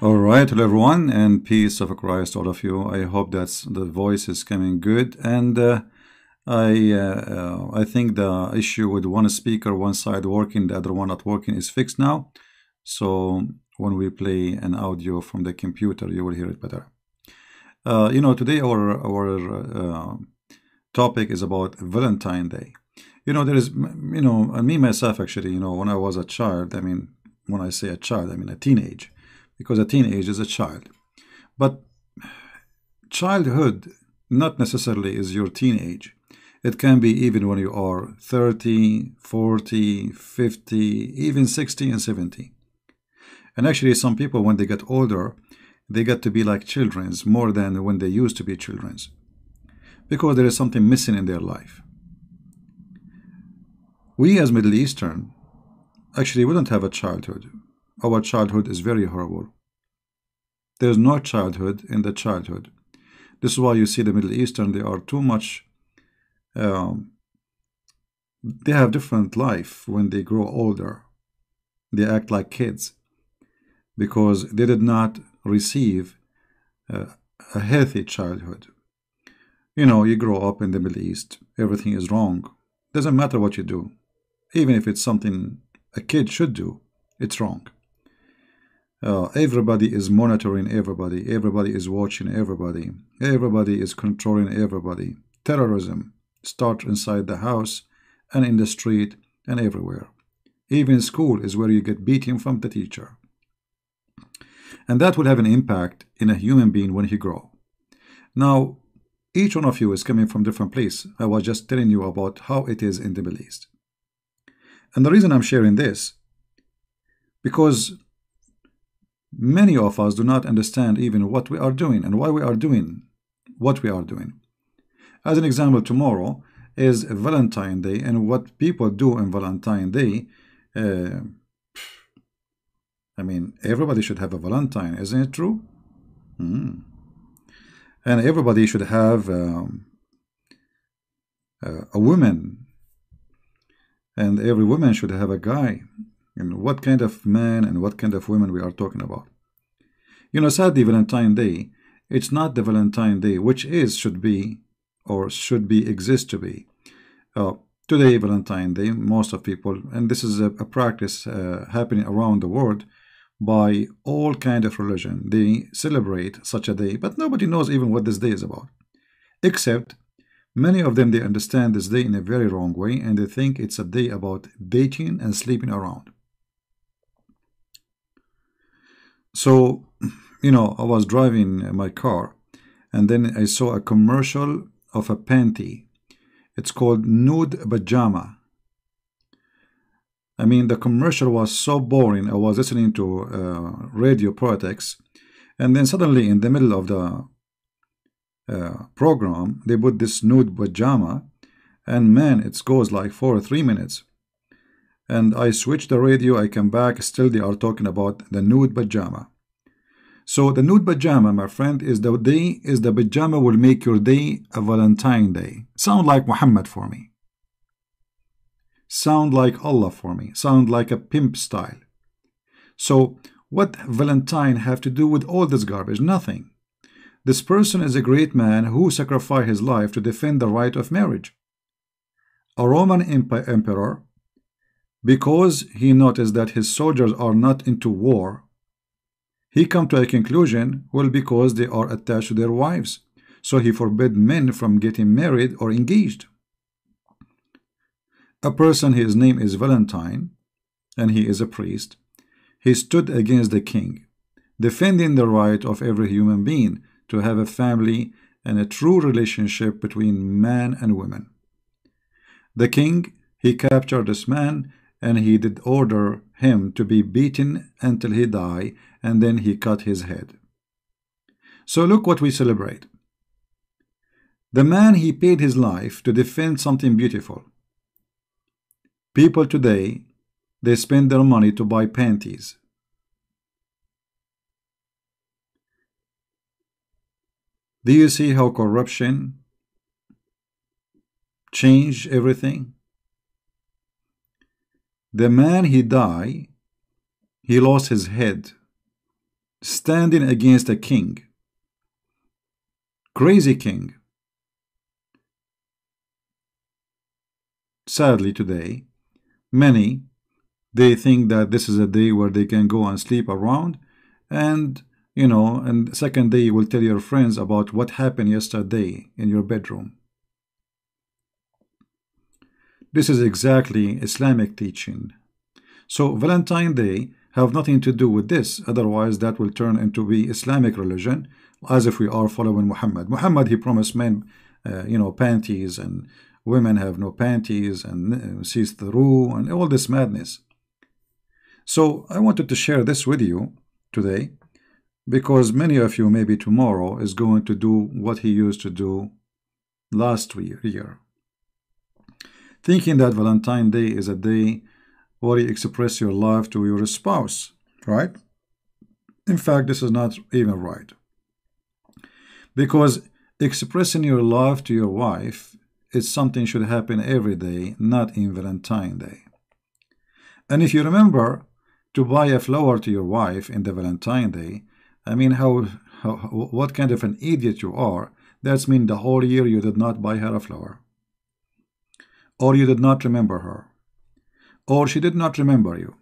All right, hello everyone, and peace of Christ, all of you. I hope that the voice is coming good, and I think the issue with one speaker, one side working, the other one not working, is fixed now. So when we play an audio from the computer, you will hear it better. Today our topic is about Valentine Day. There is, and me myself actually, when I was a child, I mean, when I say a child, I mean a teenage, because a teenage is a child. But childhood not necessarily is your teenage. It can be even when you are 30, 40, 50, even 60 and 70. And actually, some people, when they get older, they get to be like children's more than when they used to be children's, because there is something missing in their life. We as Middle Eastern, actually, we don't have a childhood. Our childhood is very horrible. There's no childhood in the childhood. This is why you see the Middle Eastern, they are too much, they have different life when they grow older. They act like kids because they did not receive a healthy childhood. You grow up in the Middle East, everything is wrong. Doesn't matter what you do. Even if it's something a kid should do, it's wrong. Everybody is monitoring everybody. Everybody is watching everybody. Everybody is controlling everybody. Terrorism starts inside the house and in the street and everywhere. Even school is where you get beaten from the teacher. And that will have an impact in a human being when he grows. Now, each one of you is coming from different place. I was just telling you about how it is in the Middle East. And the reason I'm sharing this, because many of us do not understand even what we are doing and why we are doing what we are doing. As an example, tomorrow is Valentine Day, and what people do on Valentine Day, I mean, everybody should have a Valentine, isn't it true? And everybody should have a woman, and every woman should have a guy. And what kind of man and what kind of women we are talking about. Sadly, Valentine Day, it's not the Valentine Day, which should be exist to be. Today, Valentine Day, most of people, and this is a practice happening around the world by all kind of religion. They celebrate such a day, but nobody knows even what this day is about. Except, many of them, they understand this day in a very wrong way, and they think it's a day about dating and sleeping around. So, I was driving my car, and then I saw a commercial of a panty. It's called Nude Pajama. I mean, the commercial was so boring. I was listening to radio politics, and then suddenly in the middle of the program, they put this nude pajama, and man, it goes like for 3 minutes. And I switch the radio, I come back, still they are talking about the nude pajama. So the nude pajama, my friend, is the pajama will make your day a Valentine Day. Sound like Muhammad for me. Sound like Allah for me. Sound like a pimp style. So what Valentine have to do with all this garbage? Nothing. This person is a great man who sacrificed his life to defend the right of marriage. A Roman emperor, because he noticed that his soldiers are not into war, he come to a conclusion, well, because they are attached to their wives. So he forbid men from getting married or engaged. A person, his name is Valentine, and he is a priest. He stood against the king, defending the right of every human being to have a family and a true relationship between man and woman. The king, he captured this man, and he did order him to be beaten until he die, and then he cut his head. So look what we celebrate. The man, he paid his life to defend something beautiful. People today, they spend their money to buy panties. Do you see how corruption changed everything? The man, he died, he lost his head. standing against a king, crazy king. Sadly, today, many they think that this is a day where they can go and sleep around, and and second day you will tell your friends about what happened yesterday in your bedroom. This is exactly Islamic teaching. So Valentine Day have nothing to do with this. Otherwise, that will turn into be Islamic religion, as if we are following Muhammad. Muhammad, he promised men, panties, and women have no panties, and sees through, and all this madness. So I wanted to share this with you today, because many of you maybe tomorrow is going to do what he used to do last year, thinking that Valentine Day is a day where you express your love to your spouse, right? In fact, this is not even right, because expressing your love to your wife is something should happen every day, not in Valentine Day. And if you remember to buy a flower to your wife in the Valentine Day, I mean, what kind of an idiot you are. That's mean the whole year you did not buy her a flower, or you did not remember her, or she did not remember you.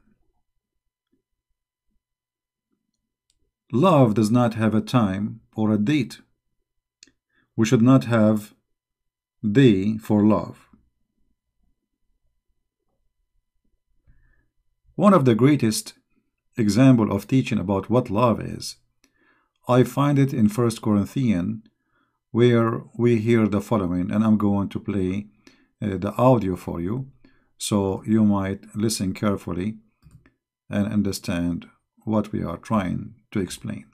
Love does not have a time or a date. We should not have day for love. One of the greatest example of teaching about what love is, I find it in 1 Corinthians, where we hear the following, and I'm going to play the audio for you, so you might listen carefully and understand what we are trying to explain.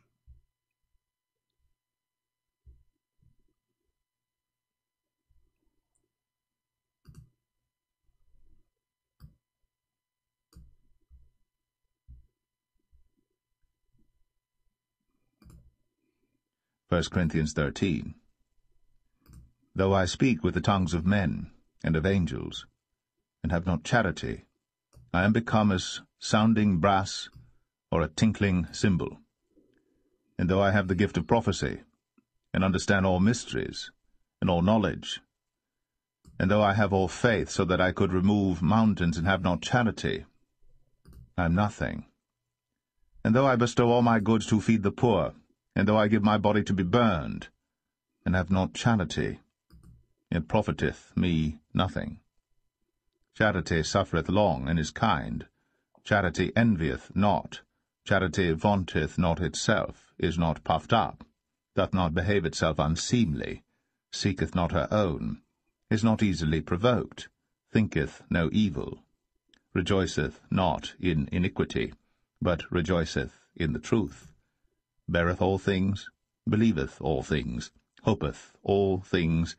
First Corinthians 13. Though I speak with the tongues of men and of angels, and have not charity, I am become as sounding brass or a tinkling cymbal. And though I have the gift of prophecy, and understand all mysteries, and all knowledge, and though I have all faith so that I could remove mountains and have not charity, I am nothing. And though I bestow all my goods to feed the poor, and though I give my body to be burned, and have not charity, it profiteth me nothing. Charity suffereth long, and is kind. Charity envieth not. Charity vaunteth not itself, is not puffed up, doth not behave itself unseemly, seeketh not her own, is not easily provoked, thinketh no evil, rejoiceth not in iniquity, but rejoiceth in the truth, beareth all things, believeth all things, hopeth all things,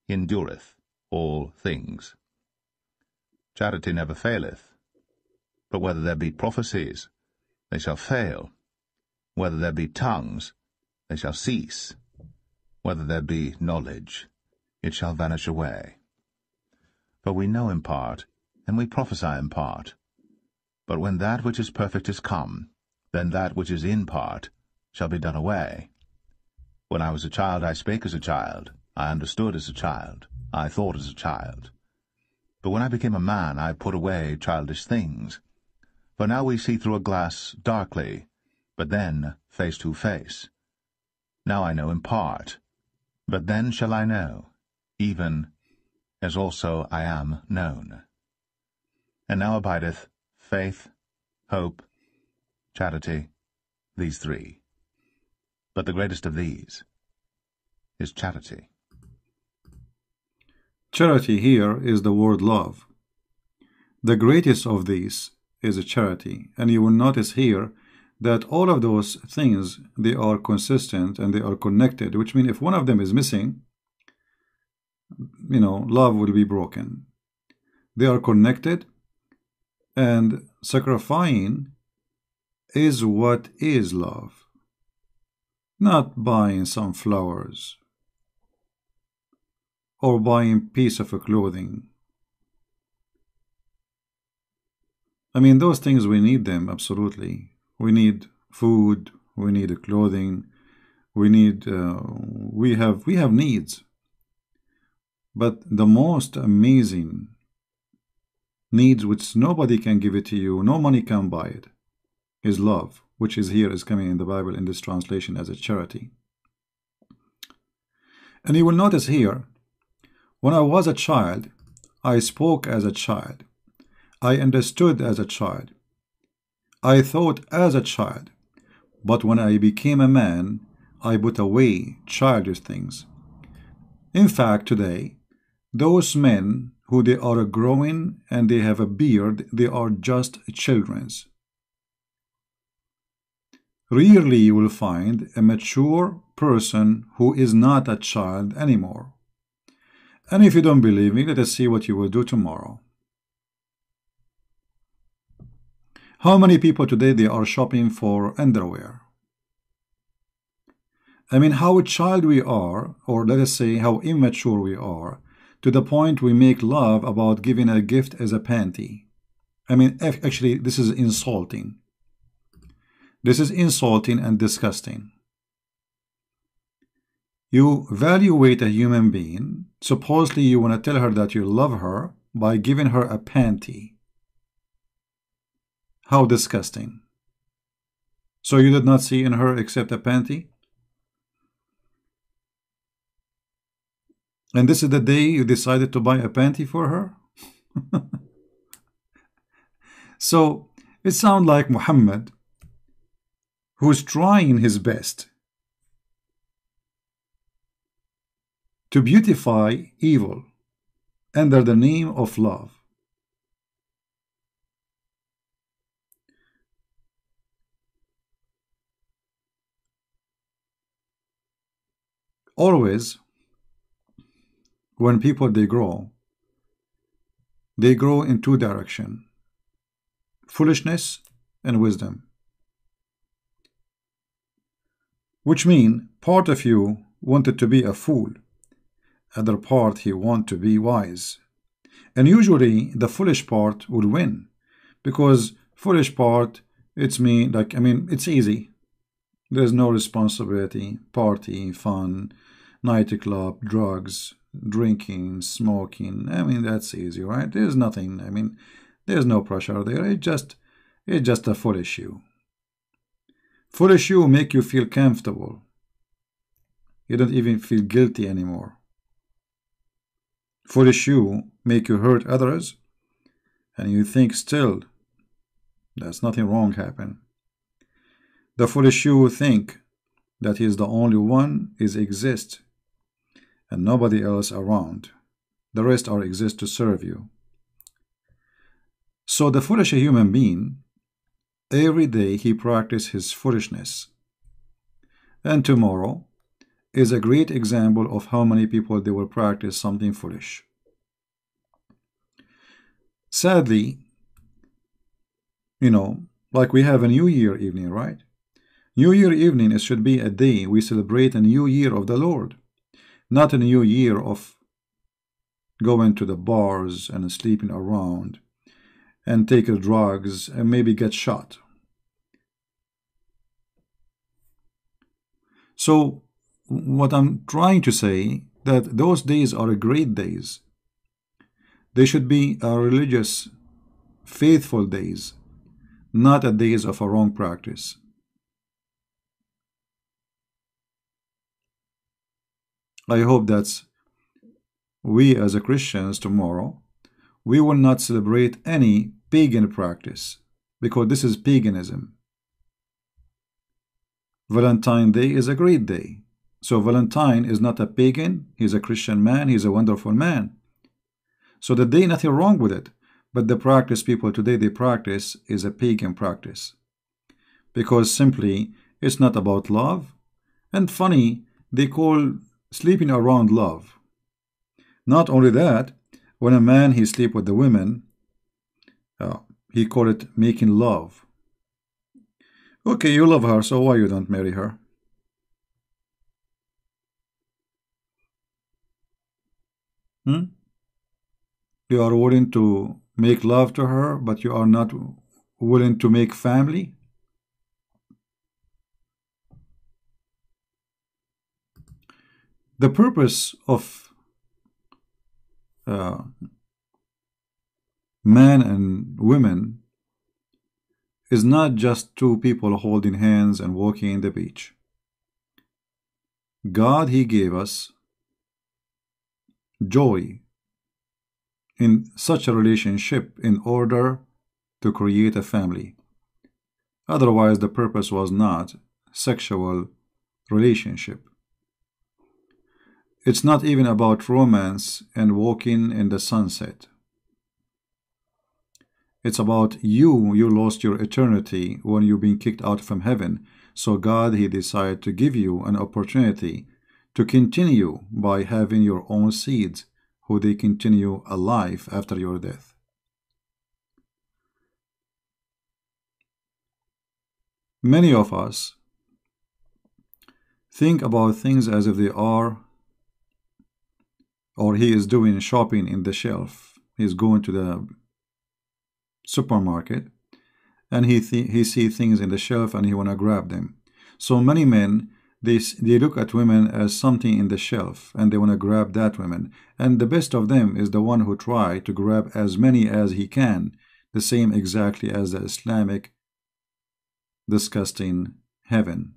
endureth all things. Charity never faileth. But whether there be prophecies, they shall fail. Whether there be tongues, they shall cease. Whether there be knowledge, it shall vanish away. For we know in part, and we prophesy in part. But when that which is perfect is come, then that which is in part shall be done away. When I was a child, I spake as a child, I understood as a child, I thought as a child. But when I became a man, I put away childish things. For now we see through a glass darkly, but then face to face. Now I know in part, but then shall I know, even as also I am known. And now abideth faith, hope, charity, these three. But the greatest of these is charity. Charity here is the word love. The greatest of these is a charity, and you will notice here that all of those things, they are consistent and they are connected, which means if one of them is missing, love will be broken. They are connected, and sacrificing is what is love, not buying some flowers or buying a piece of clothing. I mean, those things, we need them, absolutely. We need food, we need clothing, we need we have needs. But the most amazing needs which nobody can give it to you, no money can buy it, is love, which is here is coming in the Bible in this translation as a charity. And you will notice here, when I was a child, I spoke as a child, I understood as a child, I thought as a child, but when I became a man, I put away childish things. In fact, today, those men who they are growing and they have a beard, they are just children's. Rarely you will find a mature person who is not a child anymore. And if you don't believe me, let us see what you will do tomorrow. How many people today they are shopping for underwear? I mean, how a child we are, or let us say how immature we are, to the point we make love about giving a gift as a panty. I mean, actually, this is insulting. This is insulting and disgusting. You evaluate a human being, supposedly you want to tell her that you love her by giving her a panty. How disgusting. So you did not see in her except a panty? And this is the day you decided to buy a panty for her? So it sounds like Muhammad, who's trying his best to beautify evil under the name of love. Always, when people they grow in two directions: foolishness and wisdom. Which mean part of you wanted to be a fool, other part he want to be wise. And usually the foolish part would win, because foolish part, it's me, like, I mean, it's easy. There's no responsibility, party, fun, nightclub, drugs, drinking, smoking. I mean, that's easy, right? There's nothing, I mean, there's no pressure there. It's just a foolish you. Foolish you make you feel comfortable. You don't even feel guilty anymore. Foolish you make you hurt others, and you think still that's nothing wrong happen. The foolish you think that he is the only one is exist and nobody else around. The rest are exist to serve you. So the foolish human being, every day he practices his foolishness. And tomorrow is a great example of how many people they will practice something foolish. Sadly, you know, like we have a New Year evening, right? New Year evening, it should be a day we celebrate a new year of the Lord, not a new year of going to the bars and sleeping around and taking drugs and maybe get shot. So what I'm trying to say, that those days are great days. They should be religious, faithful days, not a days of a wrong practice. I hope that we as a Christians tomorrow, we will not celebrate any pagan practice, because this is paganism. Valentine Day is a great day. So Valentine is not a pagan, he's a Christian man, he's a wonderful man. So the day, nothing wrong with it. But the practice people today, they practice is a pagan practice. Because simply, it's not about love. And funny, they call sleeping around love. Not only that, when a man, he sleep with the women, he call it making love. Okay, you love her, so why you don't marry her? You are willing to make love to her, but you are not willing to make family? The purpose of uh, man and women is not just two people holding hands and walking in the beach. God, He gave us joy in such a relationship in order to create a family. Otherwise, the purpose was not sexual relationship. It's not even about romance and walking in the sunset. It's about you. You lost your eternity when you've been kicked out from heaven. So God, He decided to give you an opportunity to continue by having your own seeds, who they continue alive after your death. Many of us think about things as if they are, or he is doing shopping in the shelf. He's going to the supermarket and he see things in the shelf and he want to grab them. So many men, they look at women as something in the shelf and they want to grab that woman. And the best of them is the one who try to grab as many as he can, the same exactly as the Islamic disgusting heaven,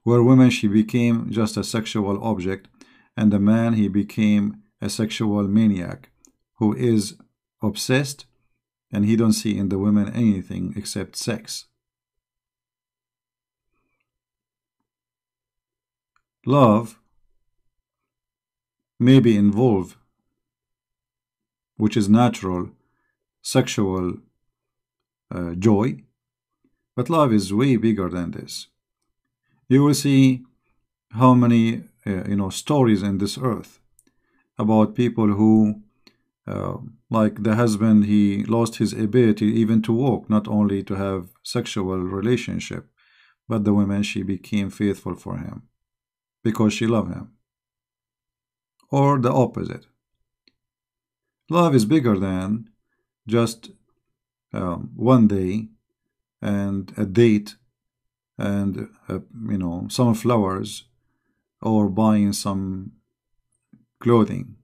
where women, she became just a sexual object, and the man, he became a sexual maniac who is obsessed, and he don't see in the women anything except sex. Love may be involved, which is natural sexual joy, but love is way bigger than this. You will see how many stories in this earth about people who like the husband, he lost his ability even to walk, not only to have sexual relationship, but the woman, she became faithful for him because she loved him. Or the opposite. Love is bigger than just one day and a date and some flowers or buying some clothing.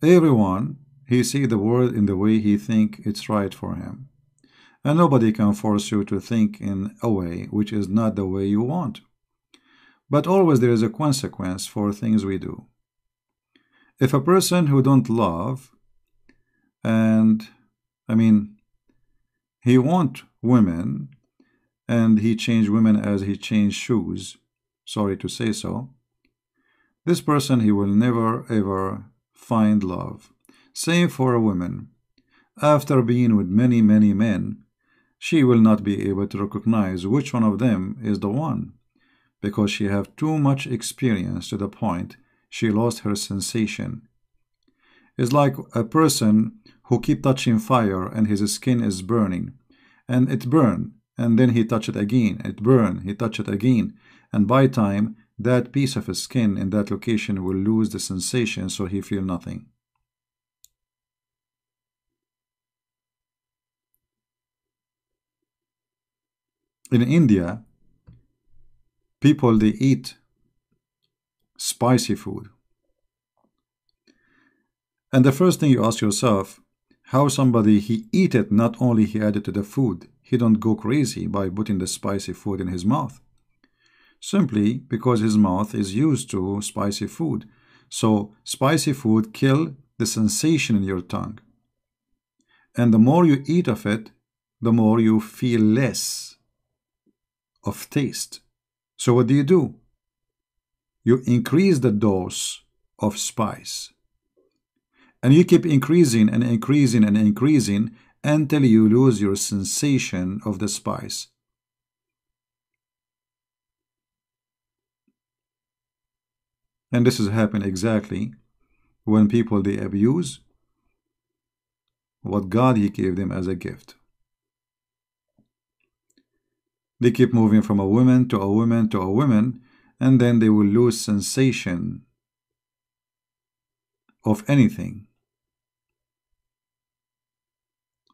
Everyone, he see the world in the way he think it's right for him. And nobody can force you to think in a way which is not the way you want. But always there is a consequence for things we do. If a person who don't love, and he want women, and he change women as he change shoes, sorry to say so, this person, he will never ever find love. Same for a woman. After being with many, many men, she will not be able to recognize which one of them is the one, because she have too much experience to the point she lost her sensation. It's like a person who keep touching fire and his skin is burning, and it burn, and then he touch it again, it burn, he touch it again, and by time that piece of his skin in that location will lose the sensation, so he feel nothing. In India, people, they eat spicy food. And the first thing you ask yourself, how somebody, he eat it, not only he add it to the food, he don't go crazy by putting the spicy food in his mouth. Simply because his mouth is used to spicy food. So spicy food kill the sensation in your tongue. And the more you eat of it, the more you feel less of taste. So what do? You increase the dose of spice. And you keep increasing and increasing and increasing until you lose your sensation of the spice. And this is happening exactly when people, they abuse what God, he gave them as a gift. They keep moving from a woman to a woman to a woman, and then they will lose sensation of anything.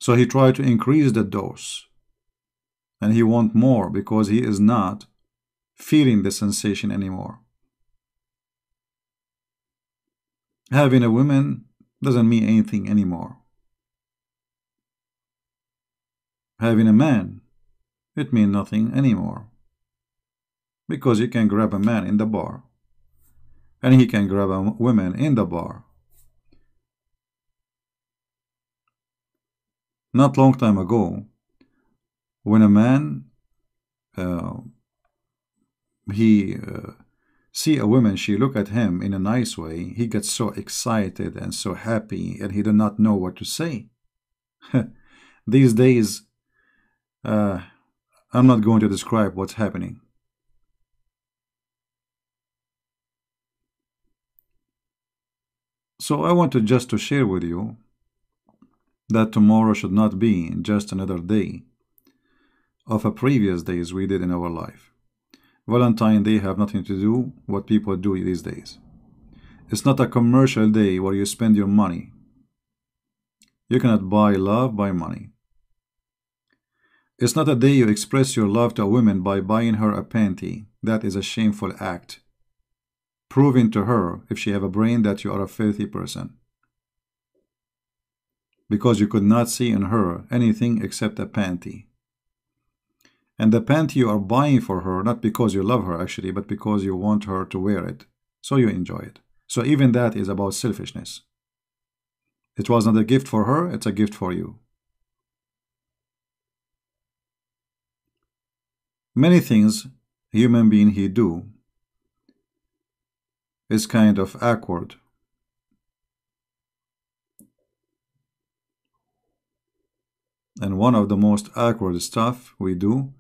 So he tried to increase the dose and he wants more because he is not feeling the sensation anymore. Having a woman doesn't mean anything anymore. Having a man, it means nothing anymore. Because you can grab a man in the bar, and he can grab a woman in the bar. Not long time ago, when a man he see a woman, she look at him in a nice way, he gets so excited and so happy, and he do not know what to say. These days, I'm not going to describe what's happening. So I wanted just to share with you that tomorrow should not be just another day of a previous days we did in our life. Valentine Day have nothing to do what people do these days. It's not a commercial day where you spend your money. You cannot buy love by money. It's not a day you express your love to a woman by buying her a panty. That is a shameful act, proving to her, if she have a brain, that you are a filthy person, because you could not see in her anything except a panty. And the panty you are buying for her, not because you love her actually, but because you want her to wear it, so you enjoy it. So even that is about selfishness. It was not a gift for her, it's a gift for you. Many things human being he do is kind of awkward. And one of the most awkward stuff we do,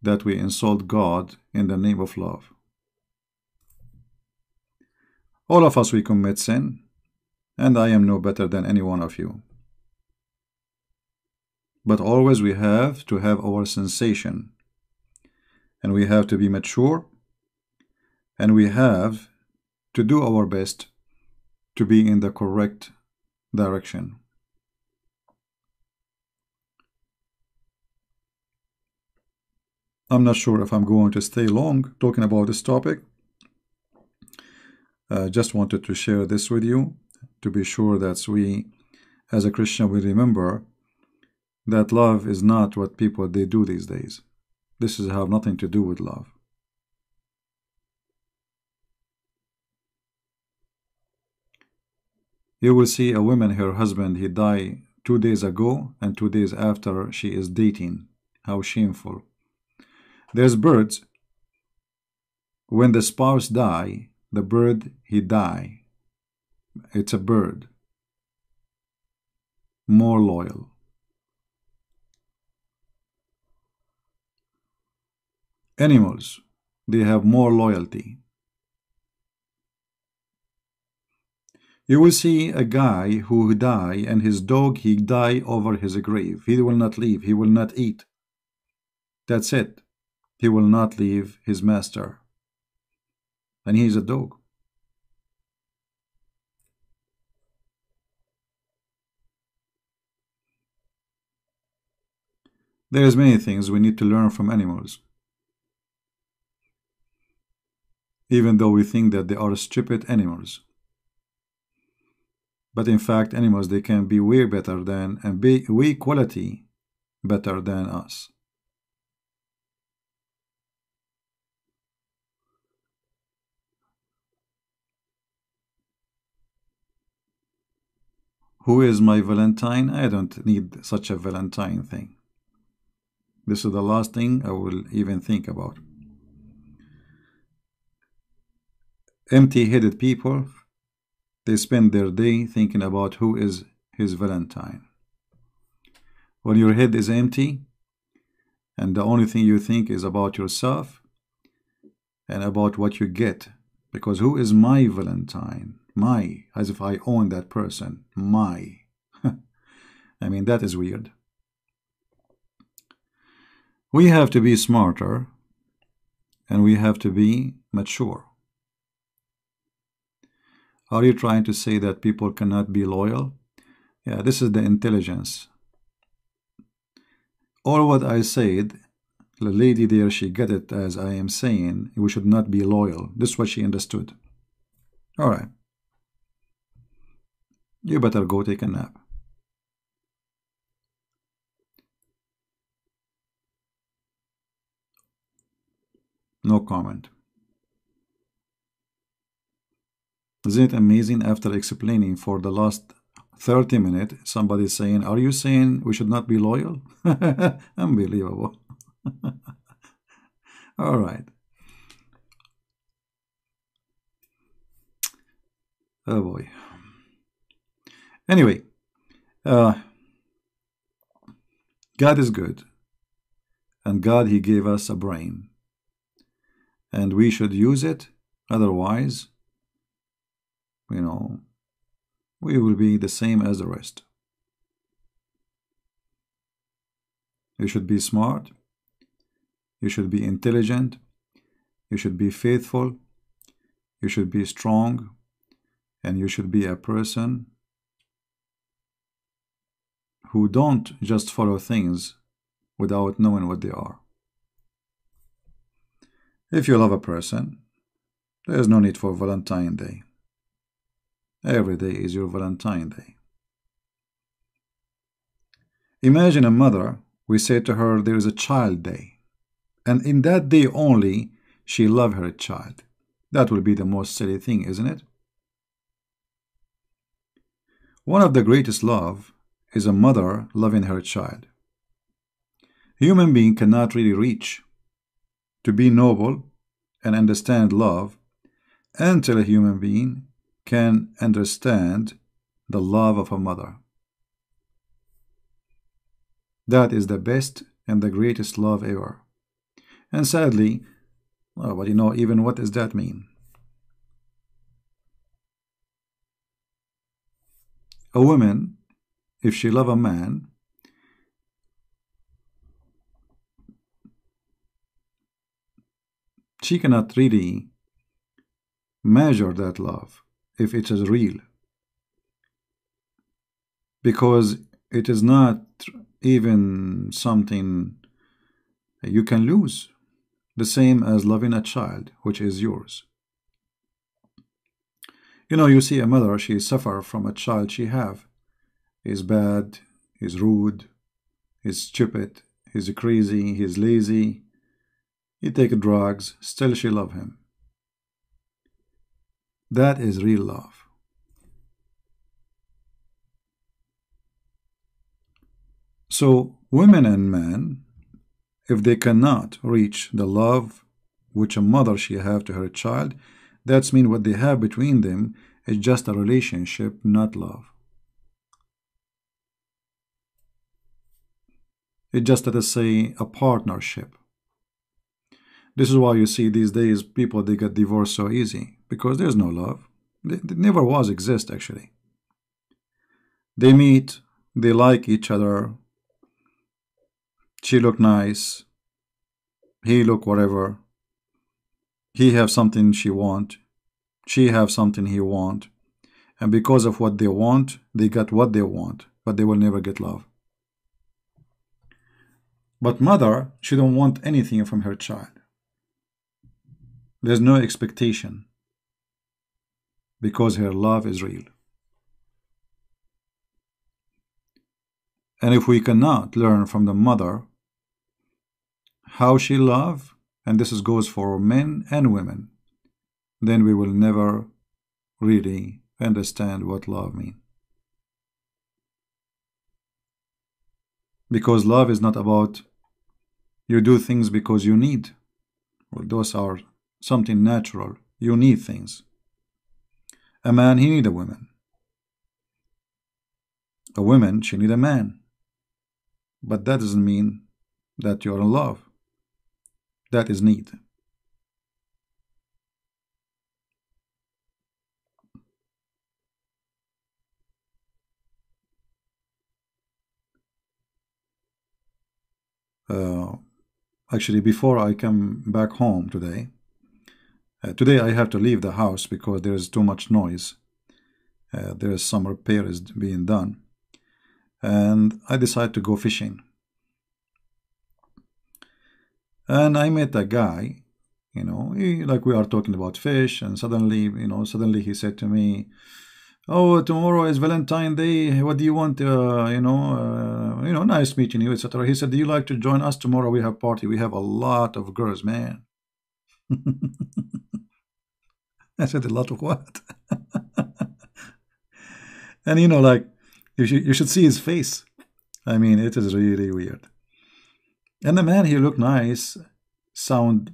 that we insult God in the name of love. All of us, we commit sin, and I am no better than any one of you. But always we have to have our sensation, and we have to be mature, and we have to do our best to be in the correct direction. I'm not sure if I'm going to stay long talking about this topic. Just wanted to share this with you to be sure that we, as a Christian, we remember that love is not what people they do these days. This is have nothing to do with love. You will see a woman, her husband, he died 2 days ago, and 2 days after she is dating. How shameful. There's birds. When the spouse die, the bird, he die. It's a bird. More loyal. Animals, they have more loyalty. You will see a guy who die, and his dog, he die over his grave. He will not leave. He will not eat. That's it. He will not leave his master. And he's a dog. There's many things we need to learn from animals. Even though we think that they are stupid animals. But in fact, animals, they can be way better than, and be way quality better than us. Who is my Valentine? I don't need such a Valentine thing. This is the last thing I will even think about. Empty-headed people, they spend their day thinking about who is his Valentine. When your head is empty, and the only thing you think is about yourself and about what you get, because who is my Valentine? My, as if I own that person. My. I mean, that is weird. We have to be smarter, and we have to be mature. Are you trying to say that people cannot be loyal? Yeah, this is the intelligence. All what I said The lady there, she get it as I am saying, we should not be loyal. This is what she understood. All right. You better go take a nap. No comment. Isn't it amazing, after explaining for the last 30 minutes, somebody saying, are you saying we should not be loyal? Unbelievable. All right. Oh boy. Anyway, God is good. And God, He gave us a brain. And we should use it. Otherwise, you know, we will be the same as the rest. You should be smart. You should be intelligent. You should be faithful. You should be strong. And you should be a person who don't just follow things without knowing what they are. If you love a person, there is no need for Valentine Day. Every day is your Valentine Day. Imagine a mother, we say to her, there is a child day. And in that day only, she loves her child. That will be the most silly thing, isn't it? One of the greatest love is a mother loving her child. Human being cannot really reach to be noble and understand love until a human being can understand the love of a mother. That is the best and the greatest love ever. And sadly, well, but you know, even what does that mean? A woman, if she loves a man, she cannot really measure that love if it is real, because it is not even something you can lose, the same as loving a child which is yours. You know, you see a mother, she suffers from a child she have. He's bad, he's rude, he's stupid, he's crazy, he's lazy, he take drugs, still she love him. That is real love. So women and men, if they cannot reach the love which a mother she have to her child, that's mean what they have between them is just a relationship, not love. It's just, let us say, a partnership. This is why you see these days people, they get divorced so easy, because there's no love. It never was exist, actually. They meet, they like each other. She look nice. He look whatever. He have something she want. She have something he want. And because of what they want, they get what they want, but they will never get love. But mother, she don't want anything from her child. There's no expectation, because her love is real. And if we cannot learn from the mother how she love, and this goes for men and women, then we will never really understand what love means. Because love is not about you do things because you need. Well, those are something natural. You need things. A man, he need a woman. A woman, she need a man. But that doesn't mean that you're in love. That is need. Actually, before I come back home today, today I have to leave the house because there is too much noise. There is some repairs being done. And I decided to go fishing. And I met a guy, like we are talking about fish, and suddenly he said to me, "Oh, tomorrow is Valentine Day. What do you want? Nice meeting you, etc." He said, "Do you like to join us tomorrow? We have party. We have a lot of girls, man." I said, "A lot of what?" And like you should see his face. I mean, it is really weird. And the man, he looked nice, sound.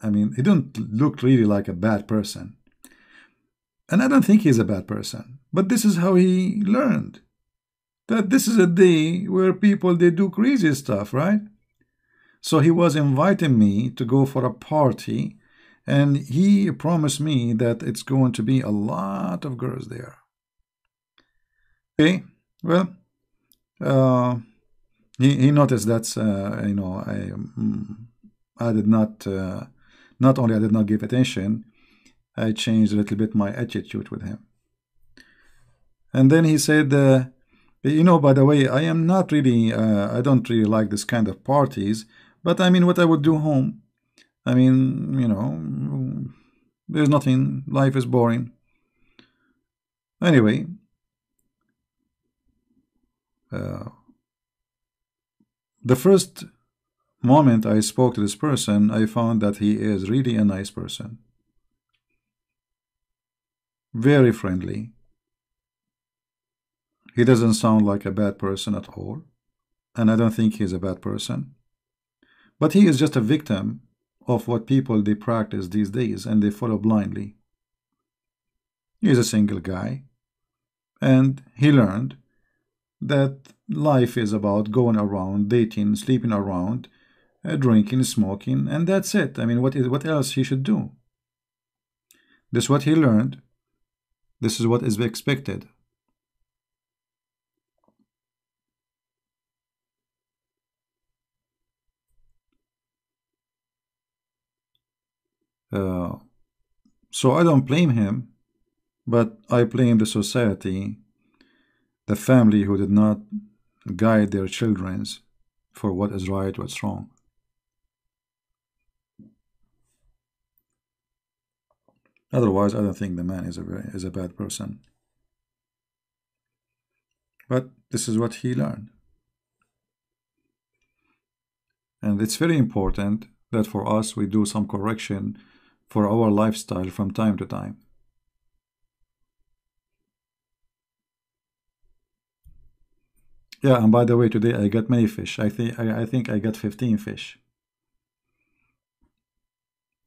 I mean, he didn't look really like a bad person. And I don't think he's a bad person. But this is how he learned that this is a day where people, they do crazy stuff, right? So he was inviting me to go for a party, and he promised me that it's going to be a lot of girls there. Okay, well, uh, he noticed that I did not only I did not give attention, I changed a little bit my attitude with him. And then he said, by the way, I am not really, I don't really like this kind of parties, but I mean, what I would do home, I mean, there's nothing, life is boring. Anyway, the first moment I spoke to this person, I found that he is really a nice person. Very friendly. He doesn't sound like a bad person at all. And I don't think he's a bad person. But he is just a victim of what people they practice these days, and they follow blindly. He's a single guy. And he learned that life is about going around, dating, sleeping around, drinking, smoking, and that's it. I mean, what else he should do? This is what he learned. This is what is expected. So I don't blame him, but I blame the society, the family who did not guide their children for what is right, what's wrong. Otherwise, I don't think the man is a bad person. But this is what he learned. And it's very important that for us we do some correction for our lifestyle from time to time. Yeah, and by the way, today I got many fish. I think I got 15 fish.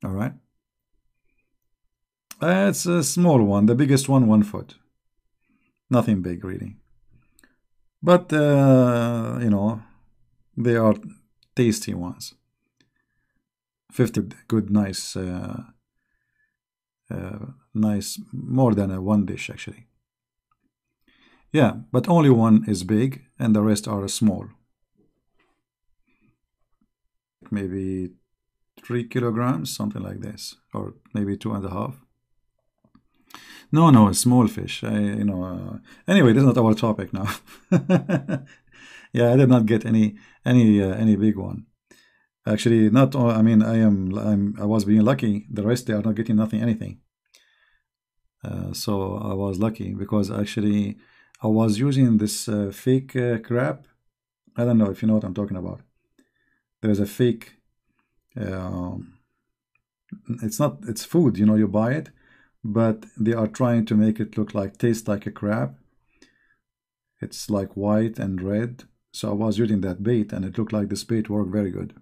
All right. It's a small one. The biggest one, 1 foot. Nothing big, really. But, they are tasty ones. 50 good, nice, nice, more than a one dish, actually. Yeah, but only one is big, and the rest are small. Maybe 3 kilograms, something like this, or maybe 2.5. No, a small fish. Anyway, this is not our topic now. Yeah, I did not get any big one. Actually, not all. I mean, I was being lucky. The rest, they are not getting anything. So I was lucky because actually I was using this fake crab. I don't know if you know what I'm talking about. There's a fake. It's food. You buy it, but they are trying to make it taste like a crab. It's like white and red. So I was using that bait, and it looked like this bait worked very good.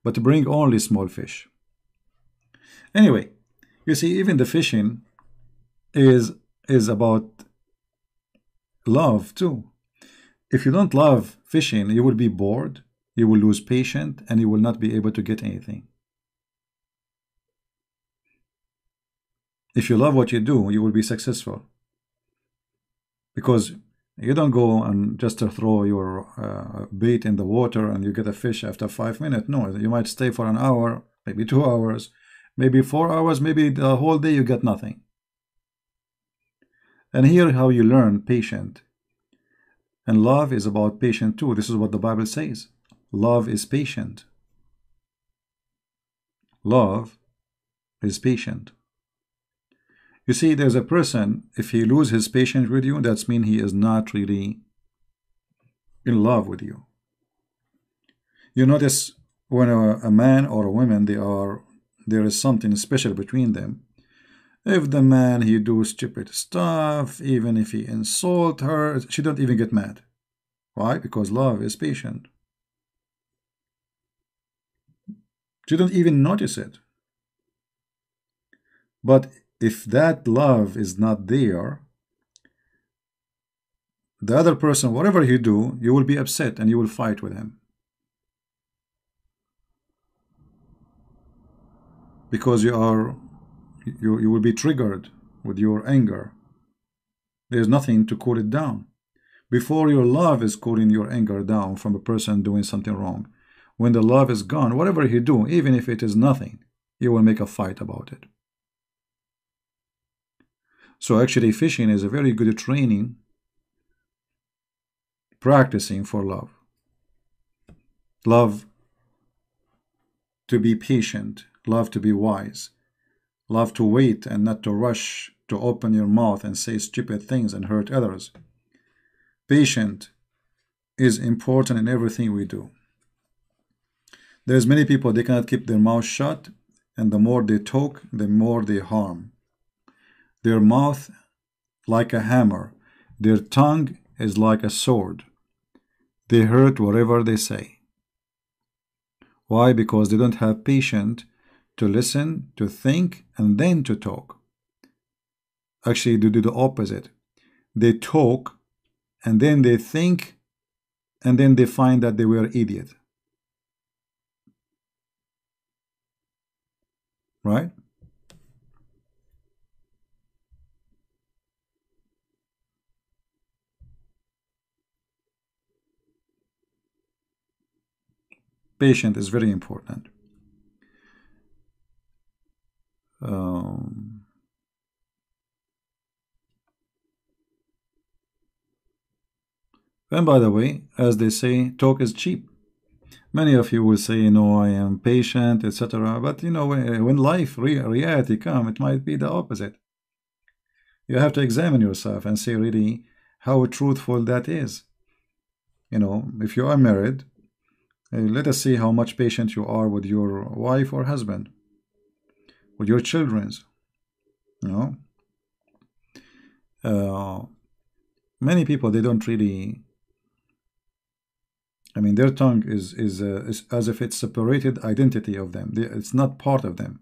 But to bring only small fish. Anyway, you see, even the fishing is about love too. If you don't love fishing, you will be bored, you will lose patience, and you will not be able to get anything. If you love what you do, you will be successful. Because you don't go and just to throw your bait in the water and you get a fish after 5 minutes. No, you might stay for an hour, maybe 2 hours, maybe 4 hours, maybe the whole day you get nothing. And here how you learn patient. And love is about patient too. This is what the Bible says. Love is patient. Love is patient. You see, there's a person, if he loses his patience with you, that's mean he is not really in love with you. You notice when a man or a woman, there is something special between them. If the man, he do stupid stuff, even if he insult her, she don't even get mad. Why? Because love is patient. She don't even notice it. But if that love is not there, the other person, whatever you do, you will be upset and you will fight with him. Because you will be triggered with your anger. There's nothing to cool it down. Before your love is cooling your anger down from a person doing something wrong. When the love is gone, whatever you do, even if it is nothing, you will make a fight about it. So actually fishing is a very good training, practicing for love. Love to be patient, love to be wise, love to wait and not to rush to open your mouth and say stupid things and hurt others. Patient is important in everything we do. There's many people, they cannot keep their mouth shut, and the more they talk, the more they harm. Their mouth like a hammer, their tongue is like a sword. They hurt whatever they say. Why? Because they don't have patience to listen, to think, and then to talk. Actually, they do the opposite. They talk, and then they think, and then they find that they were idiot. Right? Patience is very important. And by the way, as they say, talk is cheap. Many of you will say, no, I am patient, etc. But you know, when life, reality come, it might be the opposite. You have to examine yourself and say really how truthful that is. You know, if you are married, let us see how much patient you are with your wife or husband, with your children. You know, many people, they don't really. I mean, their tongue is as if it's separated identity of them. It's not part of them.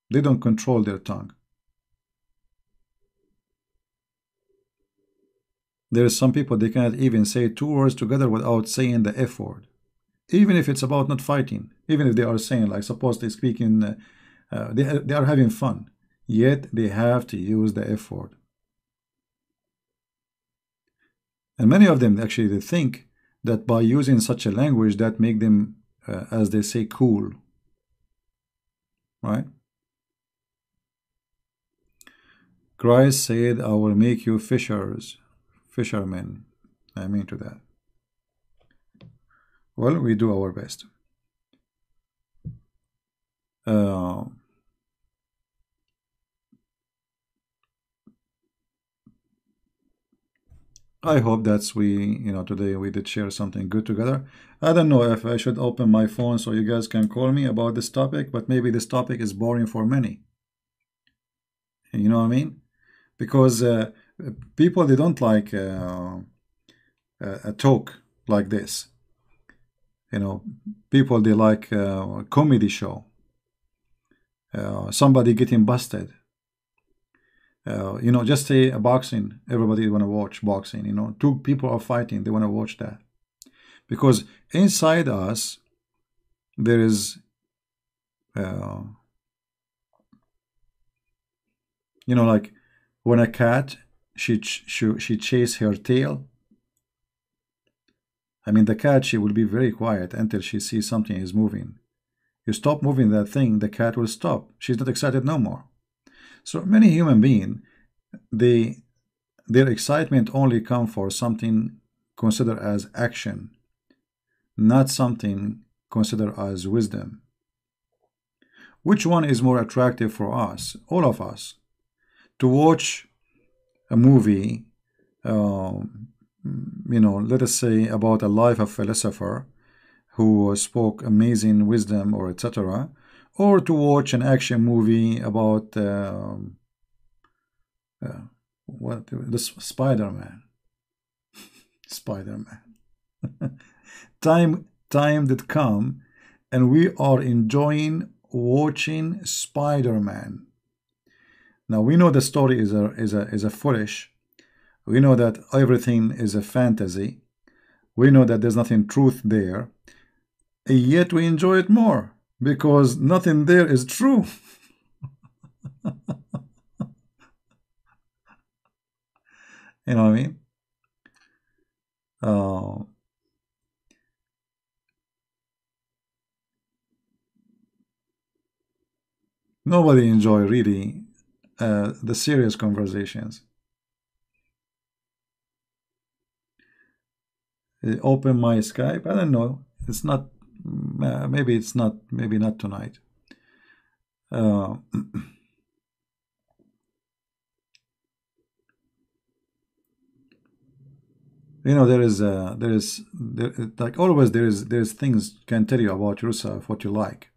They don't control their tongue. There are some people, they cannot even say two words together without saying the F word. Even if it's about not fighting. Even if they are saying, like, suppose they speak in, they are having fun. Yet they have to use the F word. And many of them, actually, they think that by using such a language that make them, as they say, cool. Right? Christ said, I will make you fishermen. I mean to that. Well, we do our best. I hope that's today we did share something good together. I don't know if I should open my phone so you guys can call me about this topic, but maybe this topic is boring for many. You know what I mean? Because people, they don't like a talk like this. You know, people, they like a comedy show. Somebody getting busted. Just say a boxing. Everybody want to watch boxing. Two people are fighting. They want to watch that. Because inside us, there is, like when a cat, she chase her tail. I mean, the cat, she will be very quiet until she sees something is moving. You stop moving that thing, the cat will stop. She's not excited no more. So many human beings, their excitement only come for something considered as action, not something considered as wisdom. Which one is more attractive for us, all of us, to watch a movie, let us say about a life of philosopher who spoke amazing wisdom or etc., or to watch an action movie about what the Spider-Man? Spider-Man. Time did come, and we are enjoying watching Spider-Man. Now we know the story is a foolish. We know that everything is a fantasy. We know that there's nothing truth there. Yet we enjoy it more because nothing there is true. You know what I mean? Nobody enjoy really the serious conversations. Open my Skype. I don't know. It's not. Maybe it's not. Maybe not tonight. There is like always there's things can tell you about yourself what you like.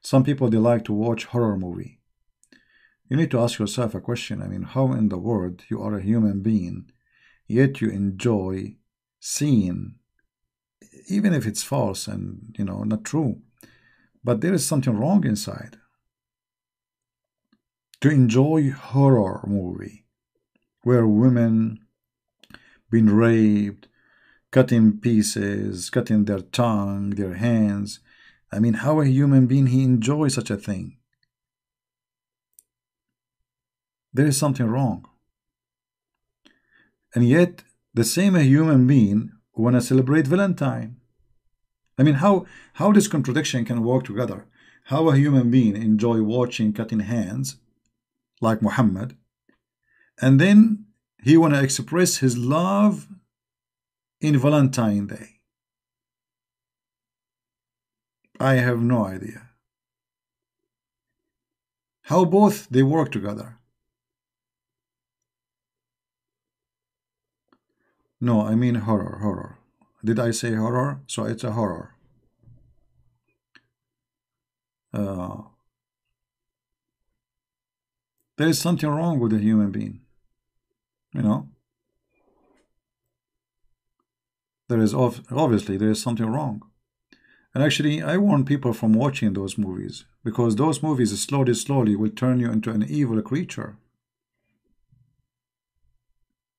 Some people they like to watch horror movie. You need to ask yourself a question. I mean, how in the world you are a human being, yet you enjoy seeing, even if it's false and not true, but there is something wrong inside. To enjoy horror movie where women been raped, cut in pieces, cutting their tongue, their hands. I mean, how a human being he enjoys such a thing? There is something wrong. And yet, the same a human being want to celebrate Valentine. I mean, how this contradiction can work together? How a human being enjoy watching cutting hands, like Muhammad, and then he want to express his love in Valentine Day. I have no idea. How both they work together. No, I mean horror. Did I say horror? So it's a horror. There is something wrong with a human being. There is obviously there is something wrong. And actually, I warn people from watching those movies because those movies slowly will turn you into an evil creature.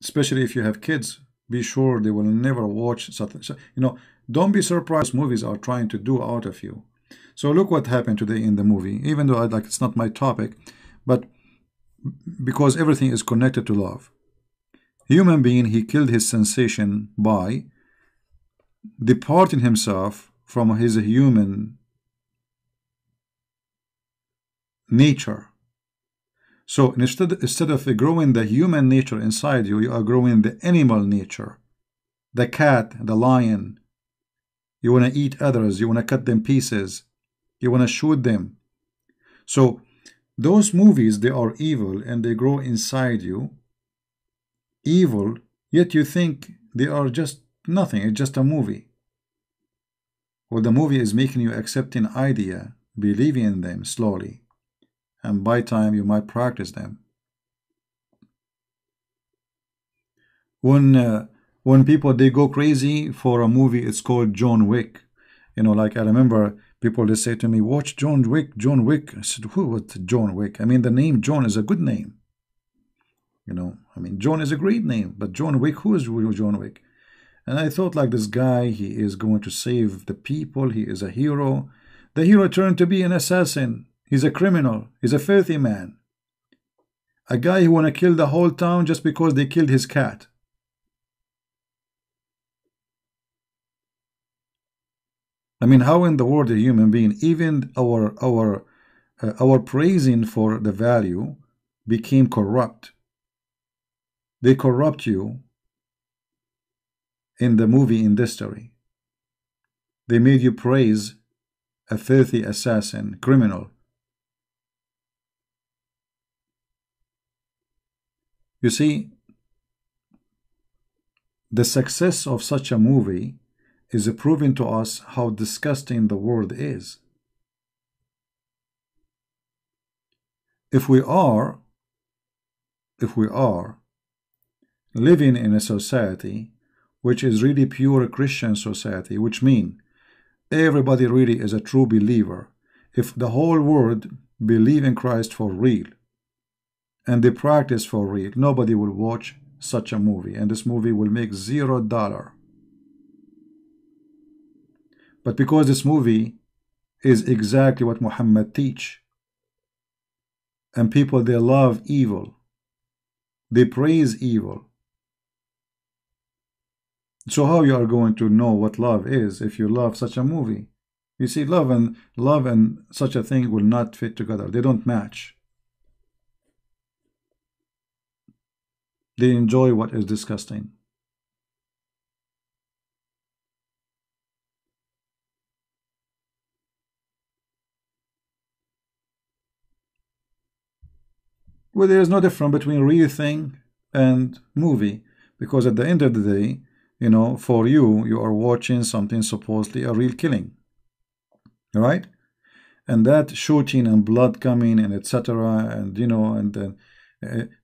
Especially if you have kids, be sure they will never watch something. So, don't be surprised movies are trying to do out of you. So look what happened today in the movie, even though it's not my topic, but because everything is connected to love. Human being, he killed his sensation by departing himself from his human nature. So instead of growing the human nature inside you, you are growing the animal nature. The cat, the lion. You want to eat others. You want to cut them pieces. You want to shoot them. So those movies, they are evil and they grow inside you. Evil, yet you think they are just nothing. It's just a movie. Well, the movie is making you accept an idea, believing in them slowly. And by time you might practice them. When people they go crazy for a movie, it's called John Wick. Like I remember people they say to me, "Watch John Wick." John Wick. I said, "Who? What's John Wick?" I mean, the name John is a good name. I mean, John is a great name, but John Wick, who is John Wick? And I thought like this guy, he is going to save the people. He is a hero. The hero turned to be an assassin. He's a criminal. He's a filthy man. A guy who want to kill the whole town just because they killed his cat. I mean, how in the world a human being, even our praising for the value became corrupt. They corrupt you in the movie industry. They made you praise a filthy assassin, criminal. You see, the success of such a movie is proving to us how disgusting the world is. If we are living in a society which is really pure Christian society, which means everybody really is a true believer, if the whole world believe in Christ for real and they practice for real, nobody will watch such a movie, and this movie will make $0. But because this movie is exactly what Muhammad teach, and people, they love evil, they praise evil. So how you are going to know what love is if you love such a movie? You see, love and such a thing will not fit together. They don't match. They enjoy what is disgusting. Well, there is no difference between real thing and movie, because at the end of the day, you know, for you, you are watching something supposedly a real killing, right? And that shooting and blood coming and etc. and you know, and then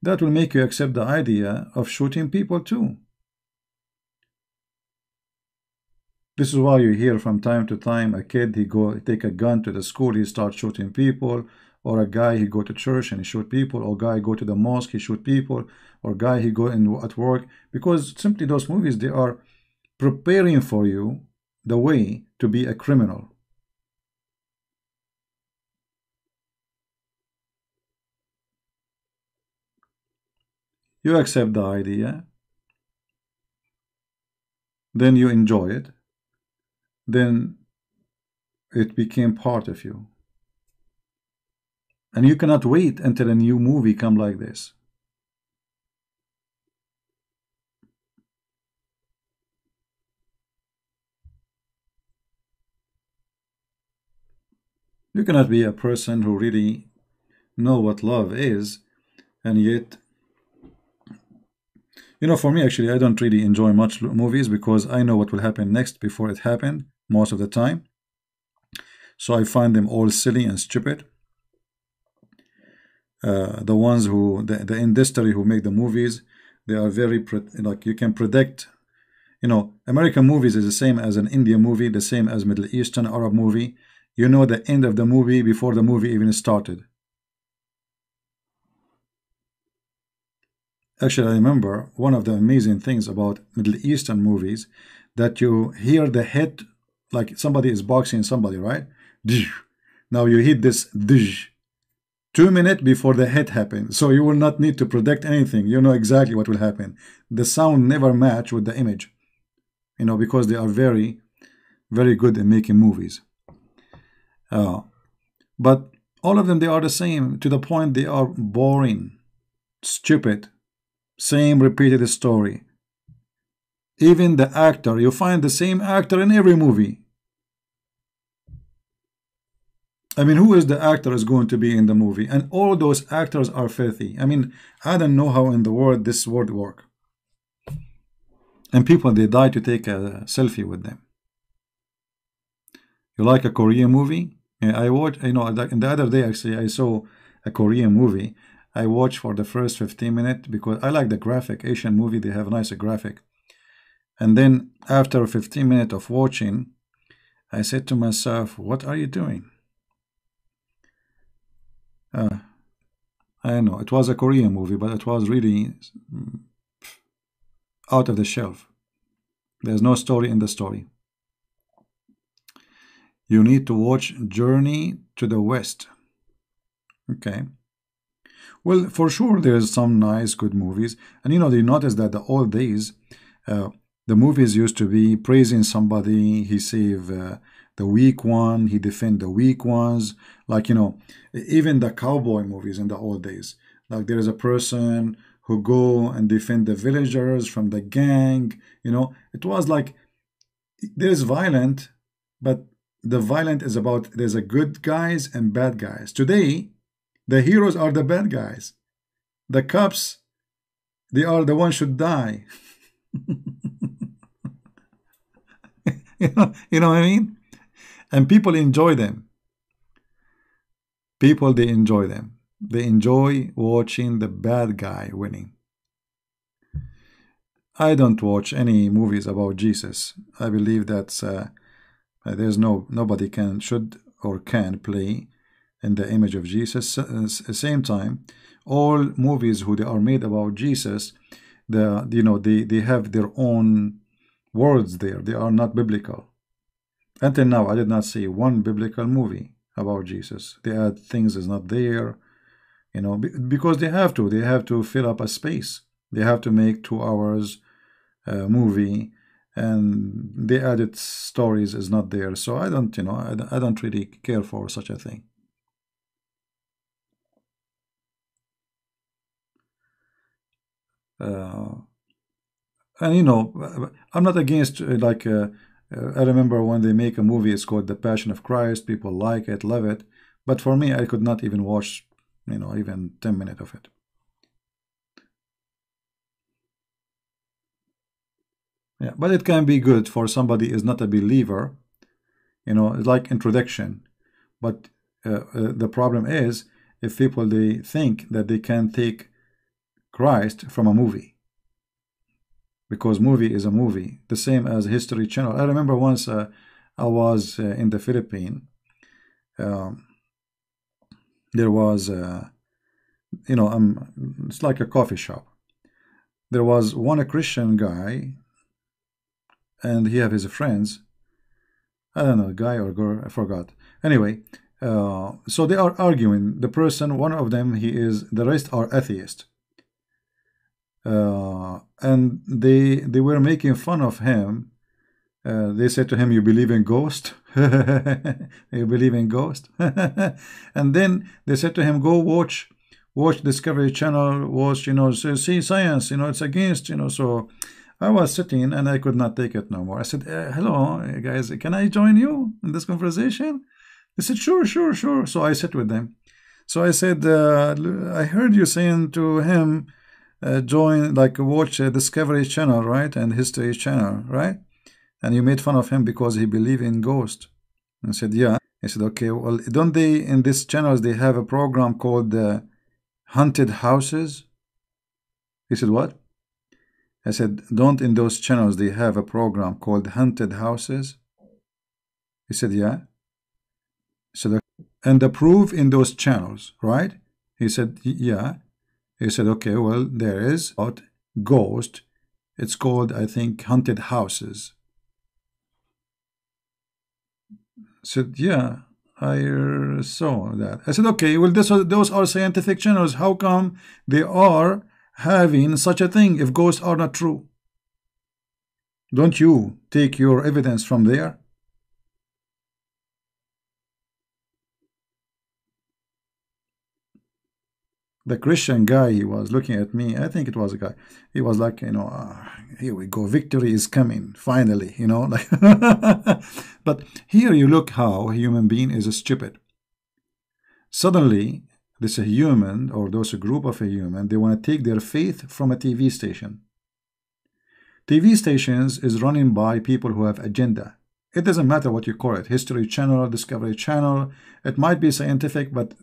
that will make you accept the idea of shooting people too. This is why you hear from time to time a kid, he go take a gun to the school, he start shooting people, or a guy, he go to church and he shoot people, or a guy go to the mosque, he shoot people, or a guy, he go in at work, because simply those movies, they are preparing for you the way to be a criminal. You accept the idea, then you enjoy it, then it became part of you. And you cannot wait until a new movie come like this. You cannot be a person who really know what love is, and yet, you know, for me actually, I don't really enjoy much movies because I know what will happen next before it happened most of the time. So I find them all silly and stupid. The ones who, the industry who make the movies, they are very, like, you can predict, you know, American movies is the same as an Indian movie, the same as Middle Eastern Arab movie. You know the end of the movie before the movie even started. Actually, I remember one of the amazing things about Middle Eastern movies, that you hear the hit, like somebody is boxing somebody, right? Now you hit this 2 minutes before the hit happens, so you will not need to predict anything. You know exactly what will happen. The sound never match with the image, you know, because they are very, very good in making movies. But all of them, they are the same, to the point they are boring, stupid, same repeated story. Even the actor, you find the same actor in every movie. I mean, who is the actor is going to be in the movie? And all those actors are filthy. I mean, I don't know how in the world this would work. And people, they die to take a selfie with them. You like a Korean movie? I watched, you know, the other day actually, I saw a Korean movie. I watched for the first 15 minutes because I like the graphic. Asian movie, they have a nice graphic. And then after 15 minutes of watching, I said to myself, what are you doing? I know it was a Korean movie, but it was really out of the shelf. There's no story in the story. You need to watch Journey to the West. Okay. Well, for sure, there's some nice, good movies. And you know, you notice that the old days, the movies used to be praising somebody, he save the weak one, he defend the weak ones. Like, you know, even the cowboy movies in the old days. Like there is a person who go and defend the villagers from the gang. You know, it was like, there's violent, but the violent is about, there's a good guys and bad guys. Today, the heroes are the bad guys. The cops, They are the ones should die. You know what I mean? And people enjoy them. People, they enjoy them. They enjoy watching the bad guy winning. I don't watch any movies about Jesus. I believe that there's nobody can, should, or can play in the image of Jesus. At the same time, all movies who they are made about Jesus, they have their own words there. They are not biblical. Until now, I did not see one biblical movie about Jesus. They add things is not there, because they have to. They have to fill up a space. They have to make 2 hours movie, and the added stories is not there. So I don't, I don't really care for such a thing. And I'm not against I remember when they make a movie, it's called The Passion of Christ. People like it, love it, but for me, I could not even watch, even 10 minutes of it. Yeah, but it can be good for somebody is not a believer, it's like introduction. But the problem is if people they think that they can take Christ from a movie, because movie is a movie, the same as History Channel. I remember once I was in the Philippines. There was, it's like a coffee shop. There was one Christian guy, and he have his friends. I don't know, guy or girl, I forgot. Anyway, so they are arguing. The person, one of them, he is. The rest are atheists. And they were making fun of him. They said to him, "You believe in ghost? You believe in ghost?" And then they said to him, "Go watch Discovery Channel. Watch, see science. It's against, So I was sitting and I could not take it no more. I said, "Hello, guys. Can I join you in this conversation?" They said, "Sure, sure, sure." So I sit with them. So I said, "I heard you saying to him." Join, like, watch Discovery Channel, right, and History Channel, right? And you made fun of him because he believed in ghosts. I said, yeah. I said, okay, well, don't they, in these channels, they have a program called Haunted Houses? He said, what? I said, don't in those channels they have a program called Haunted Houses? He said, yeah. So and the proof in those channels, right? He said, yeah. He said, okay, well, there is about ghost. It's called, I think, Haunted Houses. I said, yeah, I saw that. I said, okay, well, those are scientific channels. How come they are having such a thing if ghosts are not true? Don't you take your evidence from there? The Christian guy, he was looking at me. I think it was a guy. He was like, here we go. Victory is coming, finally, like. But here you look how a human being is stupid. Suddenly, this a human, or those a group of a human, they want to take their faith from a TV station. TV stations is running by people who have agenda. It doesn't matter what you call it, History Channel, Discovery Channel. It might be scientific, but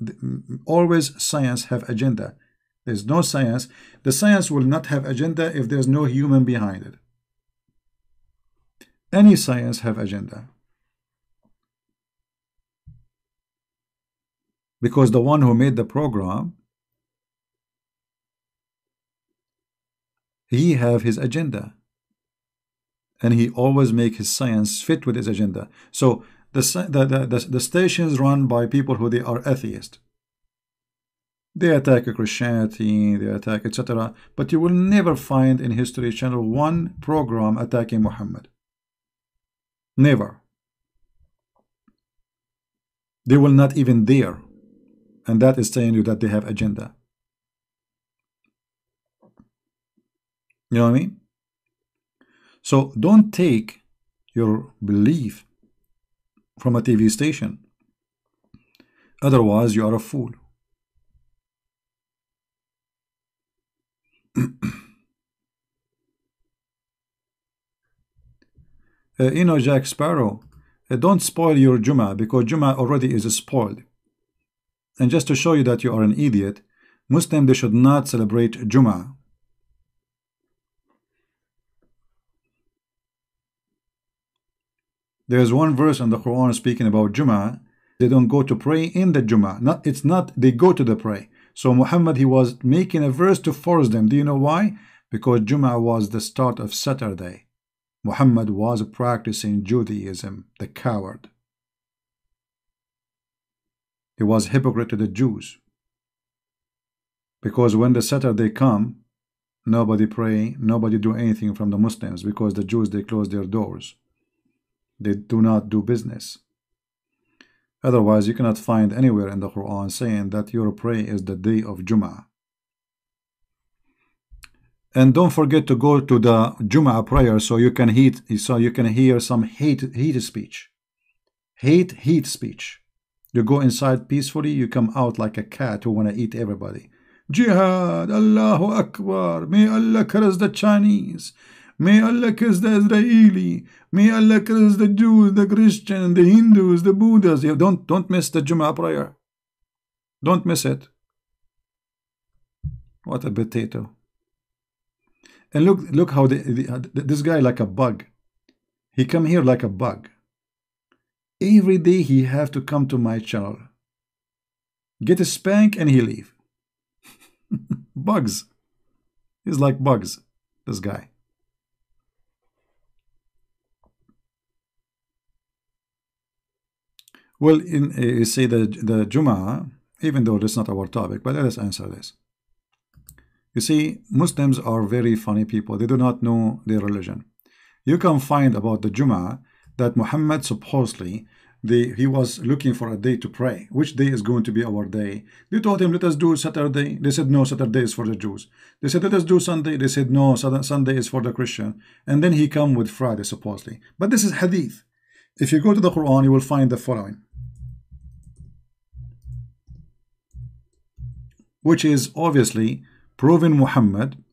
always science have agenda. There's no science. The science will not have agenda if there's no human behind it. Any science have agenda. Because the one who made the program, he have his agenda. And he always make his science fit with his agenda. So the stations run by people who they are atheists. They attack Christianity, they attack etc. But you will never find in History Channel one program attacking Muhammad. Never. They will not even dare. And that is telling you that they have agenda. You know what I mean? So don't take your belief from a TV station. Otherwise, you are a fool. Jack Sparrow, don't spoil your Juma, because Juma already is spoiled. And just to show you that you are an idiot, Muslim, they should not celebrate Juma. There's one verse in the Quran speaking about Juma. They don't go to pray in the Juma. It's not they go to the pray. So Muhammad, he was making a verse to force them. Do you know why? Because Juma was the start of Saturday. Muhammad was practicing Judaism, the coward. He was hypocrite to the Jews. Because when the Saturday come, nobody pray, nobody do anything from the Muslims, because the Jews, they close their doors. They do not do business. Otherwise, you cannot find anywhere in the Quran saying that your prayer is the day of Jum'ah. And don't forget to go to the Jum'ah prayer so you can hear some hate speech. Hate speech. You go inside peacefully, you come out like a cat who want to eat everybody. Jihad, Allahu Akbar, may Allah curse the Chinese, may Allah curse the Israeli, may Allah curse the Jews, the Christians, the Hindus, the Buddhas. Don't miss the Jum'ah prayer. Don't miss it. What a potato. And look how this guy like a bug. He come here like a bug. Every day he have to come to my channel. Get a spank and he leave. Bugs. He's like bugs, this guy. Well, you see the Jum'ah, even though that's not our topic, but let us answer this. You see, Muslims are very funny people. They do not know their religion. You can find about the Jum'ah that Muhammad supposedly, he was looking for a day to pray. Which day is going to be our day? They told him, let us do Saturday. They said, no, Saturday is for the Jews. They said, let us do Sunday. They said, no, Sunday is for the Christian. And then he come with Friday, supposedly. But this is hadith. If you go to the Quran, you will find the following, which is obviously proving Muhammad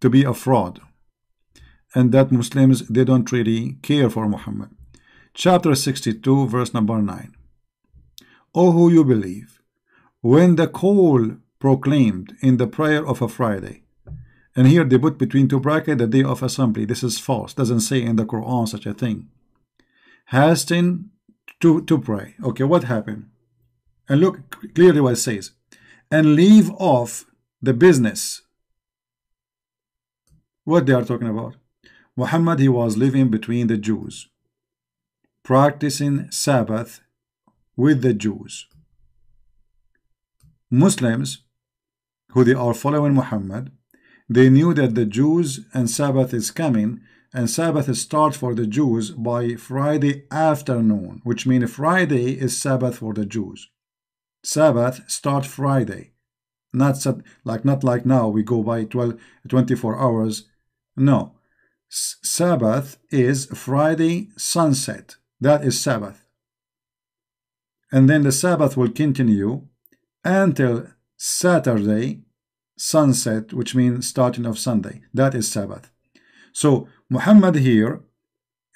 to be a fraud, and that Muslims, they don't really care for Muhammad. Chapter 62, verse number 9. O who you believe, when the call proclaimed in the prayer of a Friday, and here they put between two brackets the day of assembly. This is false. Doesn't say in the Quran such a thing. Hasten to pray. Okay, what happened? And look clearly what it says. And leave off the business. What they are talking about? Muhammad, he was living between the Jews, practicing Sabbath with the Jews. Muslims, who they are following Muhammad, they knew that the Jews and Sabbath is coming, and Sabbath starts for the Jews by Friday afternoon, which means Friday is Sabbath for the Jews. Sabbath start Friday, not like now we go by 24 hours. No, Sabbath is Friday sunset. That is Sabbath. And then the Sabbath will continue until Saturday sunset, which means starting of Sunday. That is Sabbath. So Muhammad here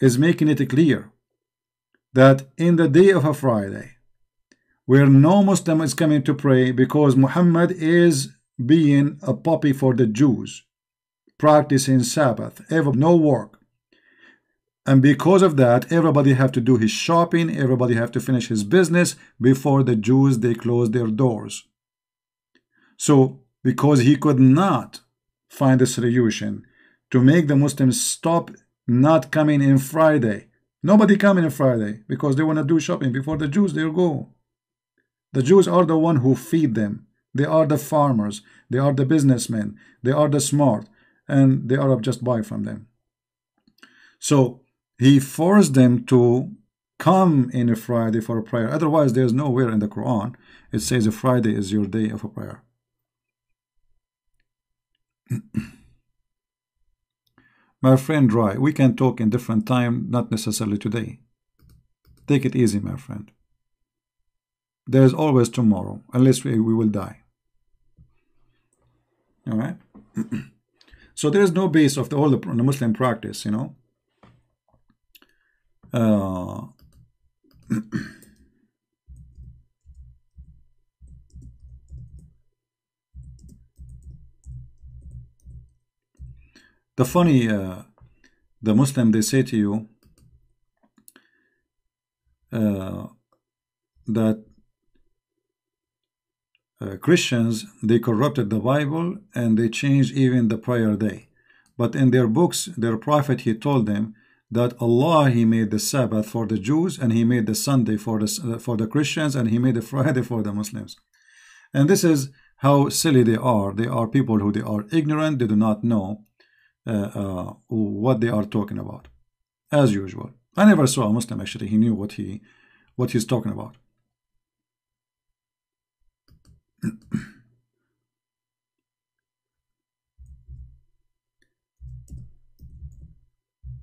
is making it clear that in the day of a Friday, where no Muslim is coming to pray, because Muhammad is being a puppy for the Jews, practicing Sabbath, no work. And because of that, everybody have to do his shopping, everybody have to finish his business before the Jews, they close their doors. So, because he could not find a solution to make the Muslims stop not coming in Friday. Nobody coming in Friday because they want to do shopping before the Jews, they'll go. The Jews are the one who feed them. They are the farmers. They are the businessmen. They are the smart. And the Arab just buy from them. So he forced them to come in a Friday for a prayer. Otherwise, there's nowhere in the Quran it says a Friday is your day of a prayer. My friend Dry, we can talk in different time, not necessarily today. Take it easy, my friend. There is always tomorrow, unless we will die. All right? So there is no base of the Muslim practice, you know. Uh, the funny, the Muslim, they say to you that Christians, they corrupted the Bible and they changed even the prior day. But in their books, their prophet, he told them that Allah, he made the Sabbath for the Jews, and he made the Sunday for the Christians, and he made the Friday for the Muslims. And this is how silly they are. They are people who they are ignorant. They do not know what they are talking about. As usual, I never saw a Muslim actually. He knew what he's talking about.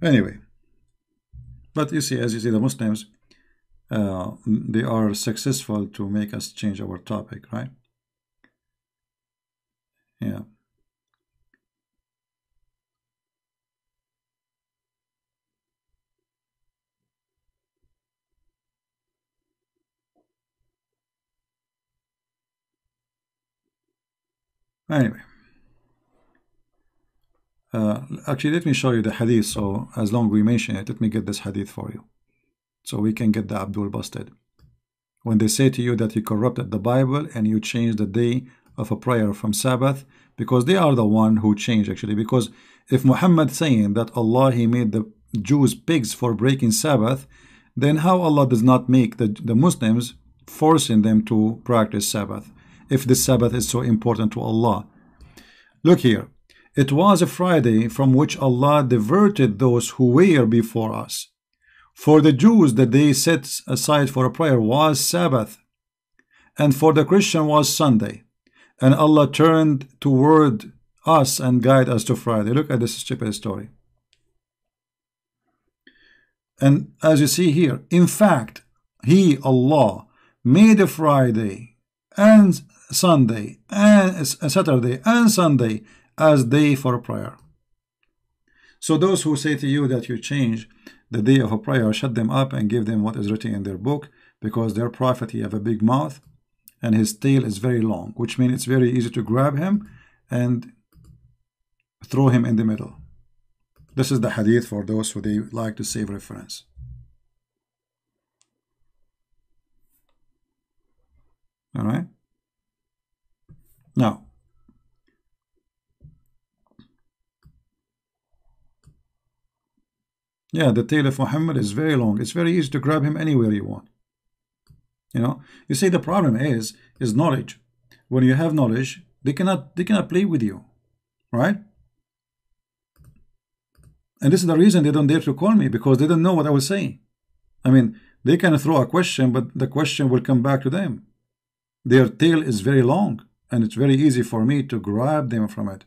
Anyway, but you see, as you see, the Muslims, they are successful to make us change our topic, right? Yeah. Anyway, actually, let me show you the hadith. So as long as we mention it, let me get this hadith for you, so we can get the Abdul busted. When they say to you that you corrupted the Bible and you changed the day of a prayer from Sabbath, because they are the one who changed actually. Because if Muhammad saying that Allah, he made the Jews pigs for breaking Sabbath, then how Allah does not make the Muslims, forcing them to practice Sabbath, if the Sabbath is so important to Allah? Look here. It was a Friday from which Allah diverted those who were before us. For the Jews, the day set aside for a prayer was Sabbath, and for the Christian was Sunday. And Allah turned toward us and guided us to Friday. Look at this stupid story. And as you see here, in fact, He, Allah, made a Friday and Sunday and Saturday and Sunday as day for prayer. So those who say to you that you change the day of a prayer, shut them up and give them what is written in their book, because their prophet, he have a big mouth and his tail is very long, which means it's very easy to grab him and throw him in the middle. This is the hadith for those who they like to save reference. All right. Now, yeah, the tail of Muhammad is very long. It's very easy to grab him anywhere you want. You know, you see, the problem is knowledge. When you have knowledge, they cannot play with you, right? And this is the reason they don't dare to call me, because they don't know what I will say. I mean, they can throw a question, but the question will come back to them. Their tail is very long, and it's very easy for me to grab them from it.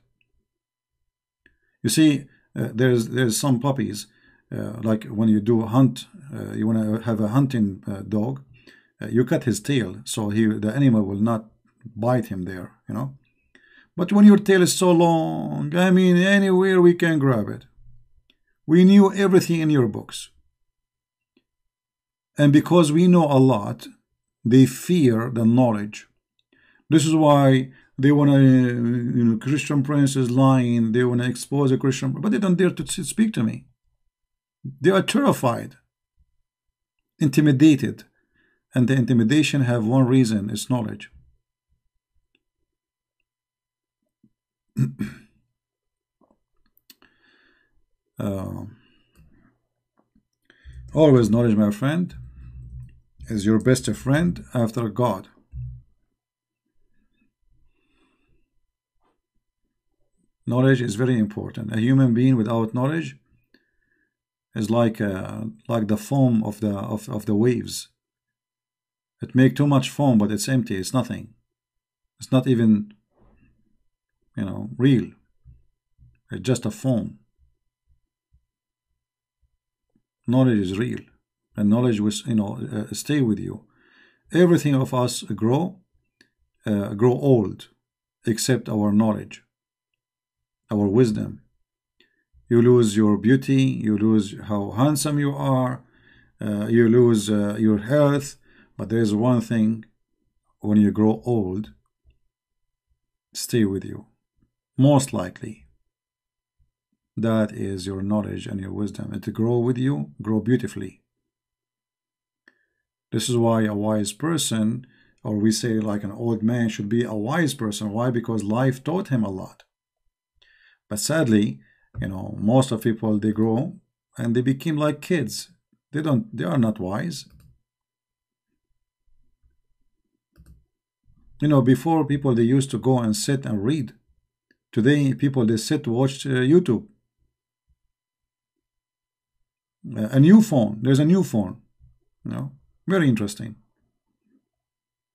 You see, there's some puppies, like when you do a hunt, you want to have a hunting dog, you cut his tail so the animal will not bite him there, you know. But when your tail is so long, I mean, anywhere we can grab it. We knew everything in your books. And because we know a lot, they fear the knowledge. This is why they want to, Christian Prince is lying. They want to expose a Christian, but they don't dare to speak to me. They are terrified, intimidated. And the intimidation have one reason, it's knowledge. Always knowledge, my friend, is your best friend after God. Knowledge is very important. A human being without knowledge is like the foam of the waves. It makes too much foam, but it's empty. It's nothing. It's not even, real. It's just a foam. Knowledge is real, and knowledge will, stay with you. Everything of us grow old, except our knowledge, our wisdom. You lose your beauty. You lose how handsome you are. you lose your health. But there is one thing: when you grow old, stay with you. Most likely, that is your knowledge and your wisdom. And to grow with you, grow beautifully. This is why a wise person, or we say like an old man, should be a wise person. Why? Because life taught him a lot. But sadly, most of people, they grow and they become like kids. They are not wise. Before, people, they used to go and sit and read. Today, people, they sit to watch YouTube. A new phone. There's a new phone. Very interesting.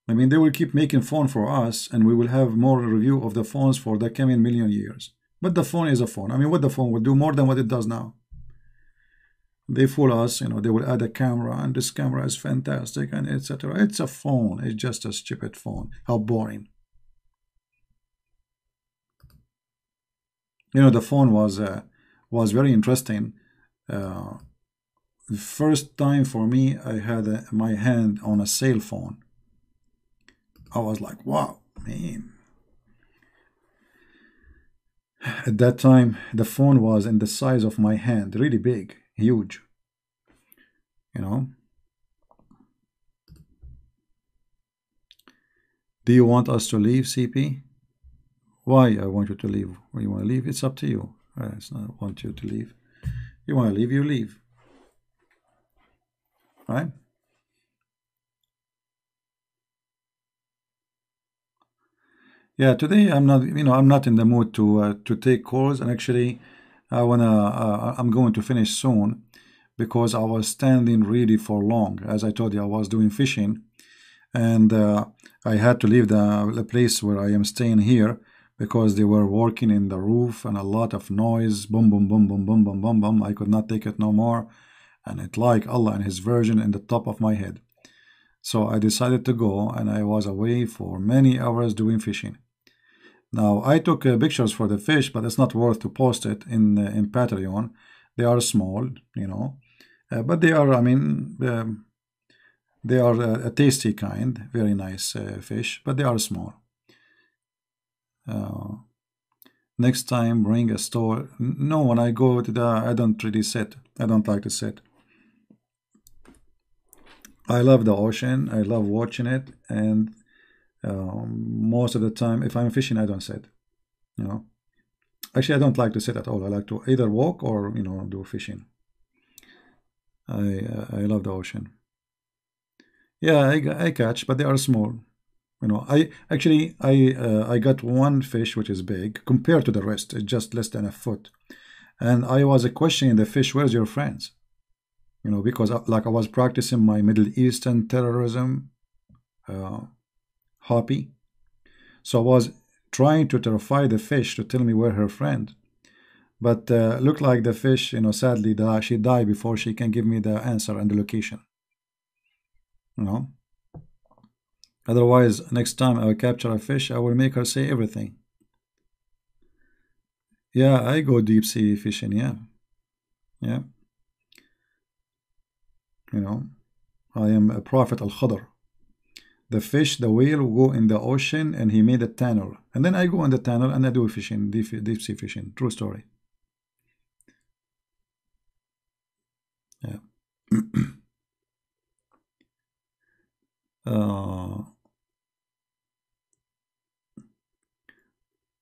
I mean, they will keep making phone for us, and we will have more review of the phones for the coming million years. But the phone is a phone. I mean, what the phone will do more than what it does now. They fool us, they will add a camera, and this camera is fantastic, and etc. It's a phone. It's just a stupid phone. How boring. The phone was very interesting. The first time for me, I had my hand on a cell phone. I was like, wow, man. At that time, the phone was in the size of my hand, really big, huge. Do you want us to leave, CP? Why I want you to leave? When you want to leave, it's up to you. It's not I want you to leave. You want to leave, you leave. Right? Yeah, today I'm not in the mood to take calls, and actually I'm going to finish soon because I was standing really for long. As I told you, I was doing fishing, and I had to leave the place where I am staying here because they were working in the roof and a lot of noise, boom, boom, boom, boom, boom, boom, boom, boom. I could not take it no more, and it like Allah and His Virgin in the top of my head. So I decided to go, and I was away for many hours doing fishing. Now, I took pictures for the fish, but it's not worth to post it in Patreon. They are small, but they are, I mean, they are a tasty kind, very nice fish, but they are small. Next time, bring a store. No, when I go to I don't really sit. I don't like to sit. I love the ocean. I love watching it, and most of the time, if I'm fishing, I don't sit. Actually, I don't like to sit at all. I like to either walk or do fishing. I love the ocean. Yeah, I catch, but they are small. I got one fish which is big compared to the rest. It's just less than a foot, and I was questioning the fish. Where's your friends? Because like I was practicing my Middle Eastern terrorism hobby. So I was trying to terrify the fish to tell me where her friend. But looked like the fish, sadly, she died before she can give me the answer and the location. Otherwise, next time I will capture a fish, I will make her say everything. Yeah, I go deep sea fishing, yeah. Yeah. I am a prophet al-Khadr. The fish, the whale will go in the ocean, and he made a tunnel. And then I go in the tunnel and I do fishing, deep sea fishing. True story. Yeah.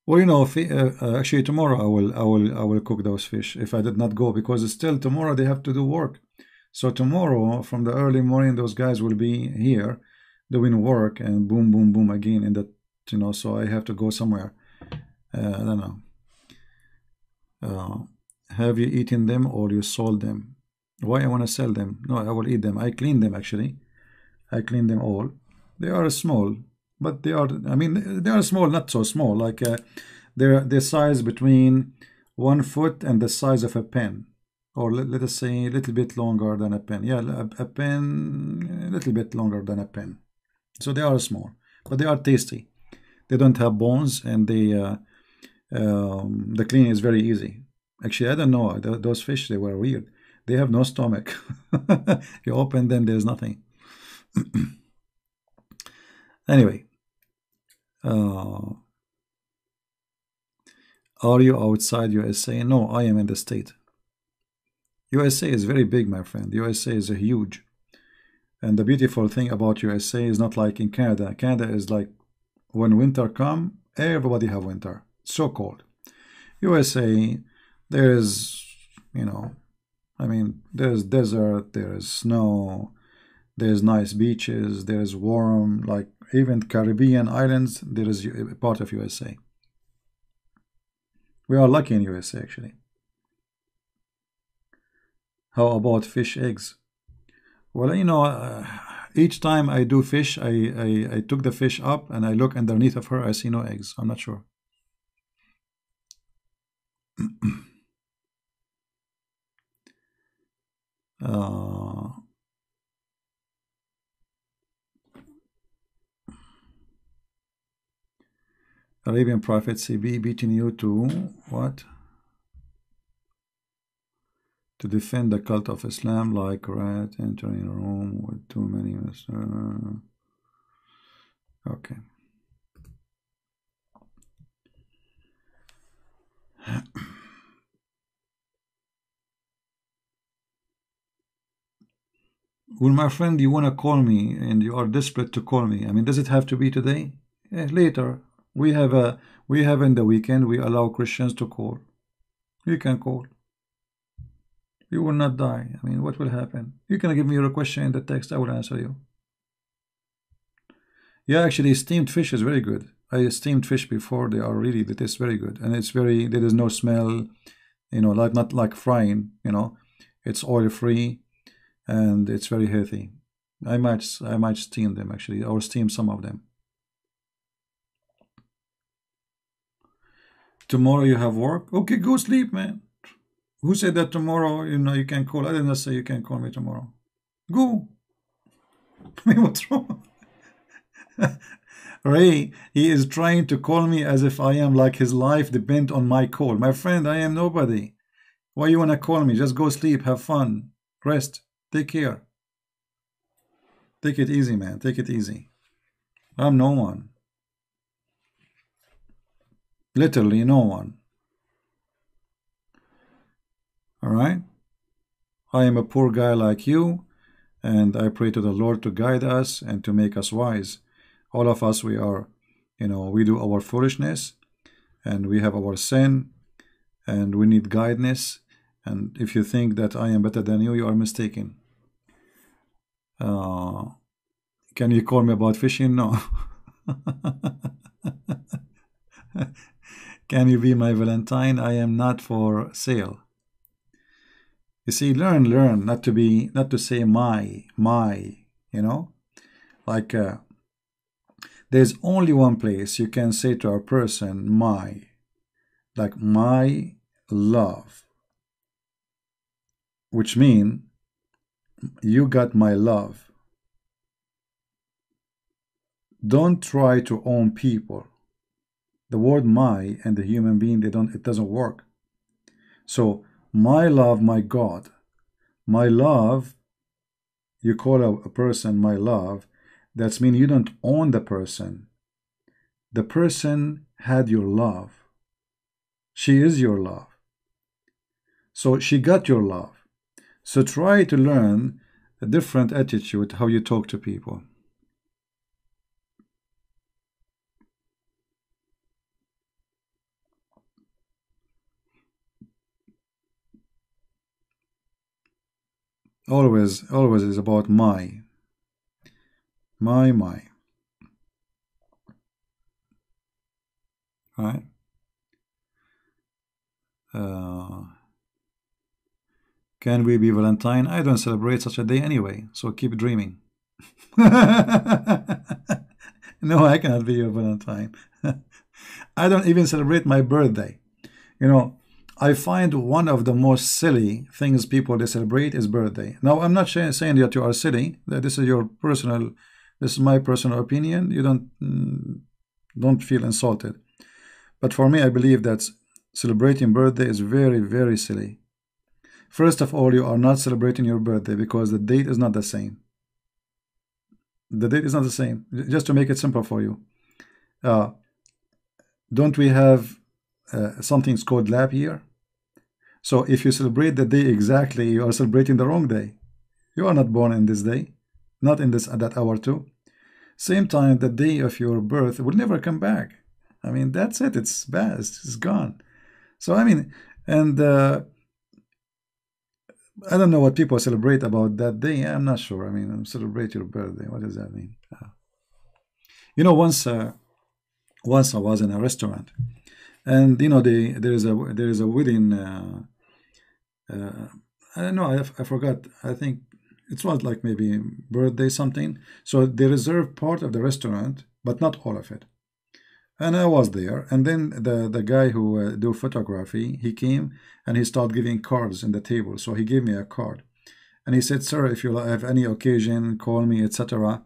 Well, actually tomorrow I will cook those fish if I did not go, because still tomorrow they have to do work. So tomorrow from the early morning, those guys will be here doing work, and boom, boom, boom again in that, so I have to go somewhere. I don't know. Have you eaten them or you sold them? Why I want to sell them? No, I will eat them. I clean them actually. I clean them all. They are small, but they are, I mean, they are small, not so small. Like they're the size between 1 foot and the size of a pen. Or let us say a little bit longer than a pen. Yeah, a pen, a little bit longer than a pen. So they are small, but they are tasty. They don't have bones, and the cleaning is very easy. Actually, I don't know. Those fish, they were weird. They have no stomach. You open them, there's nothing. Anyway, are you outside USA? No, I am in the state. USA is very big, my friend. USA is huge. And the beautiful thing about USA is not like in Canada. Canada is like when winter come, everybody have winter. So cold. USA, there's, you know, I mean, there's desert, there's snow, there's nice beaches, there's warm, like even Caribbean islands, there is a part of USA. We are lucky in USA, actually. How about fish eggs? Well, you know, each time I do fish, I took the fish up and I look underneath of her, I see no eggs. I'm not sure. Arabian Prophet CB beating you to what? To defend the cult of Islam like rat entering a room with too many. Okay. Well, my friend, you want to call me and you are desperate to call me. I mean, does it have to be today? Later. We have in the weekend, we allow Christians to call. You can call. You will not die. I mean, what will happen? You can give me your question in the text. I will answer you. Yeah, actually, steamed fish is very good. I steamed fish before. They are really, they taste very good. And it's very, there is no smell, you know, like not like frying, you know. It's oil free and it's very healthy. I might steam them actually, or steam some of them. Tomorrow you have work? Okay, go sleep, man. Who said that tomorrow, you know, you can call? I didn't say you can call me tomorrow. Go. I mean, what's wrong? Ray, he is trying to call me as if I am like his life depends on my call. My friend, I am nobody. Why you want to call me? Just go sleep, have fun, rest, take care. Take it easy, man. Take it easy. I'm no one. Literally no one. All right? I am a poor guy like you, and I pray to the Lord to guide us and to make us wise. All of us, we are, you know, we do our foolishness, and we have our sin, and we need guidance. And if you think that I am better than you, you are mistaken. Can you call me about fishing? No. Can you be my Valentine? I am not for sale. You see, learn, not to say my, you know, like there's only one place you can say to a person my, like my love, which means you got my love. Don't try to own people. The word my and the human being, it doesn't work. So my love, my God, my love, you call a person my love, that means you don't own the person. The person had your love. She is your love. So she got your love. So try to learn a different attitude, how you talk to people. Always is about my. Right? Can we be Valentine? I don't celebrate such a day anyway, so keep dreaming. No, I cannot be your Valentine. I don't even celebrate my birthday. You know, I find one of the most silly things people they celebrate is birthday. Now, I'm not saying that you are silly. That this is my personal opinion. You don't feel insulted. But for me, I believe that celebrating birthday is very, very silly. First of all, you are not celebrating your birthday because the date is not the same. The date is not the same. Just to make it simple for you. Uh, don't we have something called leap year? So if you celebrate the day exactly, you are celebrating the wrong day. You are not born in this day, not in this at that hour too. Same time, the day of your birth will never come back. I mean, that's it. It's bad. It's gone. So I mean, and I don't know what people celebrate about that day. I'm not sure. I mean, celebrate your birthday. What does that mean? You know, once I was in a restaurant, and you know, there is a wedding. I don't know. I forgot. I think it was like maybe birthday something. So they reserved part of the restaurant, but not all of it. And I was there, and then the guy who do photography, he came and he started giving cards in the table. So he gave me a card, and he said, "Sir, if you have any occasion, call me, etc."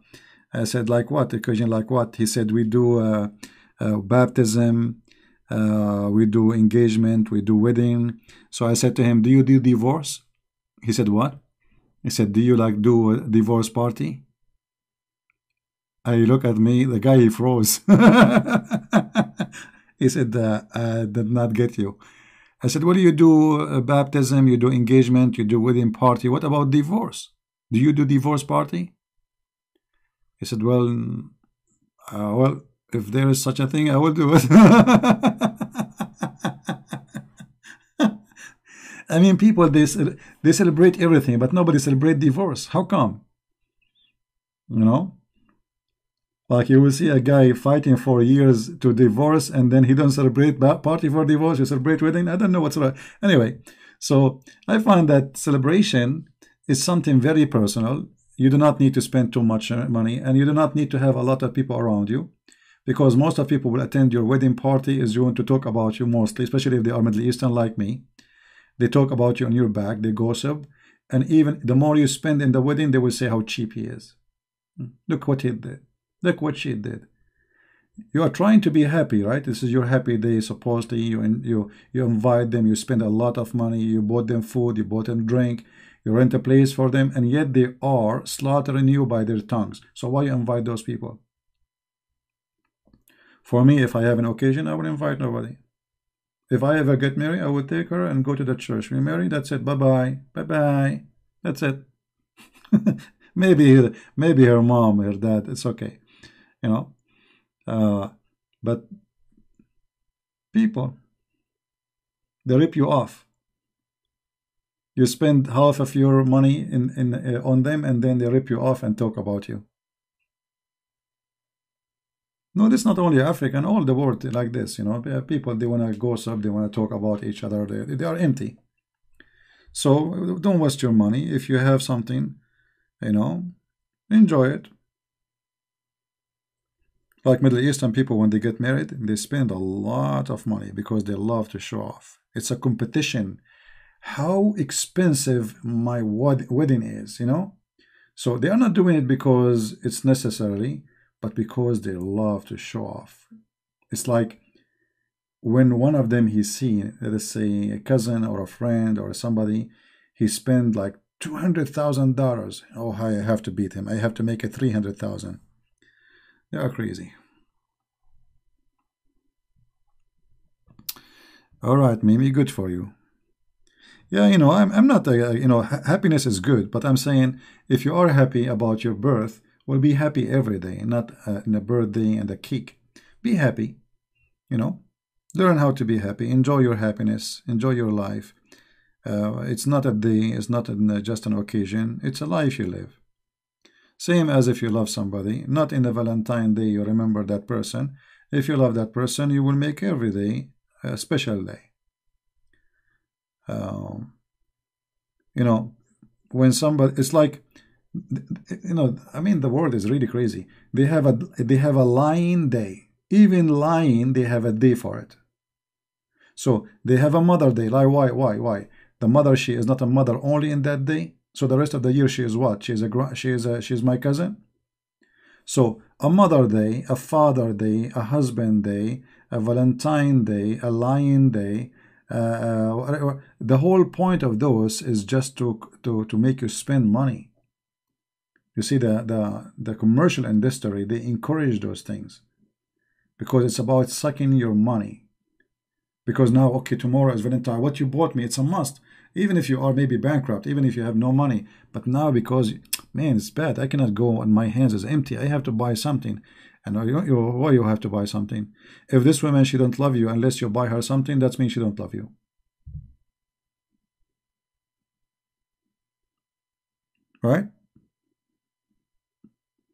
I said, "Like what occasion? Like what?" He said, "We do baptism, we do engagement, we do wedding." So I said to him, "Do you do divorce?" He said, "What?" He said, "Do you like do a divorce party?" I look at me, the guy, he froze. He said, "I did not get you." I said, "What do you do? Baptism, you do engagement, you do wedding party. What about divorce? Do you do divorce party?" He said, well, if there is such a thing, I will do it." I mean, people, they celebrate everything, but nobody celebrate divorce. How come? You know? Like you will see a guy fighting for years to divorce, and then he don't celebrate party for divorce. You celebrate wedding. I don't know what's right. Anyway, so I find that celebration is something very personal. You do not need to spend too much money, and you do not need to have a lot of people around you, because most of people will attend your wedding party is going to talk about you mostly, especially if they are Middle Eastern like me. They talk about you on your back. They gossip, and even the more you spend in the wedding, they will say how cheap he is. Look what he did. Look what she did. You are trying to be happy, right? This is your happy day. Supposedly, you invite them. You spend a lot of money. You bought them food. You bought them drink. You rent a place for them, and yet they are slaughtering you by their tongues. So why you invite those people? For me, if I have an occasion, I will invite nobody. If I ever get married, I will take her and go to the church. We marry. That's it. Bye bye. Bye bye. That's it. maybe her mom, her dad. It's okay. You know, but people, they rip you off. You spend half of your money on them, and then they rip you off and talk about you. No, this is not only African, all the world like this. You know, people, they want to gossip, they want to talk about each other. They are empty. So don't waste your money. If you have something, you know, enjoy it. Like Middle Eastern people, when they get married, they spend a lot of money because they love to show off. It's a competition. How expensive my wedding is, you know? So they are not doing it because it's necessary, but because they love to show off. It's like when one of them he's seen, let's say a cousin or a friend or somebody, he spend like $200,000. Oh, I have to beat him. I have to make it 300,000. They are crazy. All right, Mimi, good for you. Yeah, you know, I'm not, you know, happiness is good, but I'm saying if you are happy about your birth, well, be happy every day, not in a birthday and a cake. Be happy, you know, learn how to be happy, enjoy your happiness, enjoy your life. It's not a day, it's not just an occasion, it's a life you live. Same as if you love somebody, not in a Valentine day you remember that person. If you love that person, you will make every day a special day. You know, when somebody, it's like, you know, I mean, the world is really crazy. They have a lying day. Even lying, they have a day for it. So they have a mother day. Like why? The mother, she is not a mother only in that day. So the rest of the year she is what? She's my cousin. So a mother day, a father day, a husband day, a Valentine day, a lion day, The whole point of those is just to make you spend money. You see, the commercial industry, they encourage those things because it's about sucking your money. Because now, okay, tomorrow is Valentine. What you bought me, it's a must. Even if you are maybe bankrupt, even if you have no money. But now, because, man, it's bad. I cannot go and my hands is empty. I have to buy something. And why you have to buy something? If this woman, she don't love you unless you buy her something, that means she don't love you. Right?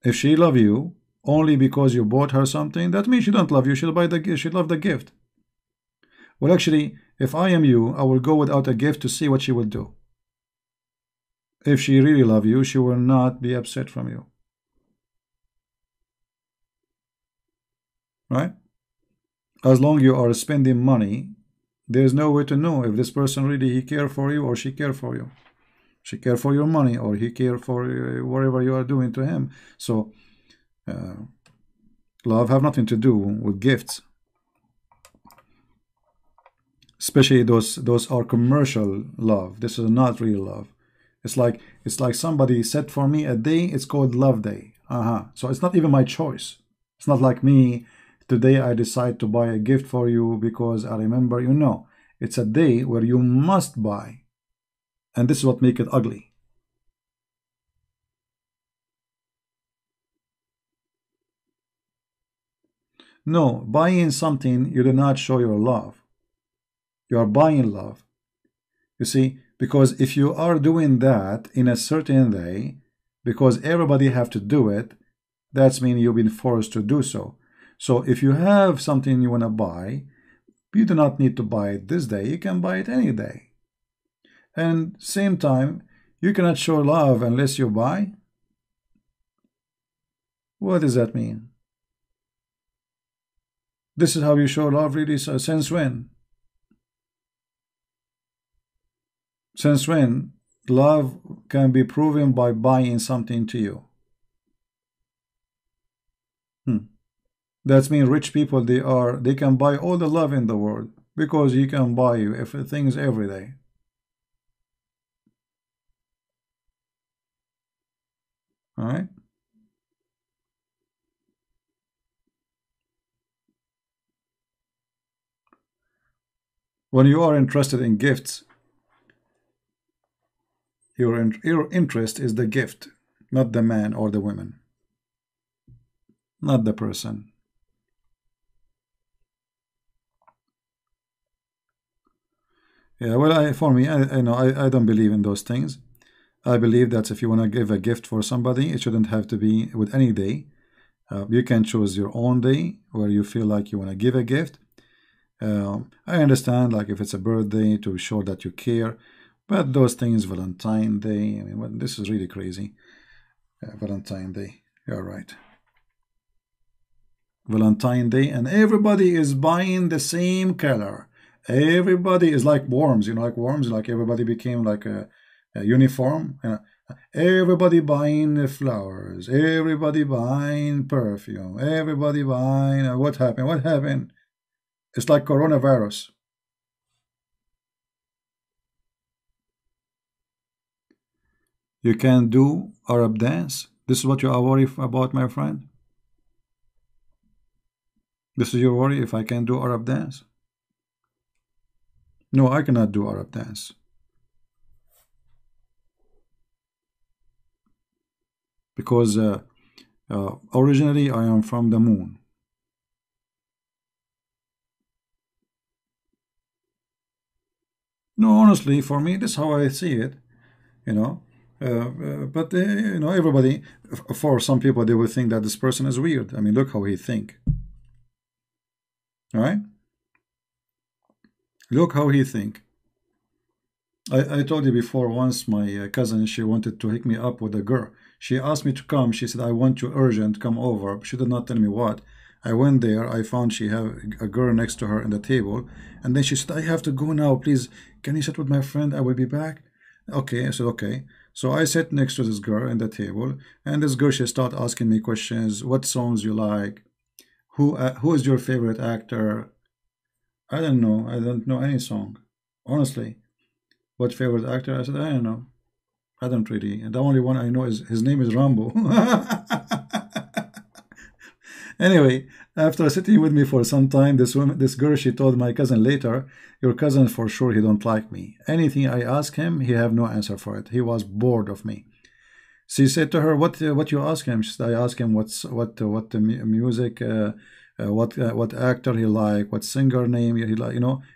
If she love you only because you bought her something, that means she don't love you. She'll love the gift. Well, actually, if I am you, I will go without a gift to see what she will do. If she really love you, she will not be upset from you. Right? As long you are spending money, there's no way to know if this person really he care for you or she care for you. She care for your money or he care for whatever you are doing to him. So, love have nothing to do with gifts. Especially those are commercial love. This is not real love. It's like somebody set for me a day. It's called love day. So it's not even my choice. It's not like me. Today I decide to buy a gift for you because I remember you. No, it's a day where you must buy, and this is what makes it ugly. No, buying something you do not show your love. You are buying love. You see, because if you are doing that in a certain way, because everybody have to do it, that's mean you've been forced to do so. So if you have something you want to buy, you do not need to buy it this day. You can buy it any day. And same time, you cannot show love unless you buy. What does that mean? This is how you show love, really? So since when? Since when love can be proven by buying something to you? That means rich people, they can buy all the love in the world because he can buy you things every day. All right? When you are interested in gifts, your interest is the gift, not the man or the woman, not the person. Yeah, well, for me, I know I don't believe in those things. I believe that if you want to give a gift for somebody, it shouldn't have to be with any day. You can choose your own day where you feel like you want to give a gift. I understand, like if it's a birthday, to show that you care, but those things, Valentine Day, I mean, this is really crazy. Valentine Day, you're right. Valentine Day, and everybody is buying the same color. Everybody is like worms, like worms, like everybody became like a uniform. Everybody buying flowers, everybody buying perfume, everybody buying. What happened? What happened? It's like coronavirus. You can do Arab dance. This is what you are worried about, my friend. This is your worry if I can do Arab dance. No, I cannot do Arab dance. Because originally I am from the moon. No, honestly, for me, this is how I see it, you know. But everybody, for some people, they will think that this person is weird. I mean, look how he think. All right? Look how he think. I told you before, once my cousin, she wanted to hook me up with a girl. She asked me to come. She said, I want you urgent, come over. She did not tell me what. I went there. I found she had a girl next to her in the table. And then she said, I have to go now. Please, can you sit with my friend? I will be back. Okay, I said, okay. So I sat next to this girl in the table. And this girl, she started asking me questions. What songs you like? Who is your favorite actor? I don't know. I don't know any song. Honestly, what favorite actor? I said, I don't know. I don't really. And the only one I know is his name is Rambo. Anyway, after sitting with me for some time, this girl, she told my cousin later, "Your cousin for sure he don't like me. Anything I ask him, he have no answer for it. He was bored of me." She said to her, "What you ask him?" She said, "I ask him what the music, what actor he like, what singer name he like.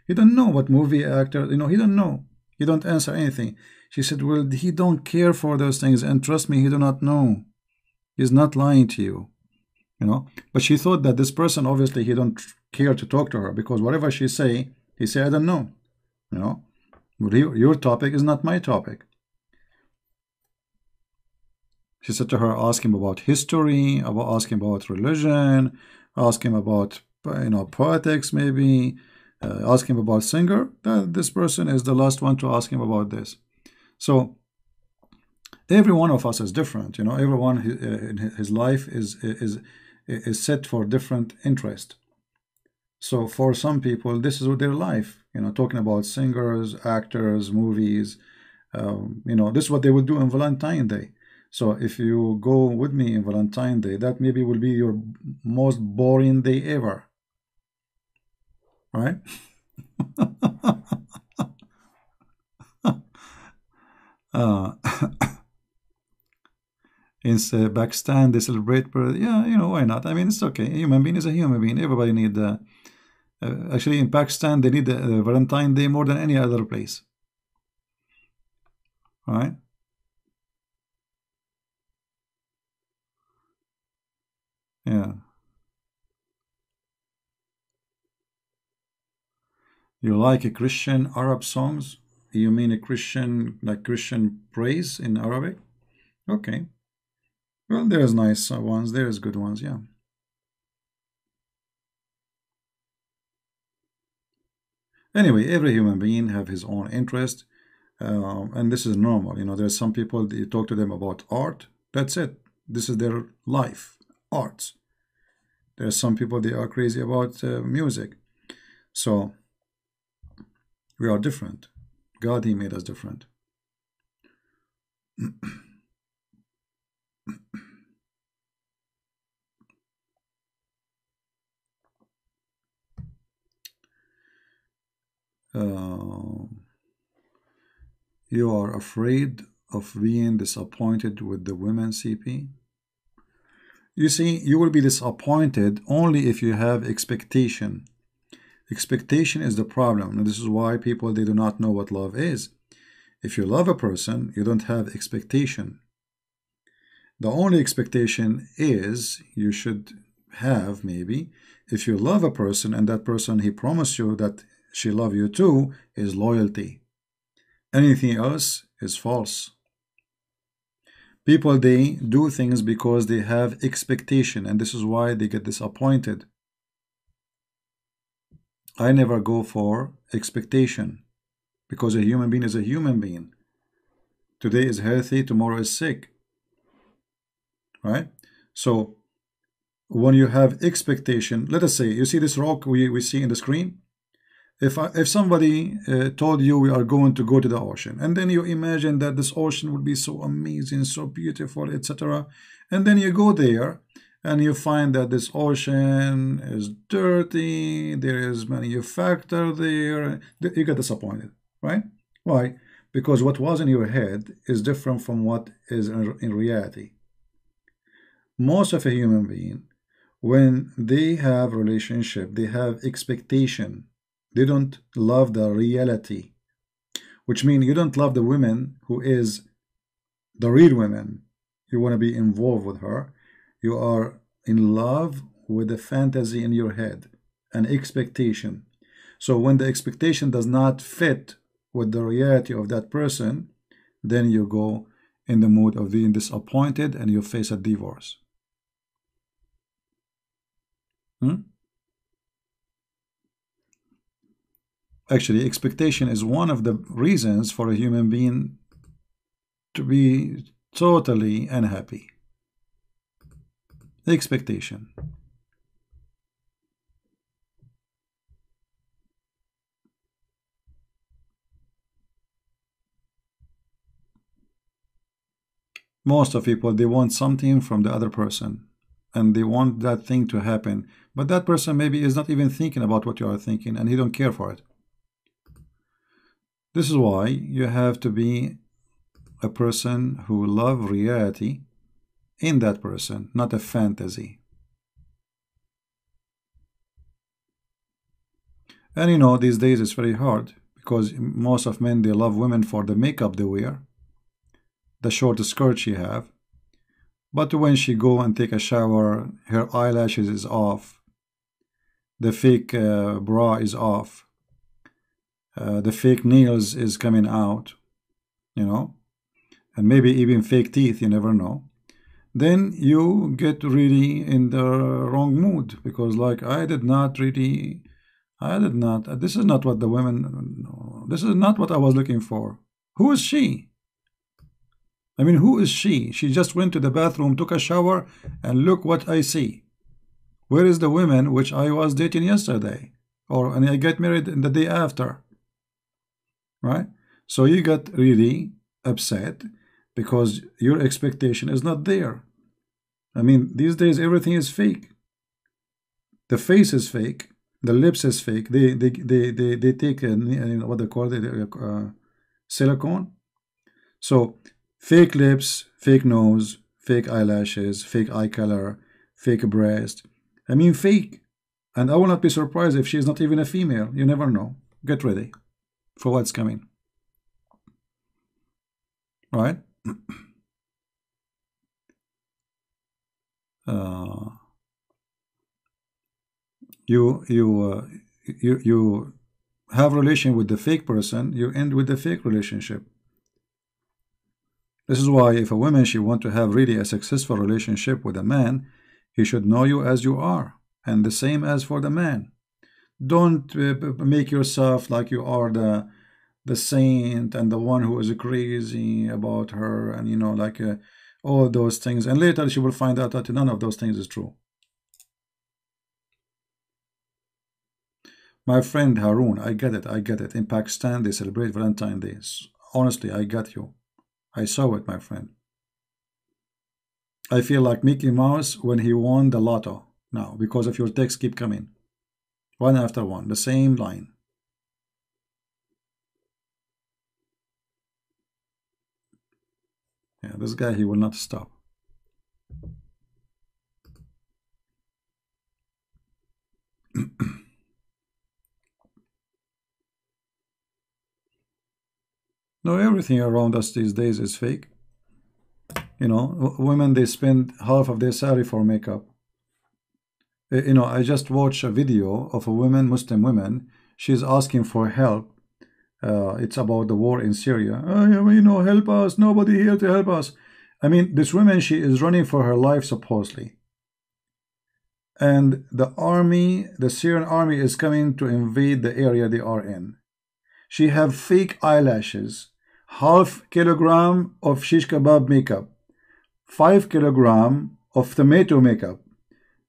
He don't know what movie actor. He don't know. He don't answer anything." She said, "Well, he don't care for those things, and trust me, he do not know. He's not lying to you." But she thought that this person, obviously he don't care to talk to her, because whatever she say, he say, "I don't know." you know but your topic is not my topic. She said to her, ask him about history, ask him about religion, ask him about politics, maybe ask him about singer. This person is the last one to ask him about this. So every one of us is different. Everyone in his life is set for different interest. So for some people, this is their life. Talking about singers, actors, movies. This is what they would do on Valentine Day. So if you go with me in Valentine Day, that maybe will be your most boring day ever, right? uh, in Pakistan, they celebrate, but yeah, why not? I mean, it's okay. A human being is a human being. Everybody need actually, in Pakistan, they need the Valentine Day more than any other place, right? Yeah. You like a Christian Arab songs? You mean a Christian, like Christian praise in Arabic? Okay. Well, there's nice ones. There's good ones. Yeah. Anyway, every human being have his own interest, and this is normal. There's some people you talk to them about art. That's it. This is their life, arts. There's some people they are crazy about music. So we are different. God, He made us different. Uh, you are afraid of being disappointed with the women, CP? You see, you will be disappointed only if you have expectation. Expectation is the problem, and this is why people they do not know what love is. If you love a person, you don't have expectation. The only expectation is you should have, maybe, if you love a person and that person he promised you that she love you too, is loyalty. Anything else is false. People they do things because they have expectation, and this is why they get disappointed. I never go for expectation, because a human being is a human being. Today is healthy, tomorrow is sick, right? So when you have expectation, let us say you see this rock we see in the screen. If somebody told you we are going to go to the ocean, and then you imagine that this ocean would be so amazing, so beautiful, etc., and then you go there and you find that this ocean is dirty, there is manufacture there, you get disappointed, right? Why? Because what was in your head is different from what is in reality. Most of a human being, when they have relationship, they have expectation. They don't love the reality, which means you don't love the woman who is the real woman. You want to be involved with her. You are in love with a fantasy in your head, an expectation. So when the expectation does not fit with the reality of that person, then you go in the mood of being disappointed and you face a divorce. Hmm? Actually, expectation is one of the reasons for a human being to be totally unhappy. Expectation. Most of people, they want something from the other person, and they want that thing to happen, but that person maybe is not even thinking about what you are thinking, and he don't care for it. This is why you have to be a person who love reality in that person, not a fantasy. And you know, these days it's very hard because most of men, they love women for the makeup they wear, the short skirt she have, but when she go and take a shower, her eyelashes is off, the fake bra is off, the fake nails is coming out, you know, and maybe even fake teeth, you never know. Then you get really in the wrong mood because, like, this is not what the women, this is not what I was looking for. Who is she? I mean, who is she? She just went to the bathroom, took a shower, and look what I see. Where is the woman which I was dating yesterday? And I get married in the day after. Right? So you got really upset because your expectation is not there. I mean, these days everything is fake. The face is fake. The lips is fake. They take what they call it, silicone. So fake lips, fake nose, fake eyelashes, fake eye color, fake breast. I mean, fake. And I will not be surprised if she is not even a female. You never know. Get ready for what's coming. Right? You have relation with the fake person, you end with the fake relationship. This is why if a woman, she want to have really a successful relationship with a man, he should know you as you are, and the same as for the man. Don't make yourself like you are the saint and the one who is crazy about her, and you know, like all those things, and later she will find out that none of those things is true. My friend Harun, I get it. In Pakistan, they celebrate Valentine Day. Honestly, I got you. I saw it, my friend. I feel like Mickey Mouse when he won the lotto now because of your texts keep coming. One after one, the same line. Yeah, this guy, he will not stop. No, everything around us these days is fake. You know, women, they spend half of their salary for makeup. You know, I just watched a video of a woman, Muslim woman. She's asking for help. It's about the war in Syria. You know, help us. Nobody here to help us. I mean, this woman, she is running for her life, supposedly. And the army, the Syrian army is coming to invade the area they are in. She have fake eyelashes, half kilogram of shish kebab makeup, 5 kilogram of tomato makeup.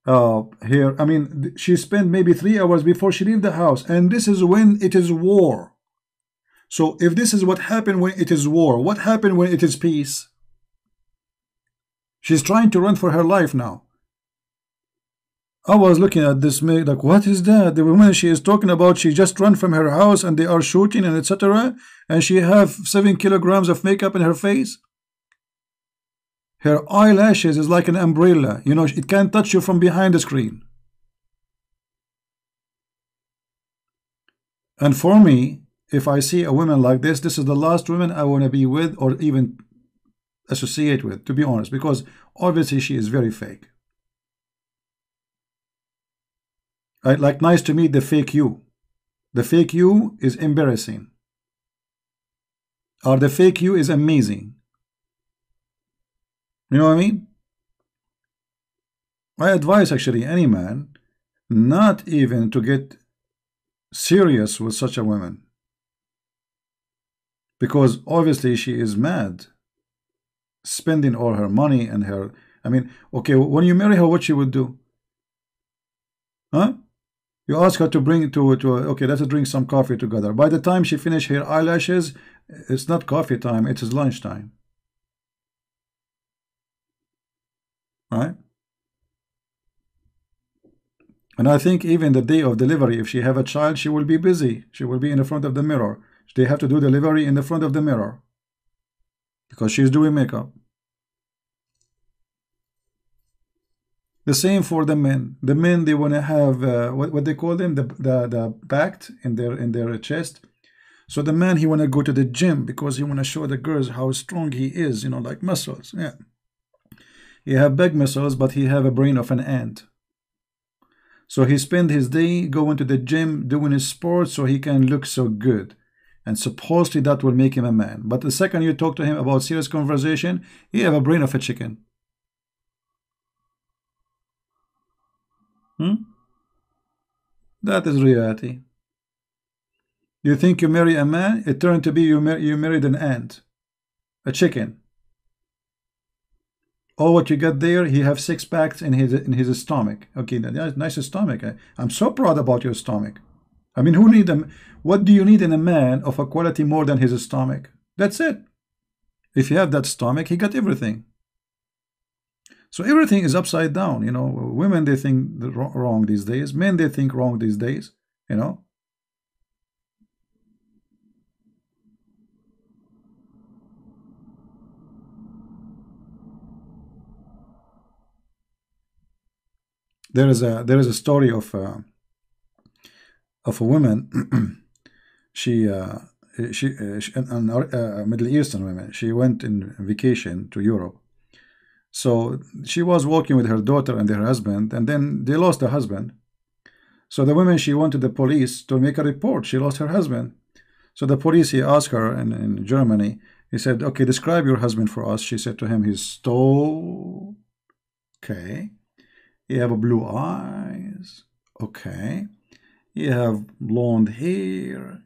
Here, I mean, she spent maybe 3 hours before she leave the house, and this is when it is war. So if this is what happened when it is war, what happened when it is peace? She's trying to run for her life now. I was looking at this, like, what is that? The woman she is talking about, she just run from her house and they are shooting and etc. And she have 7 kilograms of makeup in her face. Her eyelashes is like an umbrella. You know, it can't touch you from behind the screen. And for me, if I see a woman like this is the last woman I want to be with or even associate with, to be honest, because obviously she is very fake. Like, nice to meet the fake you. The fake you is embarrassing. Or the fake you is amazing. You know what I mean? I advise actually any man not even to get serious with such a woman. Because obviously she is mad. Spending all her money and her... I mean, okay, when you marry her, what she would do? Huh? You ask her to bring okay, let's drink some coffee together. By the time she finish her eyelashes, it's not coffee time, it is lunchtime. right? And I think even the day of delivery, if she have a child, she will be busy. She will be in the front of the mirror. They have to do delivery in the front of the mirror because she's doing makeup. The same for the men. The men, they want to have what they call them, the pact in their chest. So the man, he want to go to the gym because he want to show the girls how strong he is, you know, like muscles. Yeah, he have big muscles, but he have a brain of an ant. So he spend his day going to the gym, doing his sports, so he can look so good. And supposedly that will make him a man. But the second you talk to him about serious conversation, he have a brain of a chicken. That is reality. You think you marry a man, it turned to be you married an ant, a chicken. Oh, what you got there? He have six packs in his stomach. Okay, nice stomach. I'm so proud about your stomach. I mean, who need them? What do you need in a man of a quality more than his stomach? That's it. If you have that stomach, he got everything. So everything is upside down. You know, women, they think wrong these days. Men, they think wrong these days. You know. There is a story of a woman. she a Middle Eastern woman. She went in vacation to Europe. So she was walking with her daughter and her husband, and then they lost the husband. So the woman, she went to the police to make a report. She lost her husband. So the police, he asked her in Germany, he said, okay, describe your husband for us. She said to him, he's tall. Okay. You have blue eyes. Okay. You have blonde hair.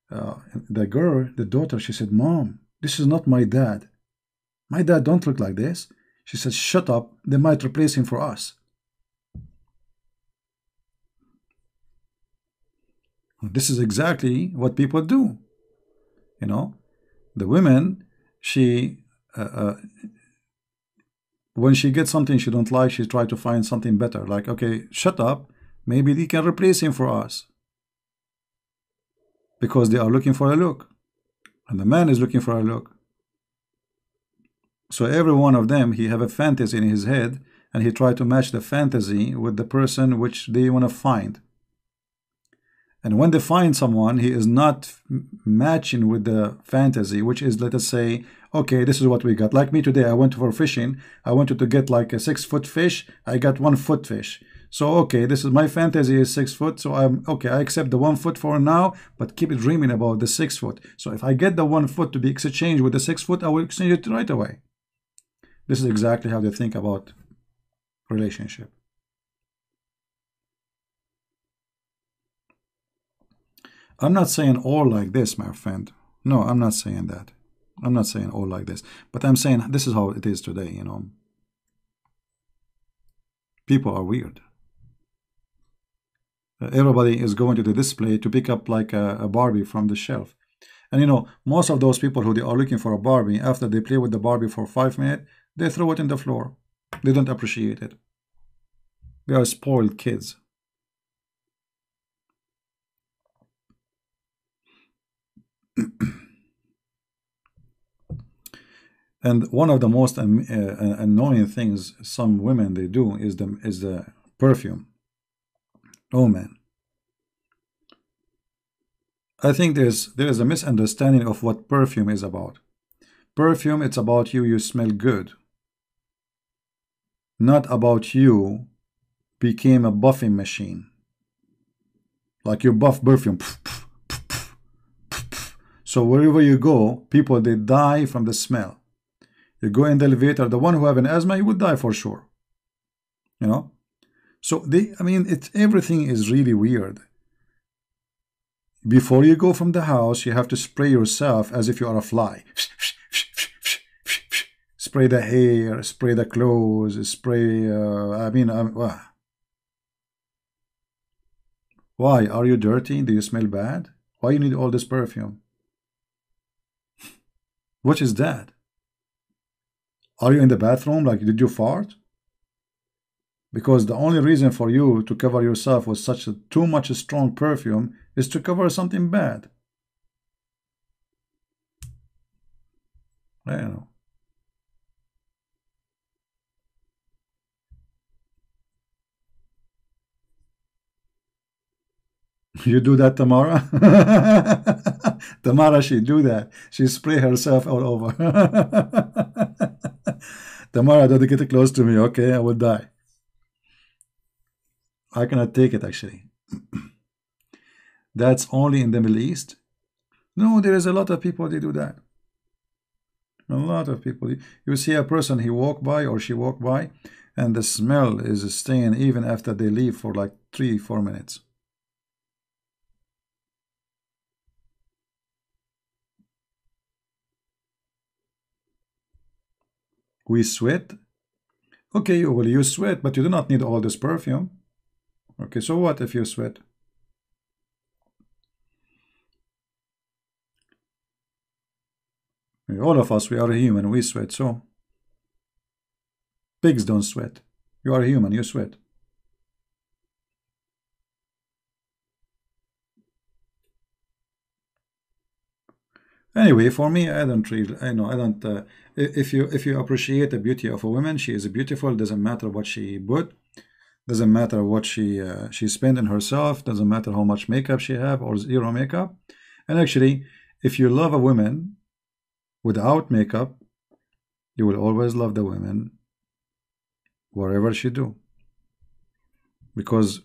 The girl, the daughter, she said, Mom, this is not my dad. My dad don't look like this. She said, shut up. They might replace him for us. This is exactly what people do. You know, the women, when she gets something she don't like, she try to find something better. Like, okay, shut up. Maybe they can replace him for us. Because they are looking for a look. And the man is looking for a look. So every one of them, he have a fantasy in his head, and he try to match the fantasy with the person which they want to find. And when they find someone, he is not matching with the fantasy, which is, let us say, okay, this is what we got. Like me today, I went for fishing. I wanted to get like a 6-foot fish. I got 1-foot fish. So, okay, this is my fantasy is 6 foot. So I'm okay. I accept the 1 foot for now, but keep dreaming about the 6 foot. So if I get the 1 foot to be exchanged with the 6 foot, I will exchange it right away. This is exactly how they think about relationship. I'm not saying all like this, my friend. No, I'm not saying that. I'm not saying all like this. But I'm saying this is how it is today, you know. People are weird. Everybody is going to the display to pick up like a Barbie from the shelf. And you know, most of those people who they are looking for a Barbie, after they play with the Barbie for 5 minutes, they throw it in the floor. They don't appreciate it. They are spoiled kids. And one of the most annoying things some women they do is the perfume. Oh man, I think there is a misunderstanding of what perfume is about. Perfume, it's about you smell good, not about you became a buffing machine. Like you buff perfume. So wherever you go, people, they die from the smell. You go in the elevator, the one who have an asthma, he would die for sure. You know? So I mean, everything is really weird. Before you go from the house, you have to spray yourself as if you are a fly. Spray the hair, spray the clothes, spray, why? Are you dirty? Do you smell bad? Why you need all this perfume? What is that? Are you in the bathroom? Like, did you fart? Because the only reason for you to cover yourself with such a too much strong perfume is to cover something bad. I don't know. You do that, Tamara? Tamara, she do that. She spray herself all over. Tamara, don't get close to me, okay? I will die. I cannot take it, actually. That's only in the Middle East? No, there is a lot of people they do that. A lot of people. You see a person, he walk by or she walk by, and the smell is staying even after they leave for like 3-4 minutes. We sweat. Okay, well, you sweat, but you do not need all this perfume. Okay, so what if you sweat? All of us, we are human, we sweat, so pigs don't sweat. You are human, you sweat. Anyway, for me, I don't really, I know, I don't. If you appreciate the beauty of a woman, she is beautiful. Doesn't matter what she put, doesn't matter what she spent on herself, doesn't matter how much makeup she have or zero makeup. And actually, if you love a woman without makeup, you will always love the woman wherever she do, because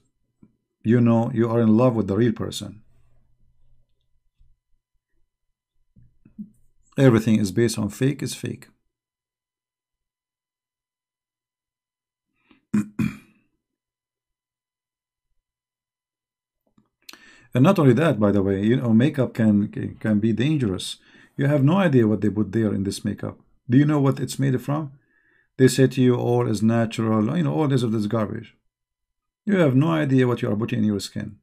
you know you are in love with the real person. Everything is based on fake is fake. And not only that, by the way, you know, makeup can be dangerous. You have no idea what they put there in this makeup. Do you know what it's made from? They say to you all is natural, you know, all this of this garbage. You have no idea what you are putting in your skin.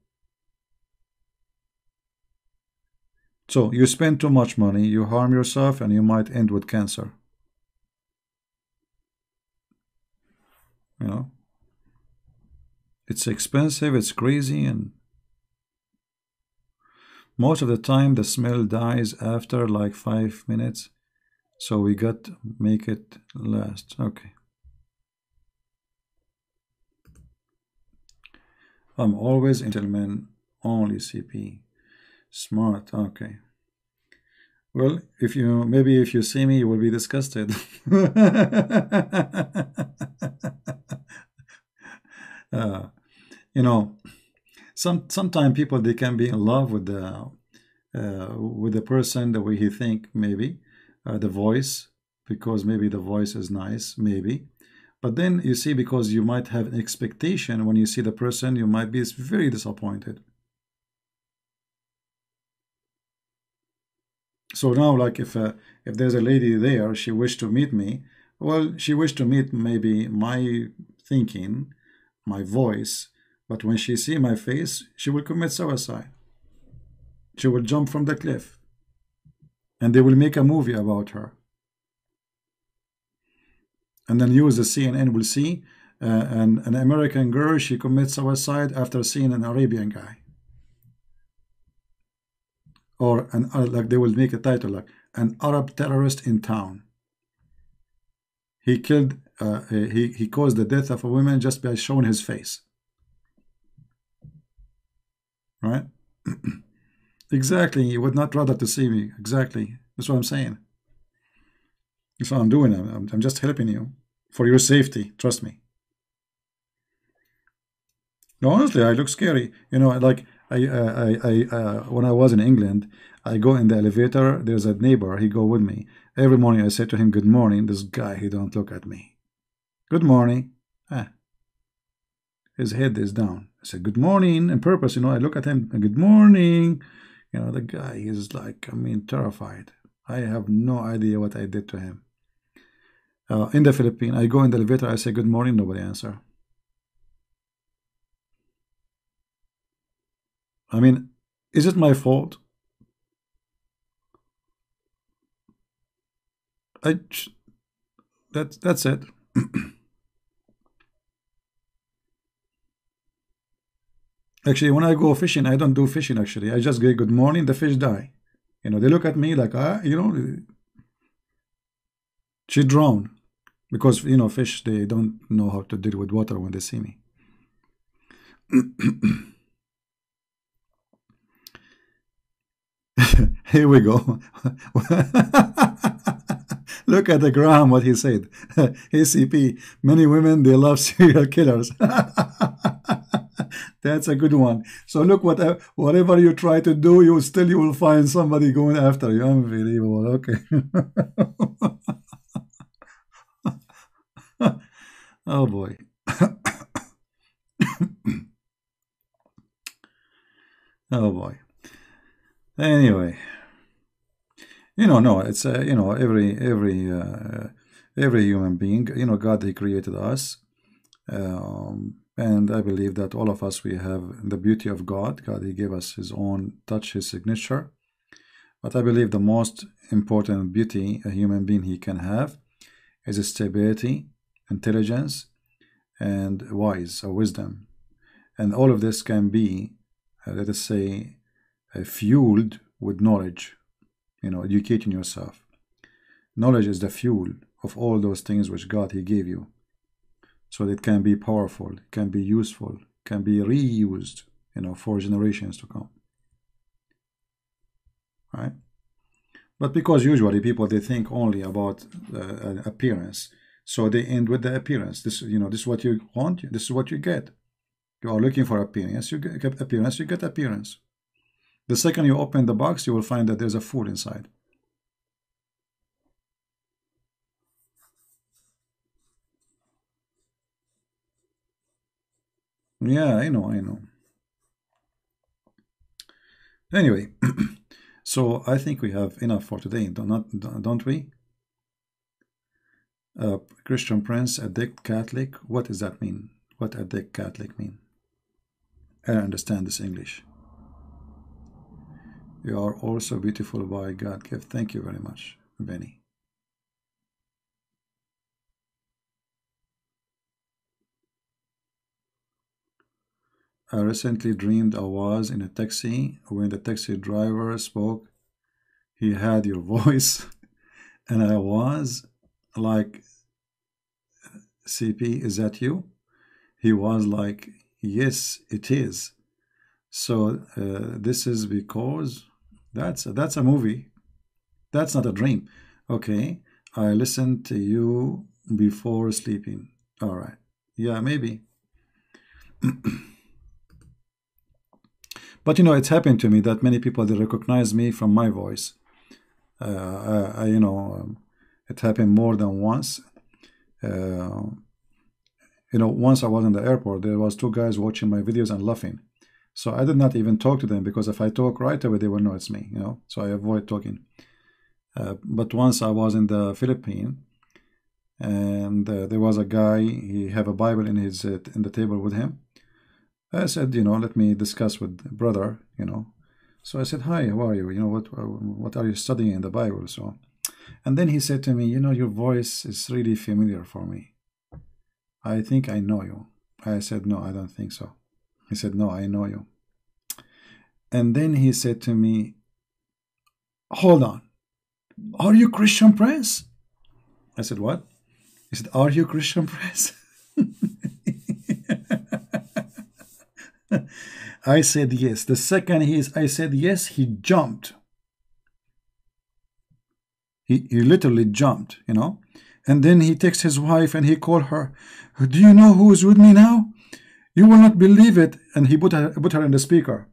So you spend too much money, you harm yourself, and you might end with cancer. You know, it's expensive, it's crazy, and most of the time the smell dies after like 5 minutes. So we got to make it last. Okay. I'm always gentleman, only CP. Smart. Okay. Well, if you maybe if you see me, you will be disgusted. uh, you know, sometimes people they can be in love with the person, the way he think, maybe the voice, because maybe the voice is nice, maybe. But then you see, because you might have an expectation when you see the person, you might be very disappointed. So now, like if there's a lady there, she wished to meet me. Well, she wished to meet maybe my thinking, my voice, but when she see my face, she will commit suicide. She will jump from the cliff, and they will make a movie about her. And then you, the CNN, will see an American girl, she commits suicide after seeing an Arabian guy. Or like they will make a title like an Arab terrorist in town. He killed, he caused the death of a woman just by showing his face. Right? Exactly. You would not rather to see me. Exactly. That's what I'm saying. That's what I'm doing. I'm just helping you for your safety. Trust me. No, honestly, I look scary. You know, like when I was in England, I go in the elevator. There's a neighbor. He go with me every morning. I say to him, "Good morning." This guy, he don't look at me. Good morning. Ah, his head is down. I said, "Good morning," on purpose. You know, I look at him. Good morning. You know, the guy is like, I mean, terrified. I have no idea what I did to him. In the Philippines, I go in the elevator. I say, "Good morning." Nobody answer. I mean, is it my fault? I that's it. Actually, when I go fishing, I don't do fishing actually. I just get good morning, the fish die. They look at me like, she drown. Because, fish, they don't know how to deal with water when they see me. Here we go. Look at the Graham, what he said. ACP, many women, they love serial killers. That's a good one. So look, whatever you try to do, you will find somebody going after you. Unbelievable. Okay. Oh boy. Oh boy. Anyway, no, it's every human being, God, He created us, and I believe that all of us, we have the beauty of God. God, He gave us His own touch, His signature. But I believe the most important beauty a human being he can have is stability, intelligence, and wisdom. And all of this can be, let us say, fueled with knowledge, educating yourself. Knowledge is the fuel of all those things which God, He gave you. So it can be powerful, it can be useful, can be reused, for generations to come. Right? But because usually people, they think only about appearance, so they end with the appearance. This is what you want, this is what you get. You are looking for appearance, you get appearance, you get appearance. The second you open the box, you will find that there's a food inside. Yeah, I know. Anyway, so I think we have enough for today, don't we? Christian Prince, addict Catholic. What does that mean? What addict Catholic mean? I don't understand this English. You are also beautiful by God gift. Thank you very much, Benny. I recently dreamed I was in a taxi. When the taxi driver spoke, he had your voice, and I was like, CP, is that you? He was like, yes, it is. So this is because that's a movie. That's not a dream. Okay, I listened to you before sleeping. All right. Yeah, maybe. But it's happened to me that many people, they recognize me from my voice. It happened more than once. Once I was in the airport, there was two guys watching my videos and laughing. So I did not even talk to them, because if I talk right away, they will know it's me, So I avoid talking. But once I was in the Philippines, and there was a guy, he have a Bible in the table with him. I said, let me discuss with brother, So I said, hi, how are you? What are you studying in the Bible? So, and then he said to me, your voice is really familiar for me. I think I know you. I said, no, I don't think so. He said, no, I know you. And then he said to me, hold on, are you Christian Prince? I said, what? He said, are you Christian Prince? I said yes. The second I said yes, he jumped. He literally jumped, And then he texts his wife and he called her. Do you know who is with me now? You will not believe it. And he put her in the speaker.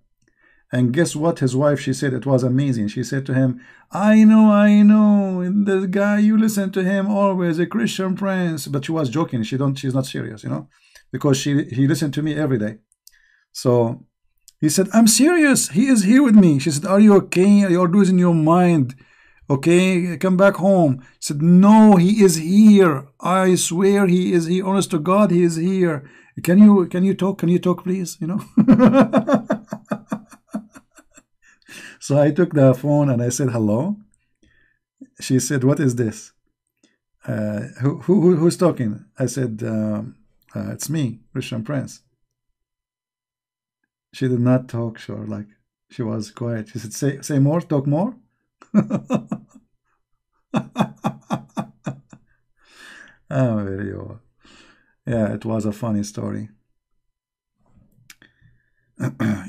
And guess what? His wife, she said it was amazing. She said to him, I know. The guy, you listen to him always, a Christian Prince. But she was joking. She's not serious, because he listened to me every day. So he said, I'm serious. He is here with me. She said, are you okay? You're losing your mind. Okay, come back home. He said, no, he is here. I swear he is here. Honest to God, he is here. Can you talk? Can you talk, please? So I took the phone and I said, hello. She said, what is this? Who's talking? I said, it's me, Christian Prince. She did not talk, sure, like she was quiet. She said, say more, talk more. Oh, very well. Yeah, it was a funny story.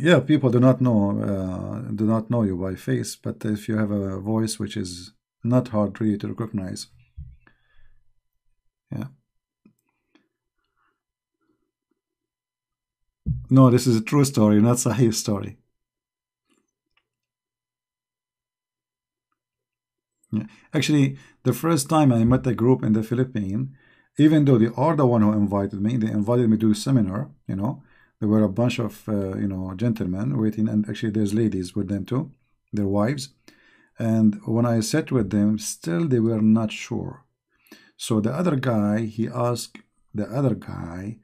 Yeah, people do not know you by face, but if you have a voice which is not hard really to recognize, yeah. No, this is a true story, not Sahih story. Yeah. Actually, the first time I met a group in the Philippines, even though they are the one who invited me, they invited me to a seminar, there were a bunch of, gentlemen waiting, and actually there's ladies with them too, their wives. And when I sat with them, still they were not sure. So the other guy, he asked the other guy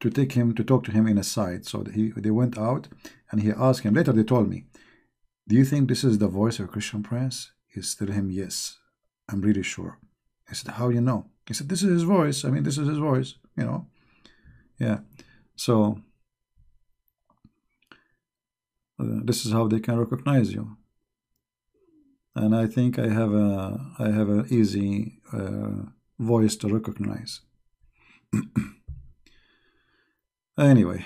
to take him to talk to him in a side. So they went out and he asked him. Later they told me, "Do you think this is the voice of Christian Prince?" He said to him, "Yes, I'm really sure." I said, "How you know?" He said, "This is his voice. I mean, this is his voice, Yeah. So this is how they can recognize you. And I think I have an easy voice to recognize. Anyway,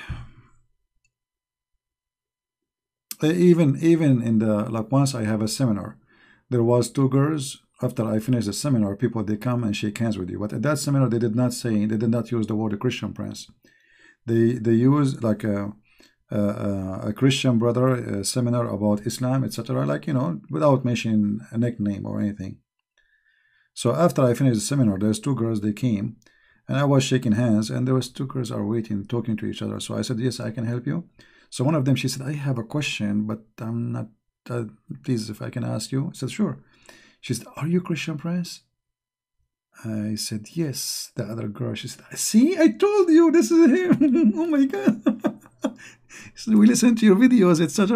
even in the like once I have a seminar, there was two girls. After I finished the seminar, people they come and shake hands with you. But at that seminar, they did not use the word Christian Prince. They use like a Christian brother seminar about Islam, etc. Like without mentioning a nickname or anything. So after I finished the seminar, there's two girls. They came, and I was shaking hands, and there was two girls are waiting, talking to each other. So I said, "Yes, I can help you." So one of them, she said, "I have a question, but I'm not. Please, if I can ask you." I said, "Sure." She said, "Are you Christian Prince?" I said, "Yes." The other girl, she said, "See, I told you this is him." Oh my God. So we listen to your videos, etc.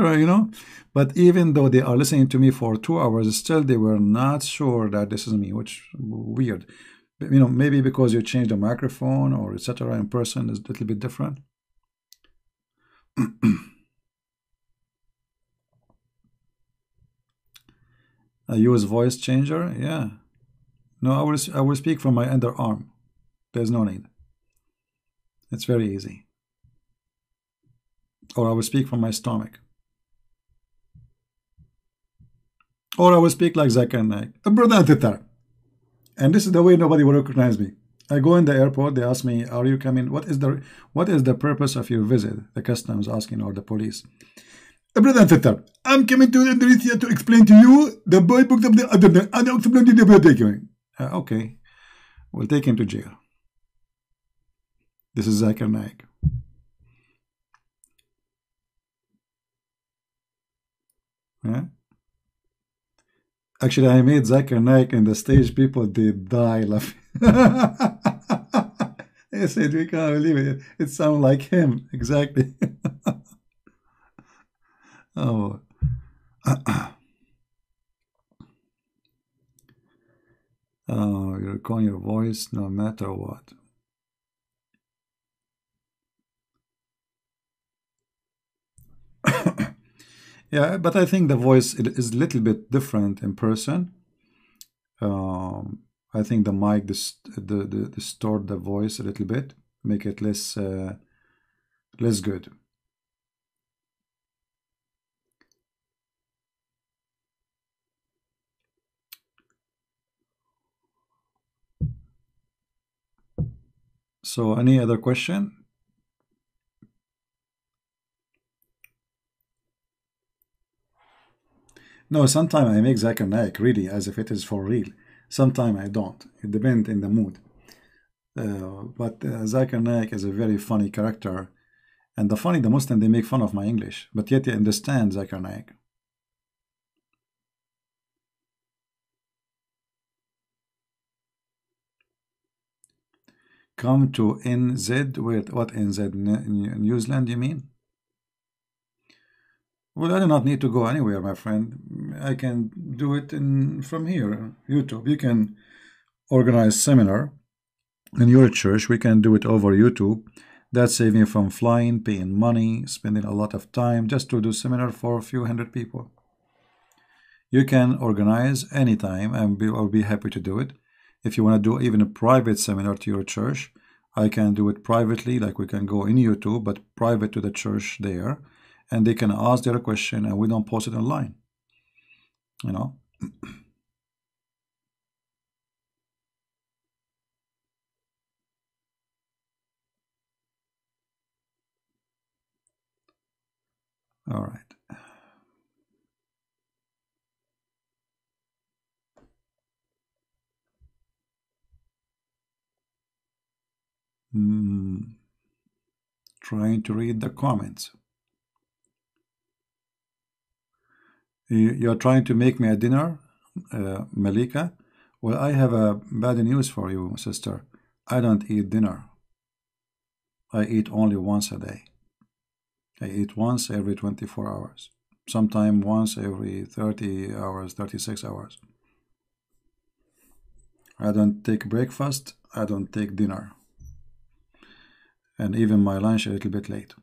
But even though they are listening to me for 2 hours, still they were not sure that this is me, which weird. Maybe because you changed the microphone or etc. in person is a little bit different. I use voice changer. Yeah. No, I will speak from my underarm. There's no need. It's very easy. Or I will speak from my stomach. Or I will speak like Zakir Naik. And this is the way nobody will recognize me. I go in the airport, they ask me, "Are you coming? What is the purpose of your visit?" The customs asking, or the police. "I'm coming to Indonesia to explain to you the boy booked up the other. Okay, we'll take him to jail. This is Zakir Naik. Yeah? Actually, I made Zakir Naik in the stage. People did die laughing. They said, "We can't believe it. It sounds like him." Exactly. Oh. Oh, you're recording your voice no matter what. Yeah, but I think the voice is a little bit different in person. I think the mic distort the voice a little bit, make it less good. So, any other question? No, sometimes I make Zakir Naik really as if it is for real. Sometimes I don't. It depends in the mood. But Zakir Naik is a very funny character. And the Muslim, they make fun of my English. But yet they understand Zakir Naik. Come to NZ. Wait, what NZ? New Zealand, you mean? Well, I do not need to go anywhere, my friend. I can do it from here, YouTube. You can organize seminar in your church. We can do it over YouTube. That saves me from flying, paying money, spending a lot of time just to do seminar for a few hundred people. You can organize anytime, and I'll be happy to do it. If you want to do even a private seminar to your church, I can do it privately, like we can go in YouTube, but private to the church there, and they can ask their question, and we don't post it online. You know. All right. Trying to read the comments. You're trying to make me a dinner, Malika? Well, I have a bad news for you, sister. I don't eat dinner. I eat only once a day. I eat once every 24 hours. Sometimes once every 30 hours, 36 hours. I don't take breakfast. I don't take dinner. And even my lunch a little bit late.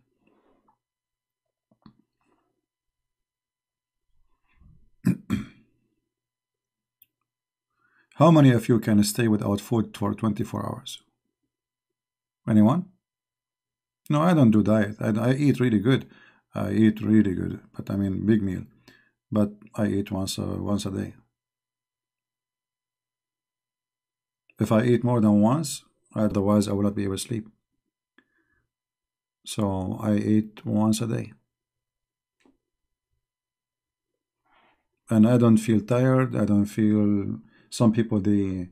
How many of you can stay without food for 24 hours? Anyone? No, I don't do diet. I eat really good. I eat really good, but I mean big meal. But I eat once a day. If I eat more than once, otherwise I will not be able to sleep. So I eat once a day. And I don't feel tired. I don't feel, some people they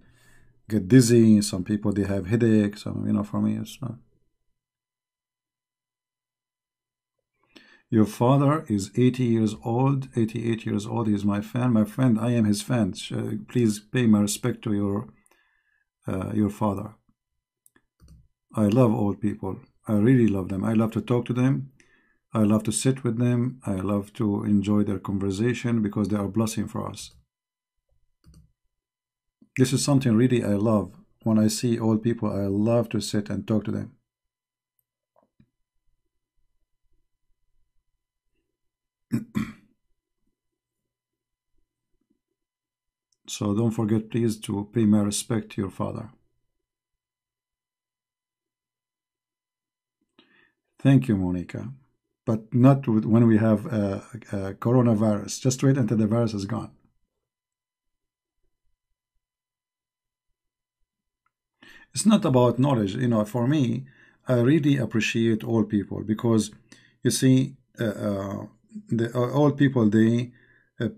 get dizzy, some people they have headaches. So, for me it's not. Your father is 80 years old, 88 years old. He's my fan. My friend, I am his fan. Please pay my respect to your father. I love old people. I really love them. I love to talk to them. I love to sit with them. I love to enjoy their conversation because they are a blessing for us. This is something really I love. When I see old people, I love to sit and talk to them. So don't forget, please, to pay my respect to your father. Thank you, Monica. But not when we have a coronavirus. Just wait until the virus is gone. It's not about knowledge. For me, I really appreciate old people because, you see, the old people, they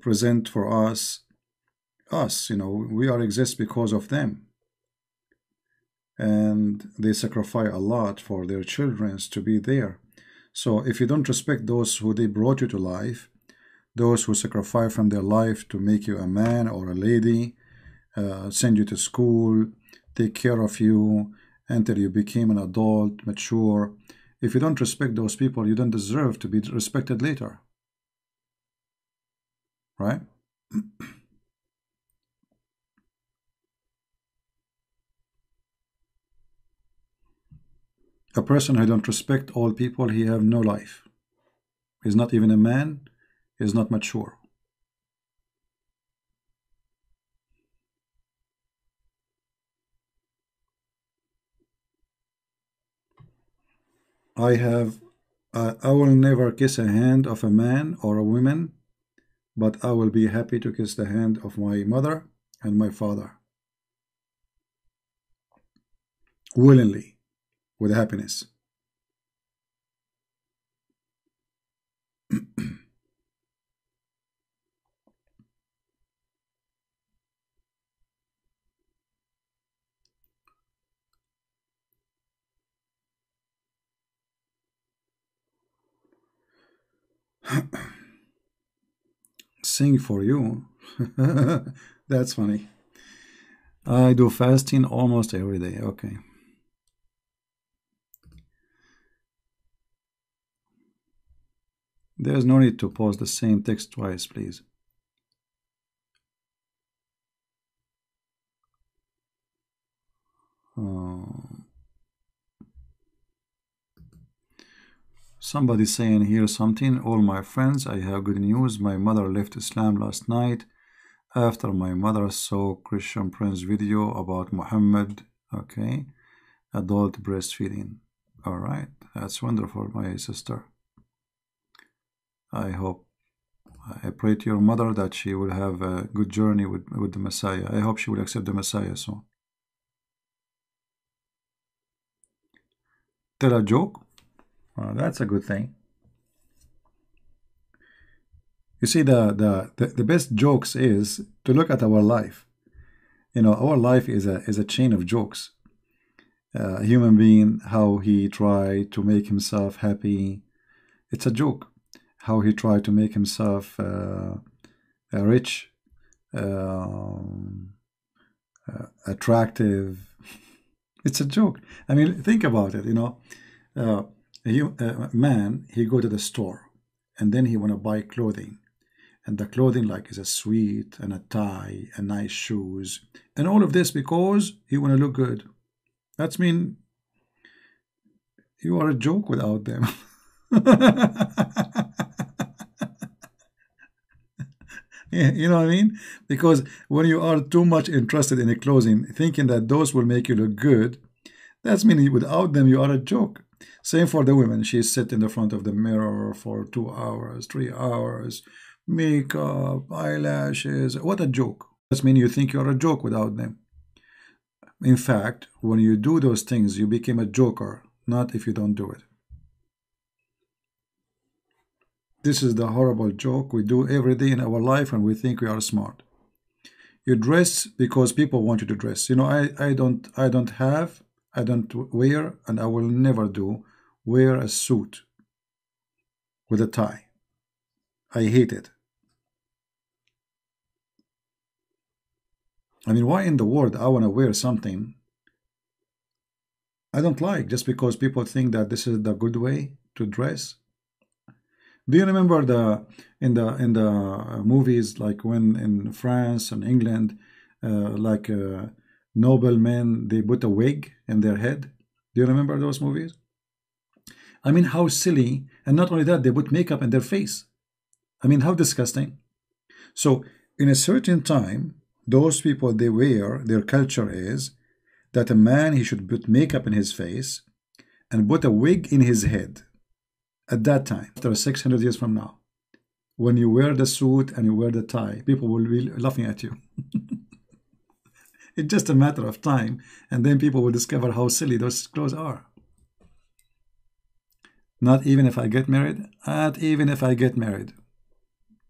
present for us. We are exist because of them. And they sacrifice a lot for their children to be there. So if you don't respect those who they brought you to life, those who sacrifice from their life to make you a man or a lady, send you to school, take care of you until you became an adult, mature. If you don't respect those people, you don't deserve to be respected later. Right? A person who don't respect all people, he have no life. He's not even a man. He's not mature. I will never kiss a hand of a man or a woman, but I will be happy to kiss the hand of my mother and my father. Willingly, with happiness. Sing for you. That's funny. I do fasting almost every day. Okay. There's no need to post the same text twice, please. Uh, Somebody saying here something. All my friends, I have good news. My mother left Islam last night after my mother saw Christian Prince video about Muhammad. Okay, adult breastfeeding. All right, that's wonderful, my sister. I hope, I pray to your mother that she will have a good journey with the Messiah. I hope she will accept the Messiah soon. Tell a joke? That's a good thing. You see, the best jokes is to look at our life. You know, our life is a chain of jokes. A human being, how he tried to make himself happy. It's a joke. How he tried to make himself rich, attractive. It's a joke. I mean, think about it. You know, a man, he go to the store, and then he want to buy clothing, and the clothing like is a suit and a tie and nice shoes, and all of this because he want to look good. That's mean you are a joke without them. You know what I mean? Because when you are too much interested in the clothing, thinking that those will make you look good, that's meaning without them you are a joke. Same for the women. She sit in the front of the mirror for 2 hours, 3 hours, makeup, eyelashes. What a joke. That's mean you think you're a joke without them. In fact, when you do those things, you become a joker, not if you don't do it. This is the horrible joke we do every day in our life when we think we are smart. You dress because people want you to dress. You know, I don't wear, and I will never do, wear a suit with a tie. I hate it. I mean, why in the world I want to wear something I don't like just because people think that this is the good way to dress? Do you remember in the movies, like when in France and England, like noblemen, they put a wig in their head? Do you remember those movies? I mean, how silly. And not only that, they put makeup in their face. I mean, how disgusting. So in a certain time, those people, they wear, their culture is that a man, he should put makeup in his face and put a wig in his head. At that time, after 600 years from now, when you wear the suit and you wear the tie, people will be laughing at you. It's just a matter of time, and then people will discover how silly those clothes are. Not even if I get married. Not even if I get married.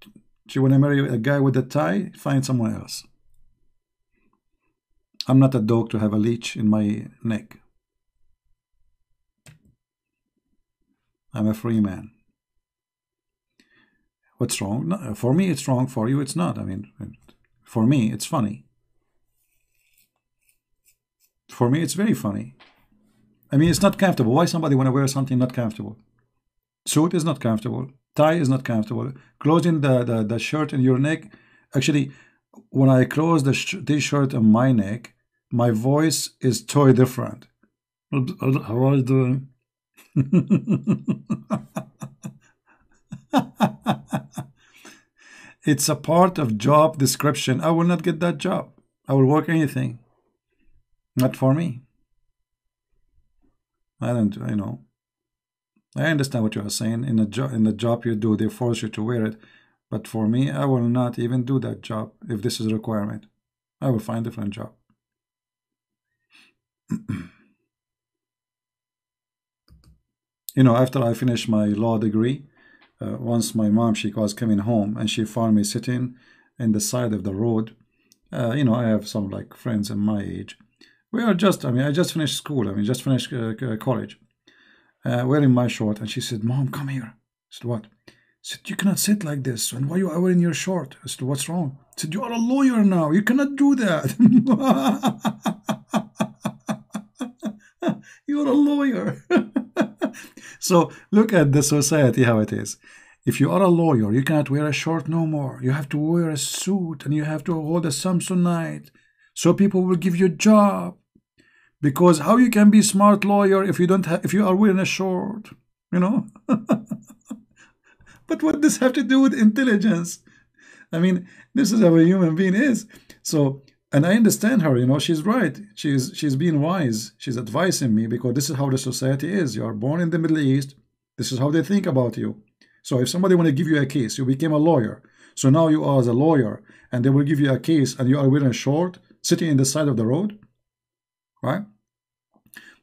Do you want to marry a guy with a tie? Find someone else. I'm not a dog to have a leash in my neck. I'm a free man. What's wrong? No, for me, it's wrong. For you, it's not. I mean, for me, it's funny. For me, it's very funny. I mean, it's not comfortable. Why somebody want to wear something not comfortable? Suit is not comfortable. Tie is not comfortable. Closing the shirt in your neck. Actually, when I close the t-shirt on my neck, my voice is totally different. How are you doing? It's a part of job description. I will not get that job. I will work anything. Not for me. I don't, you know. I understand what you are saying. In the job you do, they force you to wear it. But for me, I will not even do that job if this is a requirement. I will find a different job. You know, after I finished my law degree, once my mom, she was coming home and she found me sitting in the side of the road. You know, I have some like friends in my age. We are just, I mean, I just finished school. I mean, just finished college. Wearing my short. And she said, Mom, come here. I said, what? She said, you cannot sit like this. And why you are wearing your short? I said, what's wrong? She said, you are a lawyer now. You cannot do that. You're a lawyer. So look at the society, how it is. If you are a lawyer, you cannot wear a short no more. You have to wear a suit and you have to hold a Samsonite so people will give you a job. Because how you can be smart lawyer if you don't have, if you are wearing a short? you know. But what does have to do with intelligence? I mean, this is how a human being is. So, and I understand her, she's right. She's being wise. She's advising me because this is how the society is. You are born in the Middle East. This is how they think about you. So if somebody want to give you a case, you became a lawyer. So now you are as a lawyer, and they will give you a case, and you are wearing a short, sitting in the side of the road, right?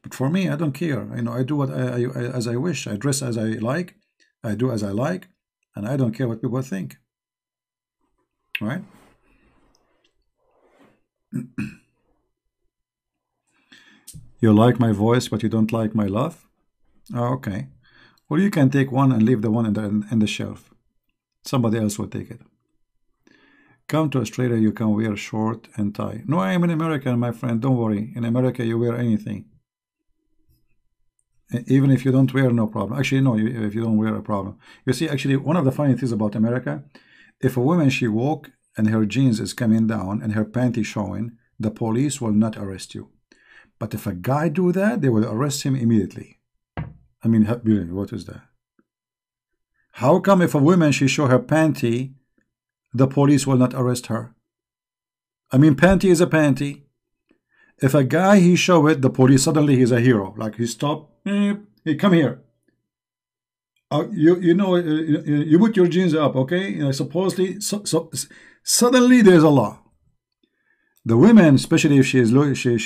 But for me, I don't care. I do what as I wish. I dress as I like. I do as I like, and I don't care what people think, right? You like my voice, but you don't like my love? Oh, okay. Well, you can take one and leave the one in the shelf. Somebody else will take it. Come to Australia, you can wear short and tie. No, I am an American, my friend. Don't worry. In America, you wear anything. Even if you don't wear, no problem. Actually, no, if you don't wear, a problem. You see, actually, one of the funny things about America, if a woman, she walk and her jeans is coming down and her panty showing, the police will not arrest you. But if a guy do that, they will arrest him immediately. I mean, what is that? How come if a woman, she show her panty, the police will not arrest her? I mean, panty is a panty. If a guy, he show it, the police, suddenly he's a hero. Like he stop, hey, come here. You put your jeans up, okay? Supposedly, suddenly there's a law. The women, especially if she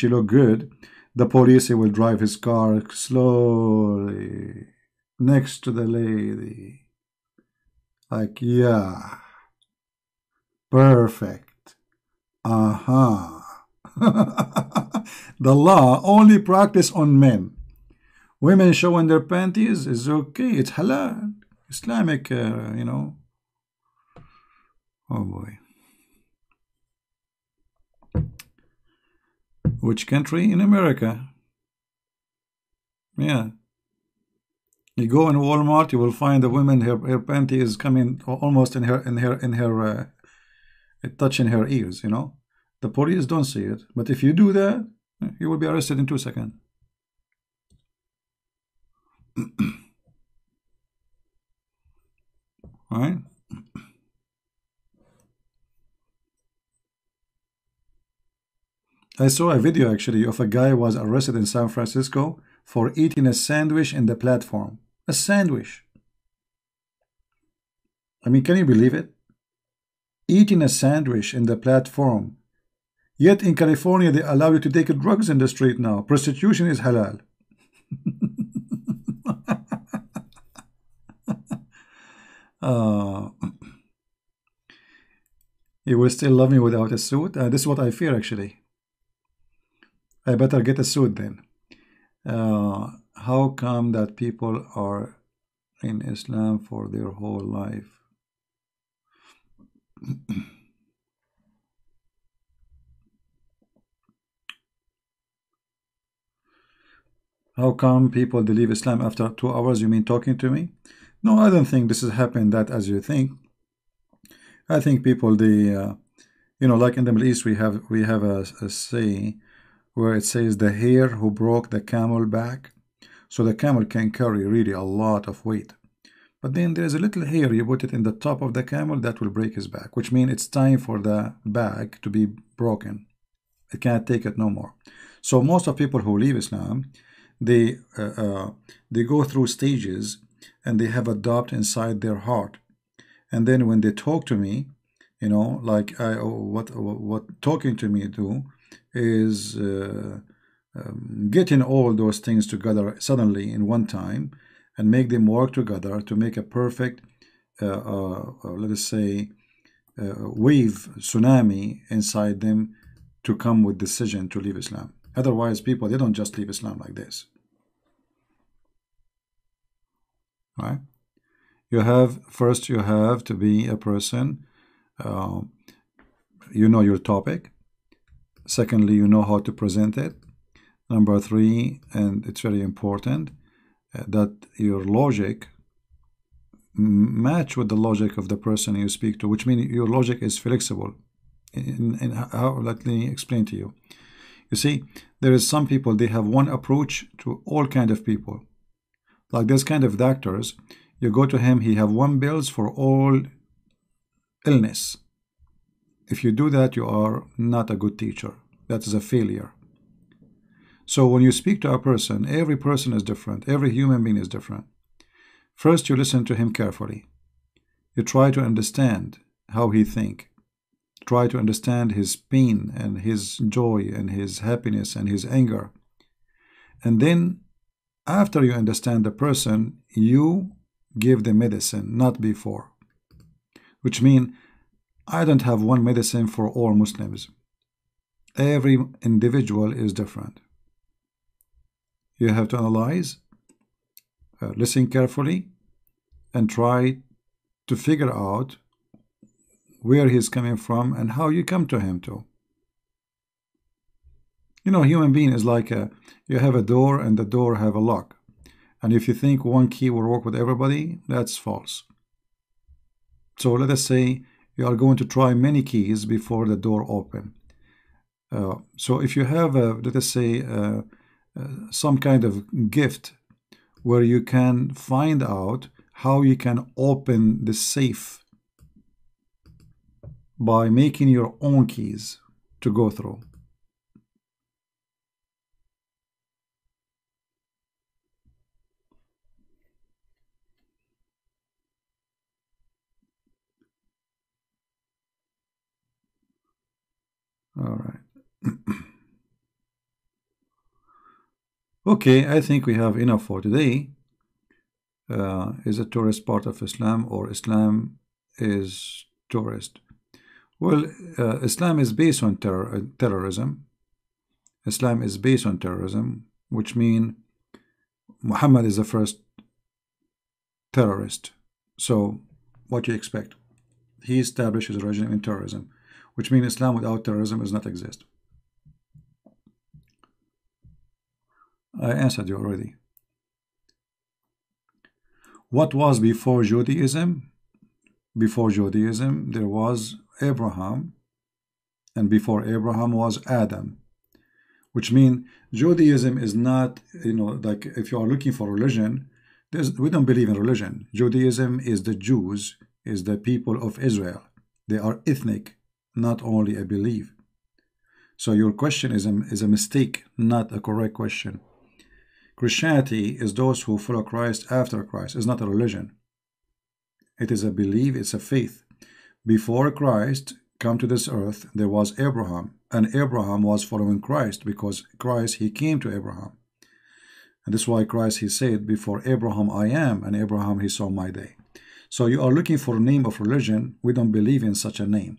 look good, the police, he will drive his car slowly next to the lady. Like, yeah, perfect. Uh-huh. The law only practice on men. Women showing their panties is okay. It's halal. Islamic, Oh boy. Which country? In America. Yeah. You go in Walmart, you will find the woman, her panty is coming almost in her touching her ears, The police don't see it. But if you do that, you will be arrested in 2 seconds. Right? I saw a video actually of a guy was arrested in San Francisco for eating a sandwich in the platform. A sandwich. I mean, can you believe it? Eating a sandwich in the platform. Yet in California, they allow you to take drugs in the street now. Prostitution is halal. You will still love me without a suit? This is what I fear, actually. I better get a suit then. How come that people are in Islam for their whole life? How come people they leave Islam after 2 hours? You mean talking to me? No, I don't think this has happened that as you think. I think people they like in the Middle East we have a saying where it says the hare who broke the camel back. So the camel can carry really a lot of weight. But then there's a little hair, you put it in the top of the camel, that will break his back, which means it's time for the bag to be broken. It can't take it no more. So most of people who leave Islam, they go through stages and they have a doubt inside their heart. And then when they talk to me, like what talking to me do is getting all those things together suddenly in one time and make them work together to make a perfect, let us say, wave, tsunami inside them to come with decision to leave Islam. Otherwise, people, they don't just leave Islam like this. All right? First you have to be a person, you know your topic. Secondly, you know how to present it. Number 3, and it's very important, that your logic match with the logic of the person you speak to, which means your logic is flexible. Let me explain to you. You see, there is some people, they have one approach to all kind of people. Like this kind of doctors, you go to him, he have one bills for all illness. If you do that, you are not a good teacher. That is a failure. So when you speak to a person, every person is different. Every human being is different. First, you listen to him carefully. You try to understand how he think. Try to understand his pain and his joy and his happiness and his anger. And then, after you understand the person, you give the medicine, not before. Which means, I don't have one medicine for all Muslims. Every individual is different. You have to analyze, listen carefully, and try to figure out where he's coming from and how you come to him too. You know, human being is like you have a door and the door have a lock. And if you think one key will work with everybody, that's false. So let us say you are going to try many keys before the door open. So if you have, let us say, some kind of gift where you can find out how you can open the safe by making your own keys to go through. All right. Okay, I think we have enough for today. Is a tourist part of Islam, or Islam is tourist? Well, Islam is based on terrorism. Islam is based on terrorism, which means Muhammad is the first terrorist. So what do you expect? He established his regime in terrorism, which means Islam without terrorism does not exist. I answered you already. What was before Judaism? Before Judaism, there was Abraham, and before Abraham was Adam, which means Judaism is not, you know, like if you are looking for religion, we don't believe in religion. Judaism is the Jews, is the people of Israel. They are ethnic, not only a belief. So your question is a mistake, not a correct question. Christianity is those who follow Christ after Christ. It's not a religion. It is a belief, it's a faith. Before Christ come to this earth, there was Abraham, and Abraham was following Christ because Christ, he came to Abraham. And this is why Christ, he said, before Abraham I am, and Abraham, he saw my day. So you are looking for a name of religion. We don't believe in such a name.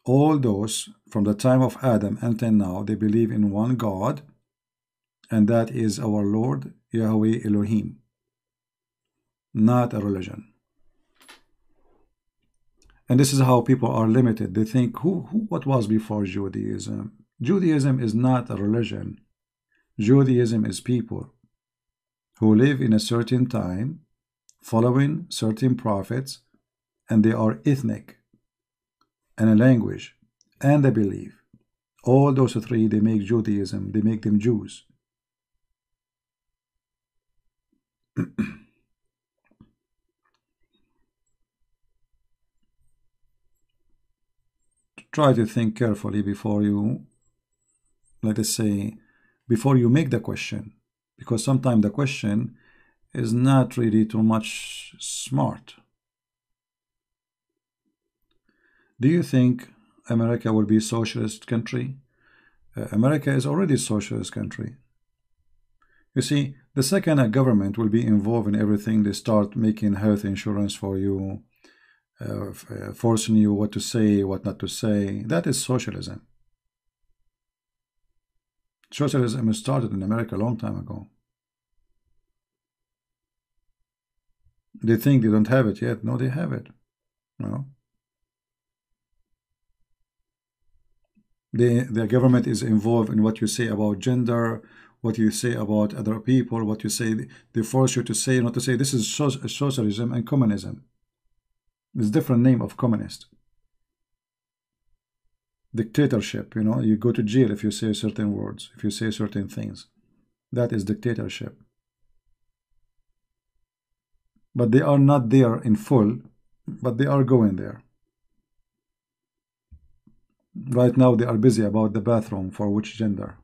All those from the time of Adam until now, they believe in one God, and that is our Lord, Yahweh Elohim, not a religion. And this is how people are limited. They think, what was before Judaism? Judaism is not a religion. Judaism is people who live in a certain time, following certain prophets, and they are ethnic, and a language, and a belief. All those three, they make Judaism, they make them Jews. Try to think carefully before you, let us say, before you make the question, because sometimes the question is not really too much smart. Do you think America will be a socialist country? America is already a socialist country. You see, the second a government will be involved in everything, they start making health insurance for you, forcing you what to say, what not to say. That is socialism. Socialism started in America a long time ago. They think they don't have it yet. No, they have it. No. The government is involved in what you say about gender, what you say about other people, what you say. They force you to say, not to say. This is socialism and communism. It's a different name of communist. Dictatorship, you know, you go to jail if you say certain words, if you say certain things. That is dictatorship. but they are not there in full, but they are going there. Right now they are busy about the bathroom for which gender.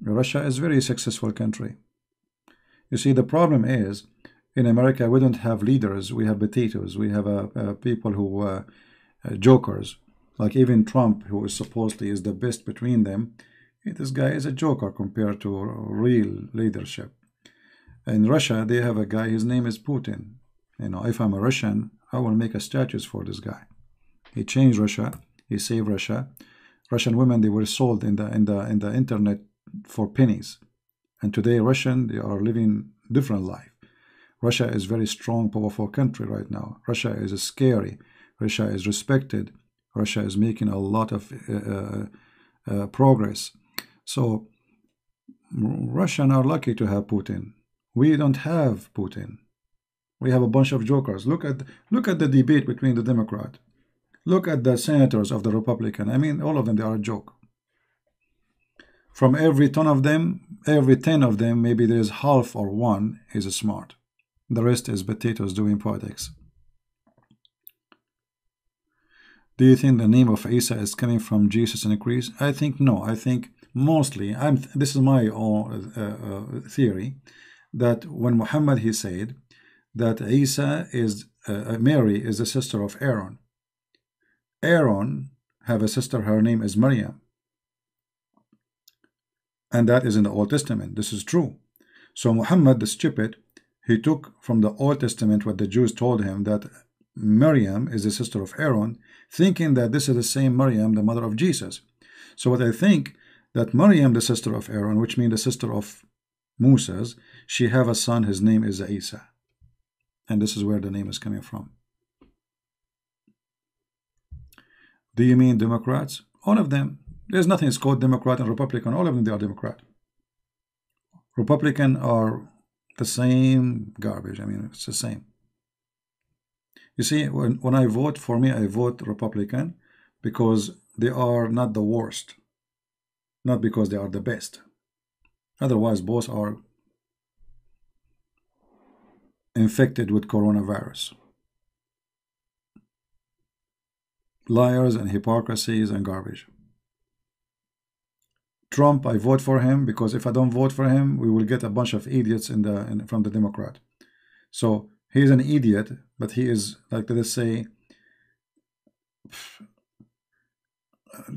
Russia is a very successful country. You see, the problem is, in America, we don't have leaders. We have potatoes. We have people who jokers. Like even Trump, who is supposedly is the best between them, this guy is a joker compared to real leadership. In Russia, they have a guy. His name is Putin. You know, if I'm a Russian, I will make a statues for this guy. He changed Russia. He saved Russia. Russian women, they were sold in the internet for pennies. And today, Russian, they are living different life. Russia is very strong, powerful country right now. Russia is scary. Russia is respected. Russia is making a lot of progress. So Russians are lucky to have Putin. We don't have Putin. We have a bunch of jokers. Look at the debate between the Democrat. Look at the senators of the Republican. I mean, all of them, they are a joke. From every 10 of them, maybe there is half or one is smart. The rest is potatoes doing politics. Do you think the name of Isa is coming from Jesus in Greece? I think no. I think mostly, this is my own theory, that when Muhammad, he said that Isa is, Mary is the sister of Aaron. Aaron have a sister, her name is Maryam. And that is in the Old Testament. This is true. So Muhammad, the stupid, he took from the Old Testament what the Jews told him, that Maryam is the sister of Aaron, thinking that this is the same Maryam, the mother of Jesus. So what I think, that Maryam, the sister of Aaron, which means the sister of Moses, she have a son, his name is Isa. And this is where the name is coming from. Do you mean Democrats? All of them. There's nothing is called Democrat and Republican. All of them, they are Democrat. Republican are the same garbage. I mean, it's the same. You see, when I vote, for me, I vote Republican because they are not the worst. Not because they are the best. Otherwise, both are infected with coronavirus. Liars and hypocrisies and garbage. Trump, I vote for him because if I don't vote for him, we will get a bunch of idiots from the Democrat. So he is an idiot, but he is, like, let's say,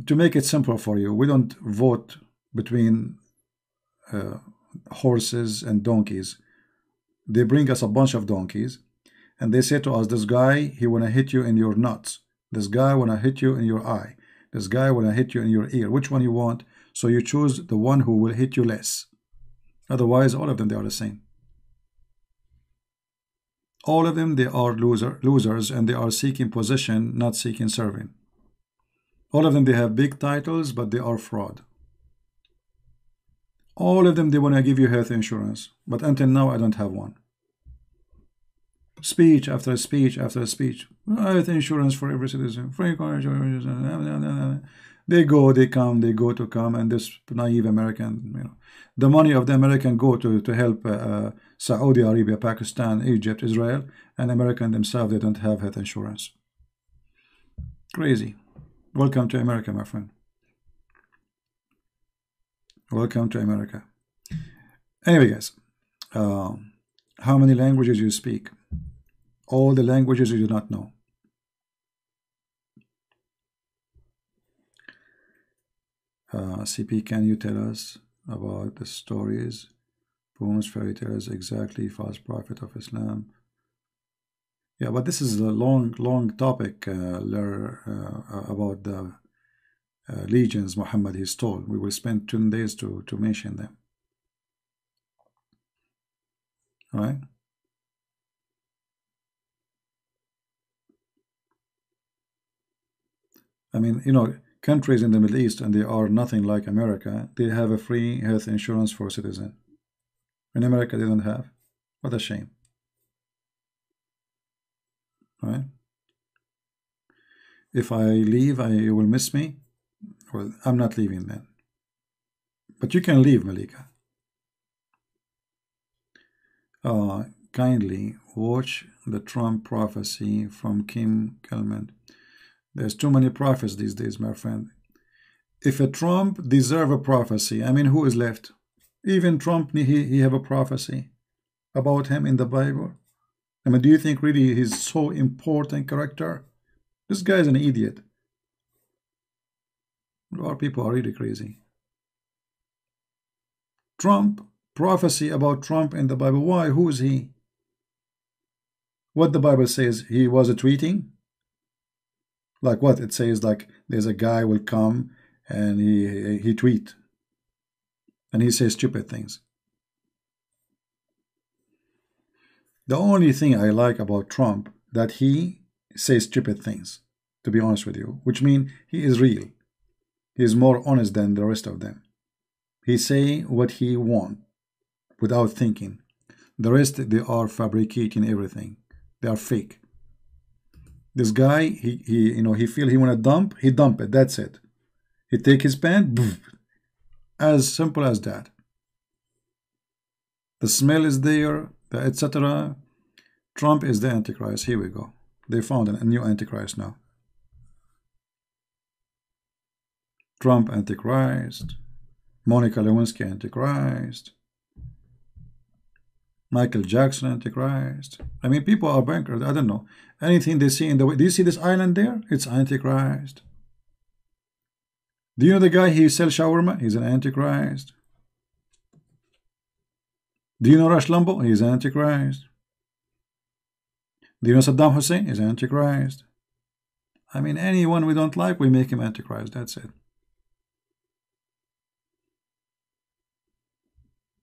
to make it simple for you, we don't vote between horses and donkeys. They bring us a bunch of donkeys, and they say to us, this guy, he want to hit you in your nuts. This guy want to hit you in your eye. This guy want to hit you in your ear. Which one you want? So you choose the one who will hit you less. Otherwise, all of them, they are the same. All of them, they are losers, and they are seeking position, not seeking serving. All of them, they have big titles, but they are fraud. All of them, they want to give you health insurance, but until now, I don't have one. Speech after speech after speech. Health insurance for every citizen. Free insurance. They go, they come, they go to come, and this naive American, you know, the money of the American go to help Saudi Arabia, Pakistan, Egypt, Israel, and American themselves, they don't have health insurance. Crazy. Welcome to America, my friend. Welcome to America. Anyway, guys, how many languages you speak? All the languages you do not know. CP, can you tell us about the stories, poems, fairy tales, exactly, false prophet of Islam? Yeah, but this is a long topic about the legions Muhammad he stole. We will spend 10 days to mention them. All right? I mean, you know, countries in the Middle East, and they are nothing like America, they have a free health insurance for citizens. In America, they don't have. What a shame. Right? If I leave, you will miss me. Well, I'm not leaving then. But you can leave, Malika. Kindly watch the Trump prophecy from Kim Kelman. There's too many prophets these days, my friend. If a Trump deserve a prophecy, I mean, who is left? Even Trump, he have a prophecy about him in the Bible. I mean, do you think really he's so important character? This guy is an idiot. Our people are really crazy. Trump, prophecy about Trump in the Bible. Why? Who is he? What the Bible says, he was a tweeting? Like what? It says like there's a guy will come and he tweet. And he says stupid things. The only thing I like about Trump that he says stupid things, to be honest with you, which means he is real. He is more honest than the rest of them. He say what he want without thinking. The rest, they are fabricating everything. They are fake. This guy, he feel he want to dump, he dump it. That's it. He take his pen, as simple as that. The smell is there, etc. Trump is the Antichrist. Here we go. They found a new Antichrist now. Trump Antichrist. Monica Lewinsky Antichrist. Michael Jackson Antichrist. I mean, people are bankrupt. I don't know. Anything they see in the way. Do you see this island there? It's Antichrist. Do you know the guy he sells shawarma? He's an Antichrist. Do you know Rush Limbaugh? He's Antichrist. Do you know Saddam Hussein? He's Antichrist. I mean, anyone we don't like, we make him Antichrist. That's it.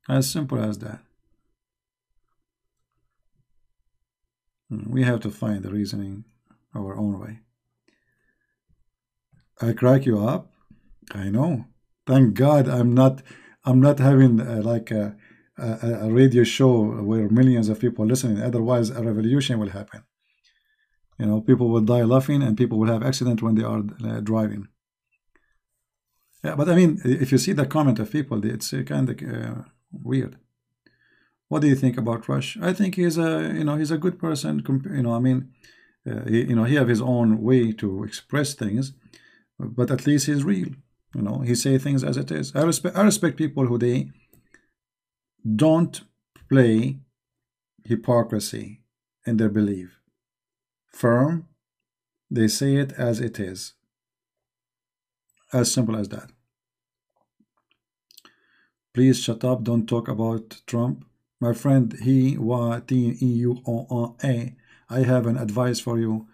As simple as that. We have to find the reasoning our own way. I crack you up. I know. Thank God I'm not having like a radio show where millions of people listening. Otherwise, a revolution will happen. You know, people will die laughing and people will have accident when they are driving. Yeah, but I mean, if you see the comment of people, it's kind of weird. What do you think about Rush? I think he's a good person. I mean, he have his own way to express things, but at least he's real. He say things as it is. I respect people who they don't play hypocrisy in their belief. Firm, they say it as it is. As simple as that. Please shut up. Don't talk about Trump. My friend, I have an advice for you.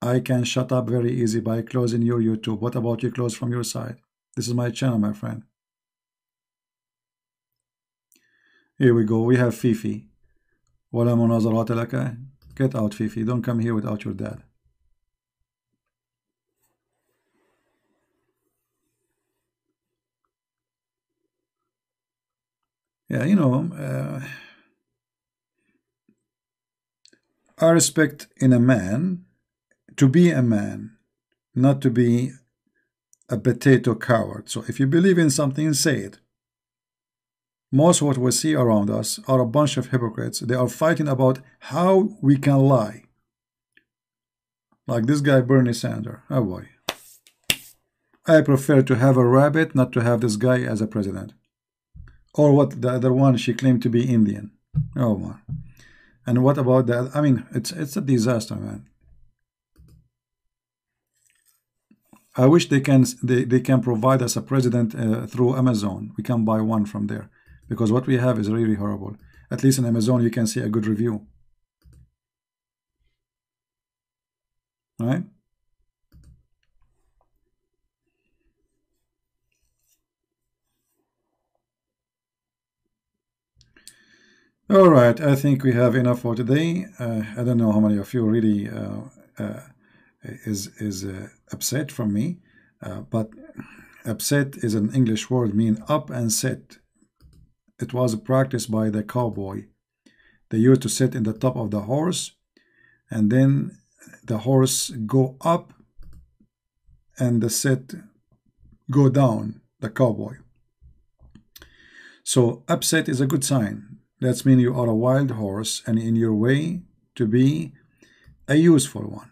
I can shut up very easy by closing your YouTube. What about you close from your side? This is my channel, my friend. Here we go. We have Fifi. ولا مناظرات لك. Get out, Fifi. Don't come here without your dad. Yeah, I respect in a man to be a man, not to be a potato coward. So if you believe in something, say it. Most of what we see around us are a bunch of hypocrites. They are fighting about how we can lie. Like this guy, Bernie Sanders. Oh boy. I prefer to have a rabbit, not to have this guy as a president. Or what the other one, she claimed to be Indian. Oh man. And what about that? I mean, it's a disaster, man. I wish they can provide us a president through Amazon. We can buy one from there, because what we have is really horrible. At least in Amazon you can see a good review. Right? All right, I think we have enough for today. I don't know how many of you really is upset from me, but upset is an English word mean up and sit. It was practiced by the cowboy. They used to sit in the top of the horse, and then the horse go up and the sit go down, the cowboy. So upset is a good sign. That means you are a wild horse and in your way to be a useful one.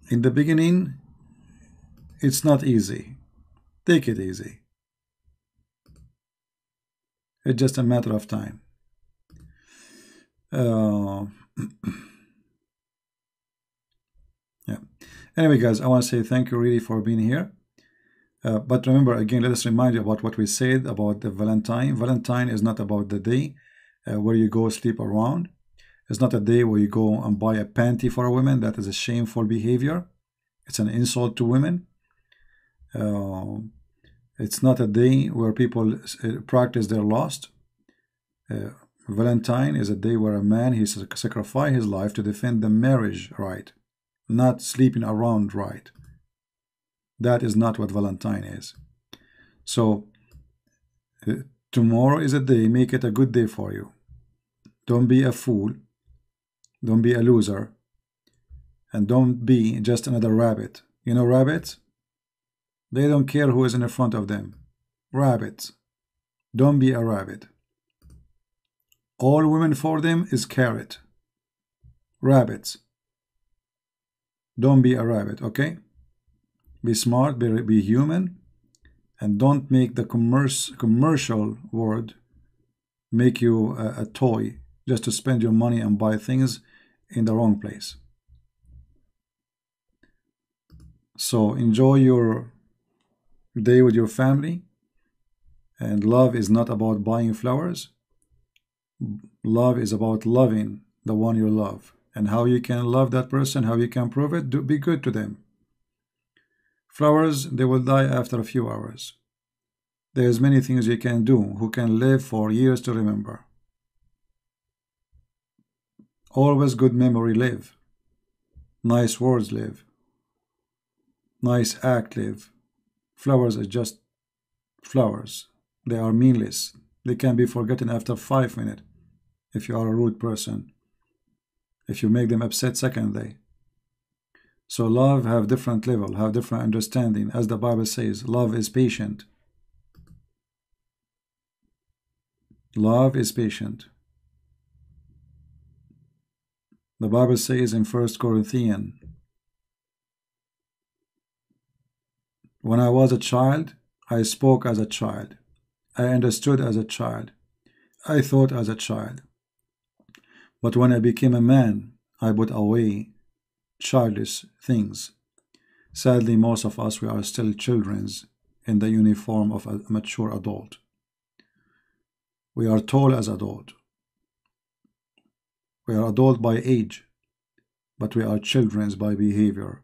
In the beginning, it's not easy. Take it easy. It's just a matter of time. Yeah. Anyway, guys, I want to say thank you really for being here. But remember, again, let us remind you about what we said about the Valentine. Valentine is not about the day where you go sleep around. It's not a day where you go and buy a panty for a woman. That is a shameful behavior. It's an insult to women. It's not a day where people practice their lust. Valentine is a day where a man, he sacrifices his life to defend the marriage right, not sleeping around right. That is not what Valentine is. So tomorrow is a day, make it a good day for you. Don't be a fool. Don't be a loser. And don't be just another rabbit. You know rabbits? They don't care who is in the front of them. Rabbits. Don't be a rabbit. All women for them is carrot. Rabbits. Don't be a rabbit, okay? Be smart, be human, and don't make the commercial world make you a toy just to spend your money and buy things in the wrong place. So enjoy your day with your family. And love is not about buying flowers. Love is about loving the one you love. And how you can love that person, how you can prove it, be good to them. Flowers, they will die after a few hours. There's many things you can do who can live for years to remember. Always good memory live. Nice words live. Nice act live. Flowers are just flowers. They are meaningless. They can be forgotten after 5 minutes if you are a rude person. If you make them upset secondly. So love have different level, have different understanding. As the Bible says, love is patient. Love is patient. The Bible says in 1 Corinthians, when I was a child, I spoke as a child. I understood as a child. I thought as a child. But when I became a man, I put away childish things. Sadly, most of us, we are still children in the uniform of a mature adult. We are tall as adult. We are adult by age, but we are children by behavior.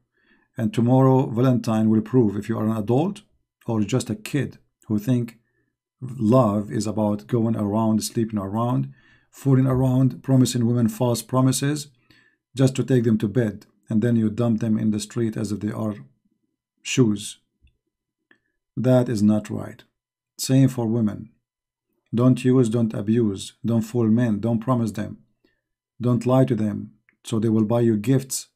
And tomorrow, Valentine will prove if you are an adult or just a kid who think love is about going around, sleeping around, fooling around, promising women false promises just to take them to bed, and then you dump them in the street as if they are shoes. That is not right. Same for women. Don't use, don't abuse, don't fool men, don't promise them. Don't lie to them so they will buy you gifts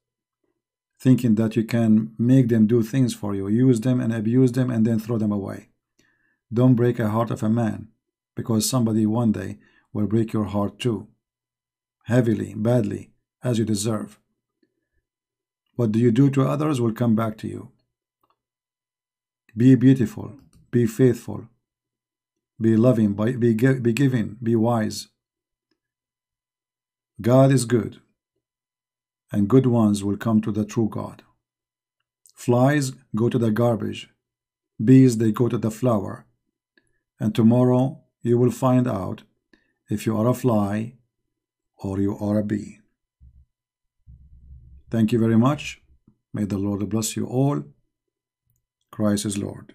thinking that you can make them do things for you. Use them and abuse them and then throw them away. Don't break a heart of a man because somebody one day will break your heart too. Heavily, badly, as you deserve. What do you do to others will come back to you. Be beautiful, be faithful, be loving, be giving, be wise. God is good, and good ones will come to the true God. Flies go to the garbage, bees they go to the flower, and tomorrow you will find out if you are a fly or you are a bee. Thank you very much. May the Lord bless you all. Christ is Lord.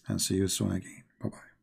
And see you soon again. Bye-bye.